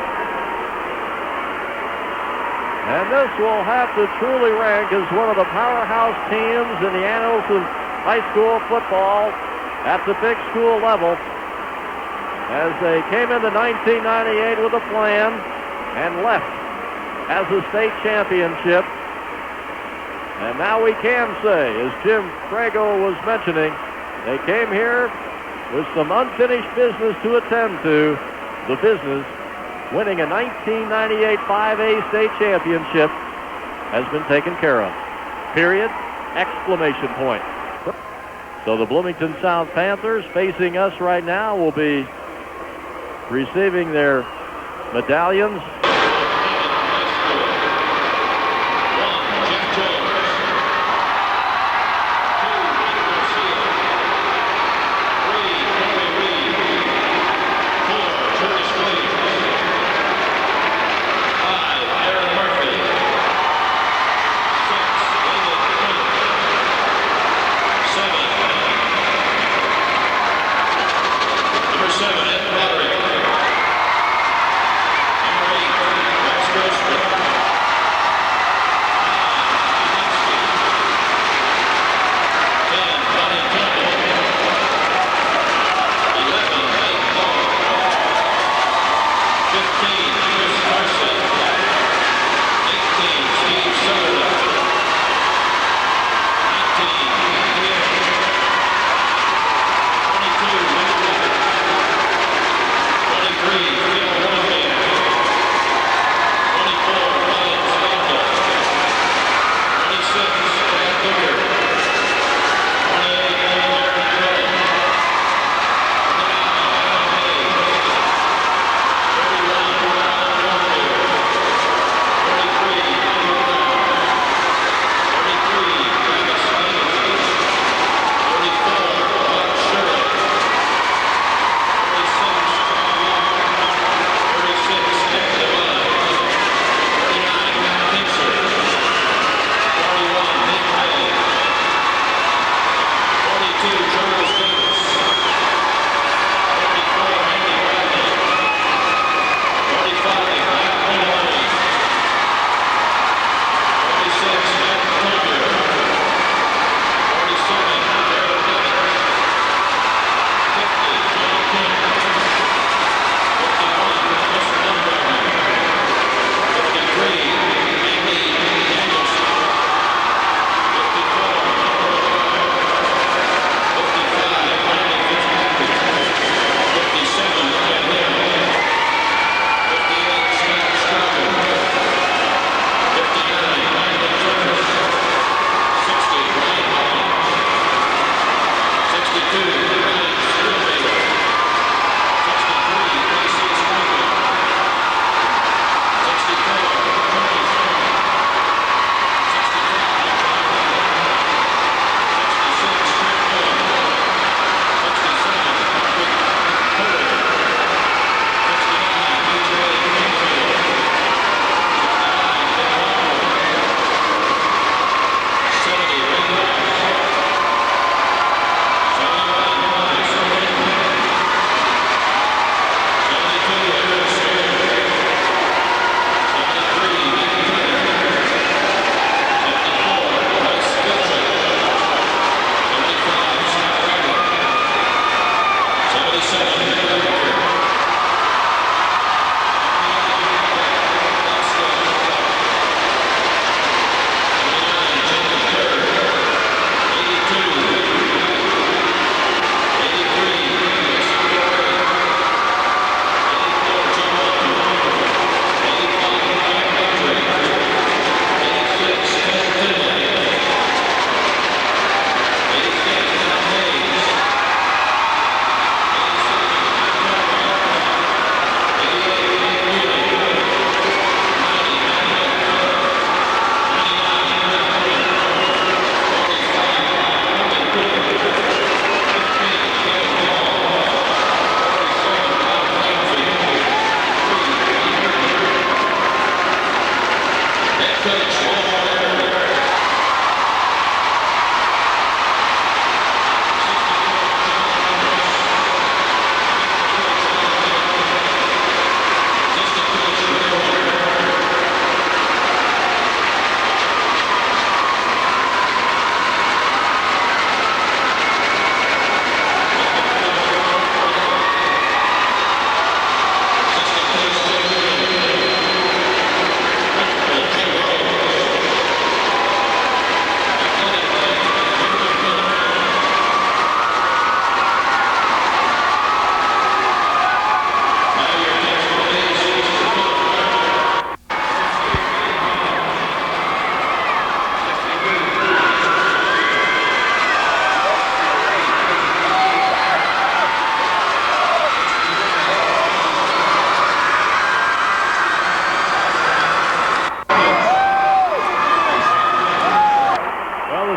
S18: And this will have to truly rank as one of the powerhouse teams in the annals of high school football at the big school level, as they came into 1998 with a plan and left has a state championship. And now we can say, as Jim Frago was mentioning, they came here with some unfinished business to attend to. The business, winning a 1998 5A state championship, has been taken care of. Period. Exclamation point. So the Bloomington South Panthers facing us right now will be receiving their medallions.
S13: Number 7, Ed Roderick. Number 8,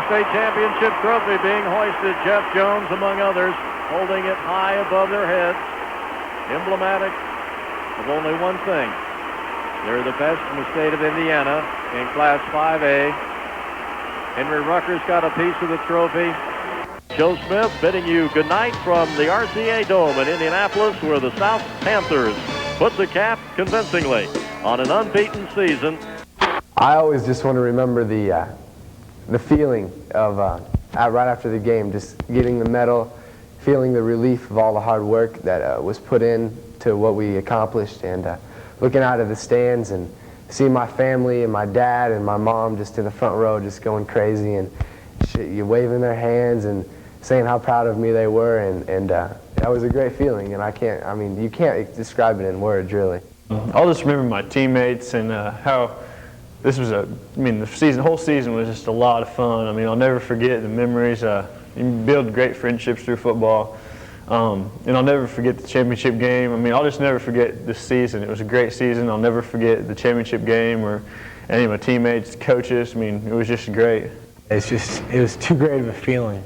S18: state championship trophy being hoisted. Jeff Jones, among others, holding it high above their heads. Emblematic of only one thing. They're the best in the state of Indiana in Class 5A. Henry Rucker's got a piece of the trophy. Joe Smith bidding you good night from the RCA Dome in Indianapolis, where the South Panthers put the cap convincingly on an unbeaten season.
S2: I always just want to remember the feeling of right after the game, just getting the medal, feeling the relief of all the hard work that was put in to what we accomplished, and looking out of the stands and seeing my family and my dad and my mom just in the front row just going crazy and you waving their hands and saying how proud of me they were, and that was a great feeling, and you can't describe it in words, really.
S8: I'll just remember my teammates and how this was the whole season was just a lot of fun. I'll never forget the memories. You build great friendships through football, and I'll never forget the championship game. I'll just never forget this season. It was a great season. I'll never forget the championship game or any of my teammates, coaches. It was just great.
S17: It was too great of a feeling.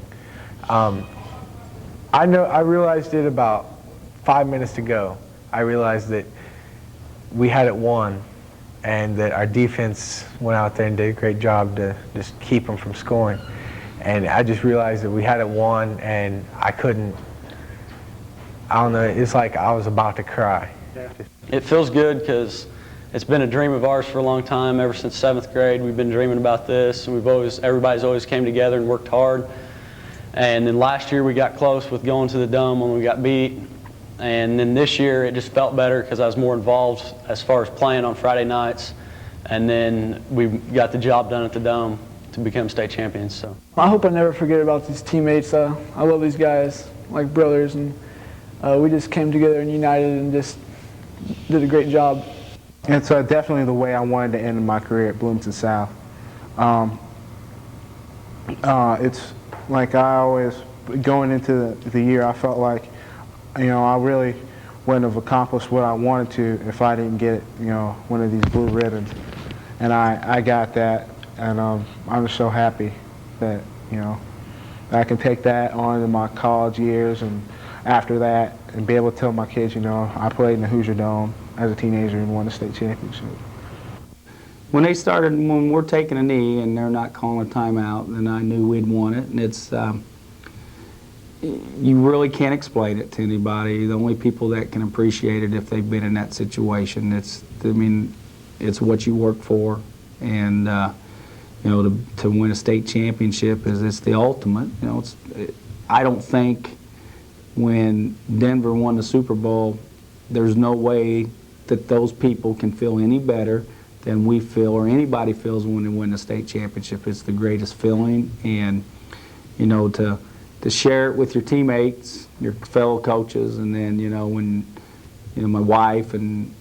S17: I realized it about 5 minutes to go. I realized that we had it won, and that our defense went out there and did a great job to just keep them from scoring. And I just realized that we had it won, and I don't know, it's like I was about to cry.
S15: It feels good because it's been a dream of ours for a long time. Ever since 7th grade, we've been dreaming about this, and everybody's always came together and worked hard. And then last year we got close with going to the Dome when we got beat. And then this year it just felt better because I was more involved as far as playing on Friday nights. And then we got the job done at the Dome to become state champions. So
S9: I hope I never forget about these teammates. I love these guys like brothers, and we just came together and united and just did a great job.
S3: And so definitely the way I wanted to end my career at Bloomington South. It's like I always, going into the year, I felt like, I really wouldn't have accomplished what I wanted to if I didn't get, one of these blue ribbons. And I got that, and I'm just so happy that, I can take that on in my college years and after that and be able to tell my kids, I played in the Hoosier Dome as a teenager and won the state championship.
S5: When we're taking a knee and they're not calling a timeout, then I knew we'd won it. And it's, you really can't explain it to anybody. The only people that can appreciate it if they've been in that situation. It's what you work for, and to win a state championship it's the ultimate. I don't think when Denver won the Super Bowl, there's no way that those people can feel any better than we feel or anybody feels when they win the state championship. It's the greatest feeling, and to share it with your teammates, your fellow coaches, and then when my wife and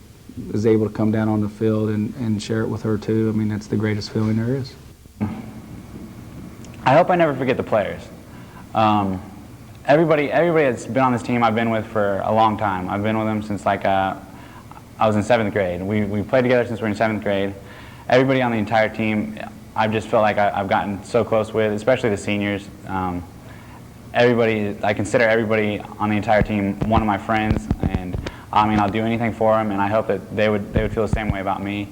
S5: was able to come down on the field and share it with her too. That's the greatest feeling there is.
S12: I hope I never forget the players. Everybody that's been on this team I've been with for a long time. I've been with them since I was in 7th grade. We played together since we were in 7th grade. Everybody on the entire team, I've just felt like I've gotten so close with, especially the seniors. I consider everybody on the entire team one of my friends, and I'll do anything for them, and I hope that they would feel the same way about me.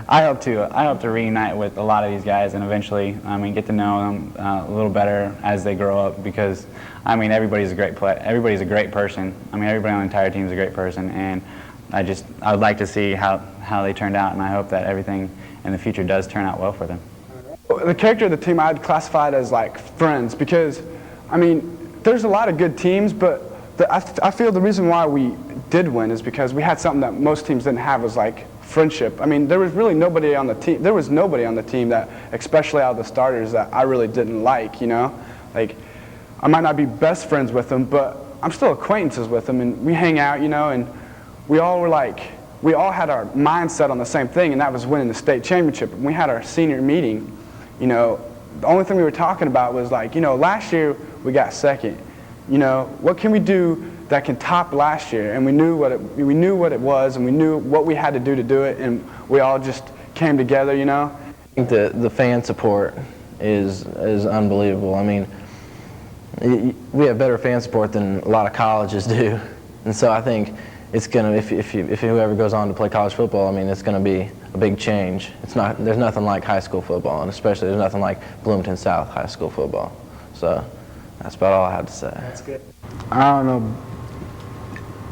S12: I hope to reunite with a lot of these guys and eventually, get to know them a little better as they grow up, because, everybody's a great everybody's a great person. Everybody on the entire team is a great person, and I would like to see how they turned out, and I hope that everything in the future does turn out well for them.
S6: The character of the team I'd classified as like friends, because, there's a lot of good teams, but I feel the reason why we did win is because we had something that most teams didn't have, was like friendship. There was really nobody on the team. There was nobody on the team that, especially out of the starters, that I really didn't like. Like I might not be best friends with them, but I'm still acquaintances with them, and we hang out, and we all had our mindset on the same thing, and that was winning the state championship. When we had our senior meeting, the only thing we were talking about was like, last year we got second. What can we do that can top last year? And we knew what it was, and we knew what we had to do it, and we all just came together.
S4: I think the fan support is unbelievable. I mean, we have better fan support than a lot of colleges do, and so I think it's gonna, if whoever goes on to play college football, I mean, it's gonna be a big change. There's nothing like high school football, and especially there's nothing like Bloomington South high school football. So that's about all I have to say.
S3: That's good. I don't know.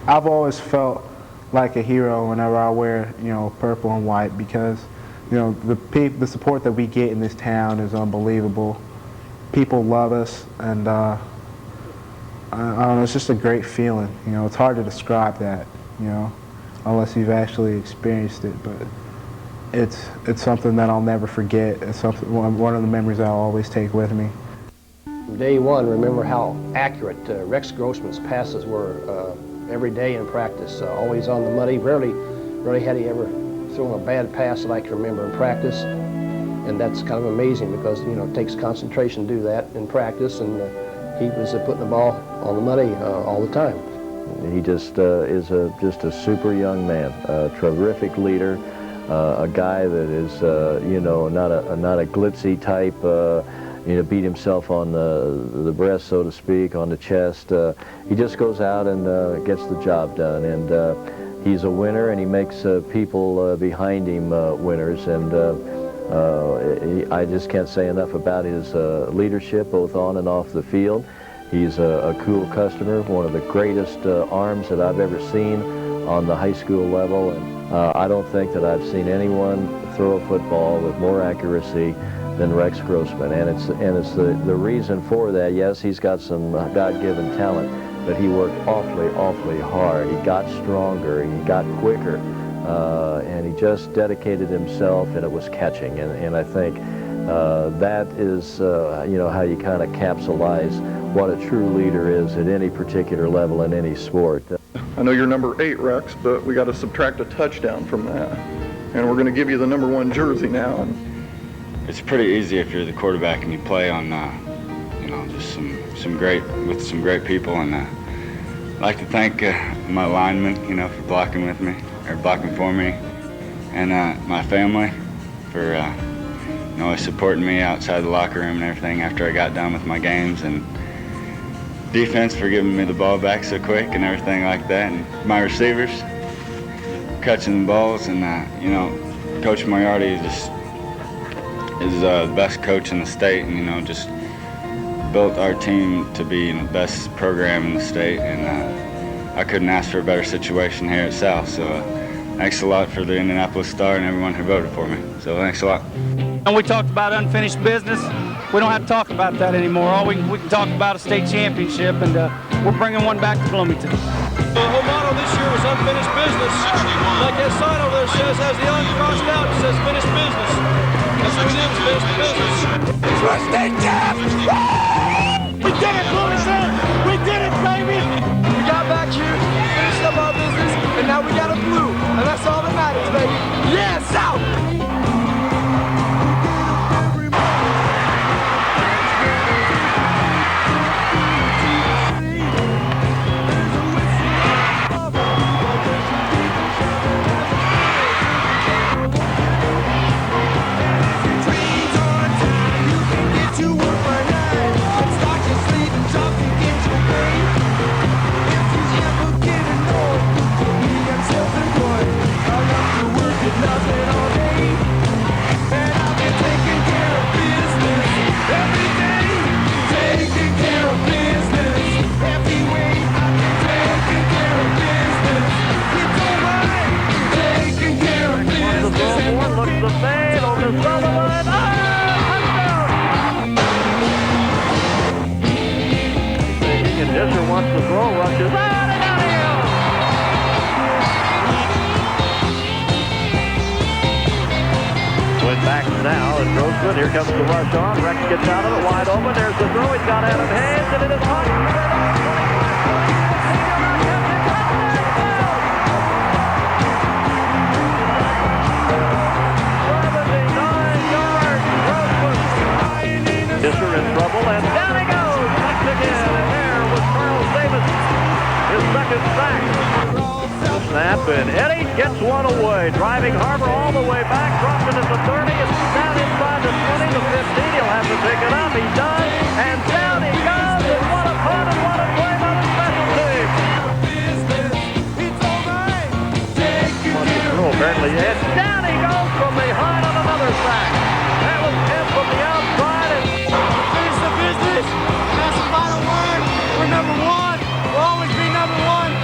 S3: I've always felt like a hero whenever I wear, purple and white, because, the support that we get in this town is unbelievable. People love us, and I don't know, it's just a great feeling. It's hard to describe that, unless you've actually experienced it, but it's something that I'll never forget. It's one of the memories I'll always take with me.
S11: From day one, remember how accurate Rex Grossman's passes were every day in practice, always on the money. Rarely had he ever thrown a bad pass that I can remember in practice. And that's kind of amazing because, it takes concentration to do that in practice, and he was putting the ball on the money all the time.
S7: He just is just a super young man, a terrific leader, a guy that is, not a glitzy type, beat himself on the breast, so to speak, on the chest. He just goes out and gets the job done, and he's a winner, and he makes people behind him winners, and I just can't say enough about his leadership, both on and off the field. He's a cool customer, one of the greatest arms that I've ever seen on the high school level, and I don't think that I've seen anyone throw a football with more accuracy than Rex Grossman, and it's the reason for that. Yes, he's got some God-given talent, but he worked awfully hard. He got stronger, he got quicker, and he just dedicated himself, and it was catching. And I think that is how you kind of capsulize what a true leader is at any particular level in any sport.
S21: I know you're number 8, Rex, but we got to subtract a touchdown from that, and we're going to give you the number 1 jersey now.
S10: It's pretty easy if you're the quarterback and you play on, just some great people, and I'd like to thank my linemen, for blocking with me or blocking for me, and my family for always supporting me outside the locker room and everything after I got done with my games, and defense for giving me the ball back so quick and everything like that, and my receivers catching the balls, and Coach Moriarty is the best coach in the state, and just built our team to be the best program in the state, and I couldn't ask for a better situation here at South. So thanks a lot for the Indianapolis Star and everyone who voted for me. So thanks a lot.
S22: And we talked about unfinished business. We don't have to talk about that anymore. All we can talk about a state championship, and we're bringing one back to Bloomington.
S23: The whole motto this year was unfinished business. Like that sign over there says, has the un crossed out, it says finished business. That's what we did, finished business. It's our state champ! We did it, Bloomington! We did it, baby! We got back here, finished up our business, and now we got a blue. And that's all that matters, baby. Yeah, South!
S18: Disher wants to throw, rushes out and out of here. Swing back now, and throws good. Here comes the rush on. Rex gets out of it, wide open. There's the throw. He's got Adam Hayes, and it is caught. Disher in trouble, and down he goes. Once again, and there was Carl Davis, his second sack. The snap. snap, and Eddie gets one away. Driving Harbor all the way back, drops it at the 30, and down inside the 20, the 15. He'll have to pick it up. He does, and down he goes. And what a punt and what a play by the special team. Apparently, and down he goes from behind on another sack. That was hit from the outside. And
S23: finish the business. That's the final word. We're number one. We'll always be number one.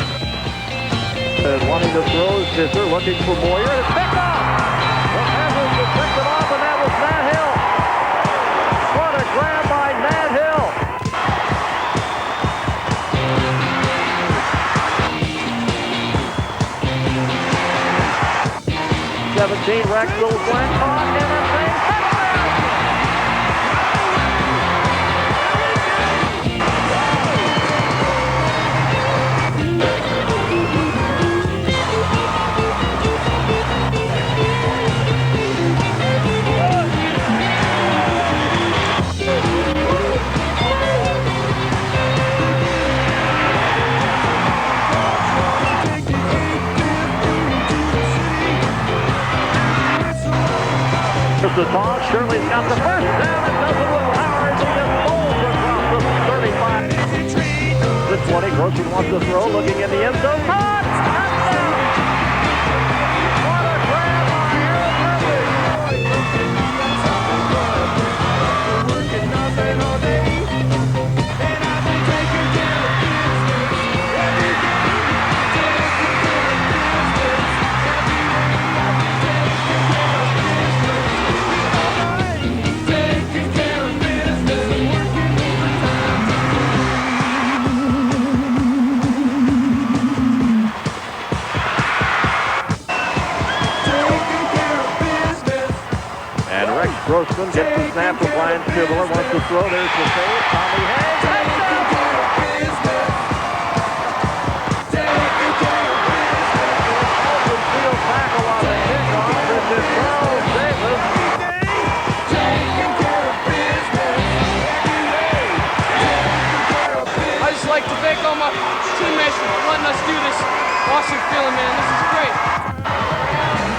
S18: And wanting to throw is Fisher, looking for Moyer. It's picked off. Well, Evans was picked it off, and that was Matt Hill. What a grab by Matt Hill. 17, Rexville went caught in a thing. The toss, Shirley's got the first down and does it with power as he just bowls across the 35. The 20, Grossy wants to throw, looking in the end zone. Caught! Touchdown! What a grab by Aaron Murphy! Working nothing all day, and I've been taking care of business. Every day, taking care of business. Every day, I've been taking care of business. Taking care of business and working overtime. Taking care of business. And Rex Grossman gets the snap from Brian Schiveler, wants to throw. There's the save. Tommy Hayes. Taking care of business. Taking care of business. Open field tackle on the kickoff. This is Charles Davis.
S23: I just like to thank all my teammates for letting us do this awesome feeling, man. This is great.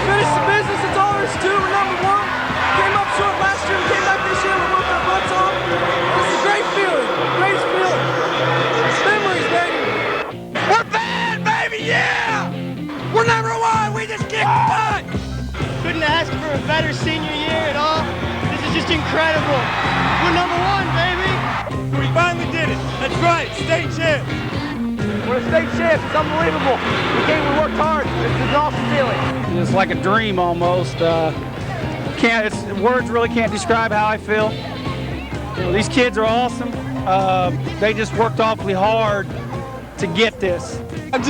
S23: Finish the business, it's all there is to. We're number one. Came up short last year, we came back this year, we worked our butts off. This is a great feeling, greatest feeling. Memories, baby. We're bad, baby, yeah! We're number one, we just kicked butt! Couldn't ask for a better senior year at all. This is just incredible. We're number one, baby! We finally did it. That's right, state champ.
S18: We're a state champ. It's unbelievable. We worked hard. It's an awesome feeling.
S22: It's like a dream almost. Words really can't describe how I feel. You know, these kids are awesome. They just worked awfully hard to get this.
S6: It's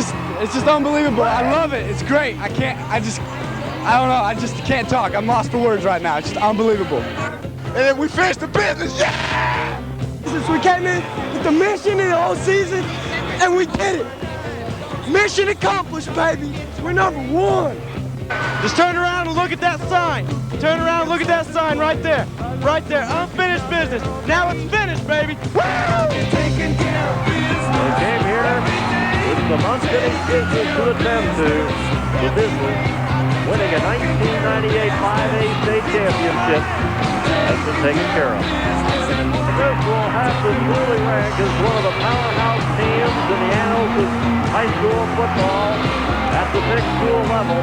S6: just unbelievable. I love it. It's great. I don't know. I just can't talk. I'm lost for words right now. It's just unbelievable.
S23: And then we finished the business. Yeah! Since we came in with the mission in the whole season, and we did it. Mission accomplished, baby. We're number one. Just turn around and look at that sign. Turn around and look at that sign right there. Right there. Unfinished business. Now it's finished, baby. Woo!
S18: Taking care of business. They came here with some unfinished business to attend to. The business, winning a 1998 5A state championship, has been taken care of. This will have to truly rank as one of the powerhouse teams in the annals of high school football at the big school level.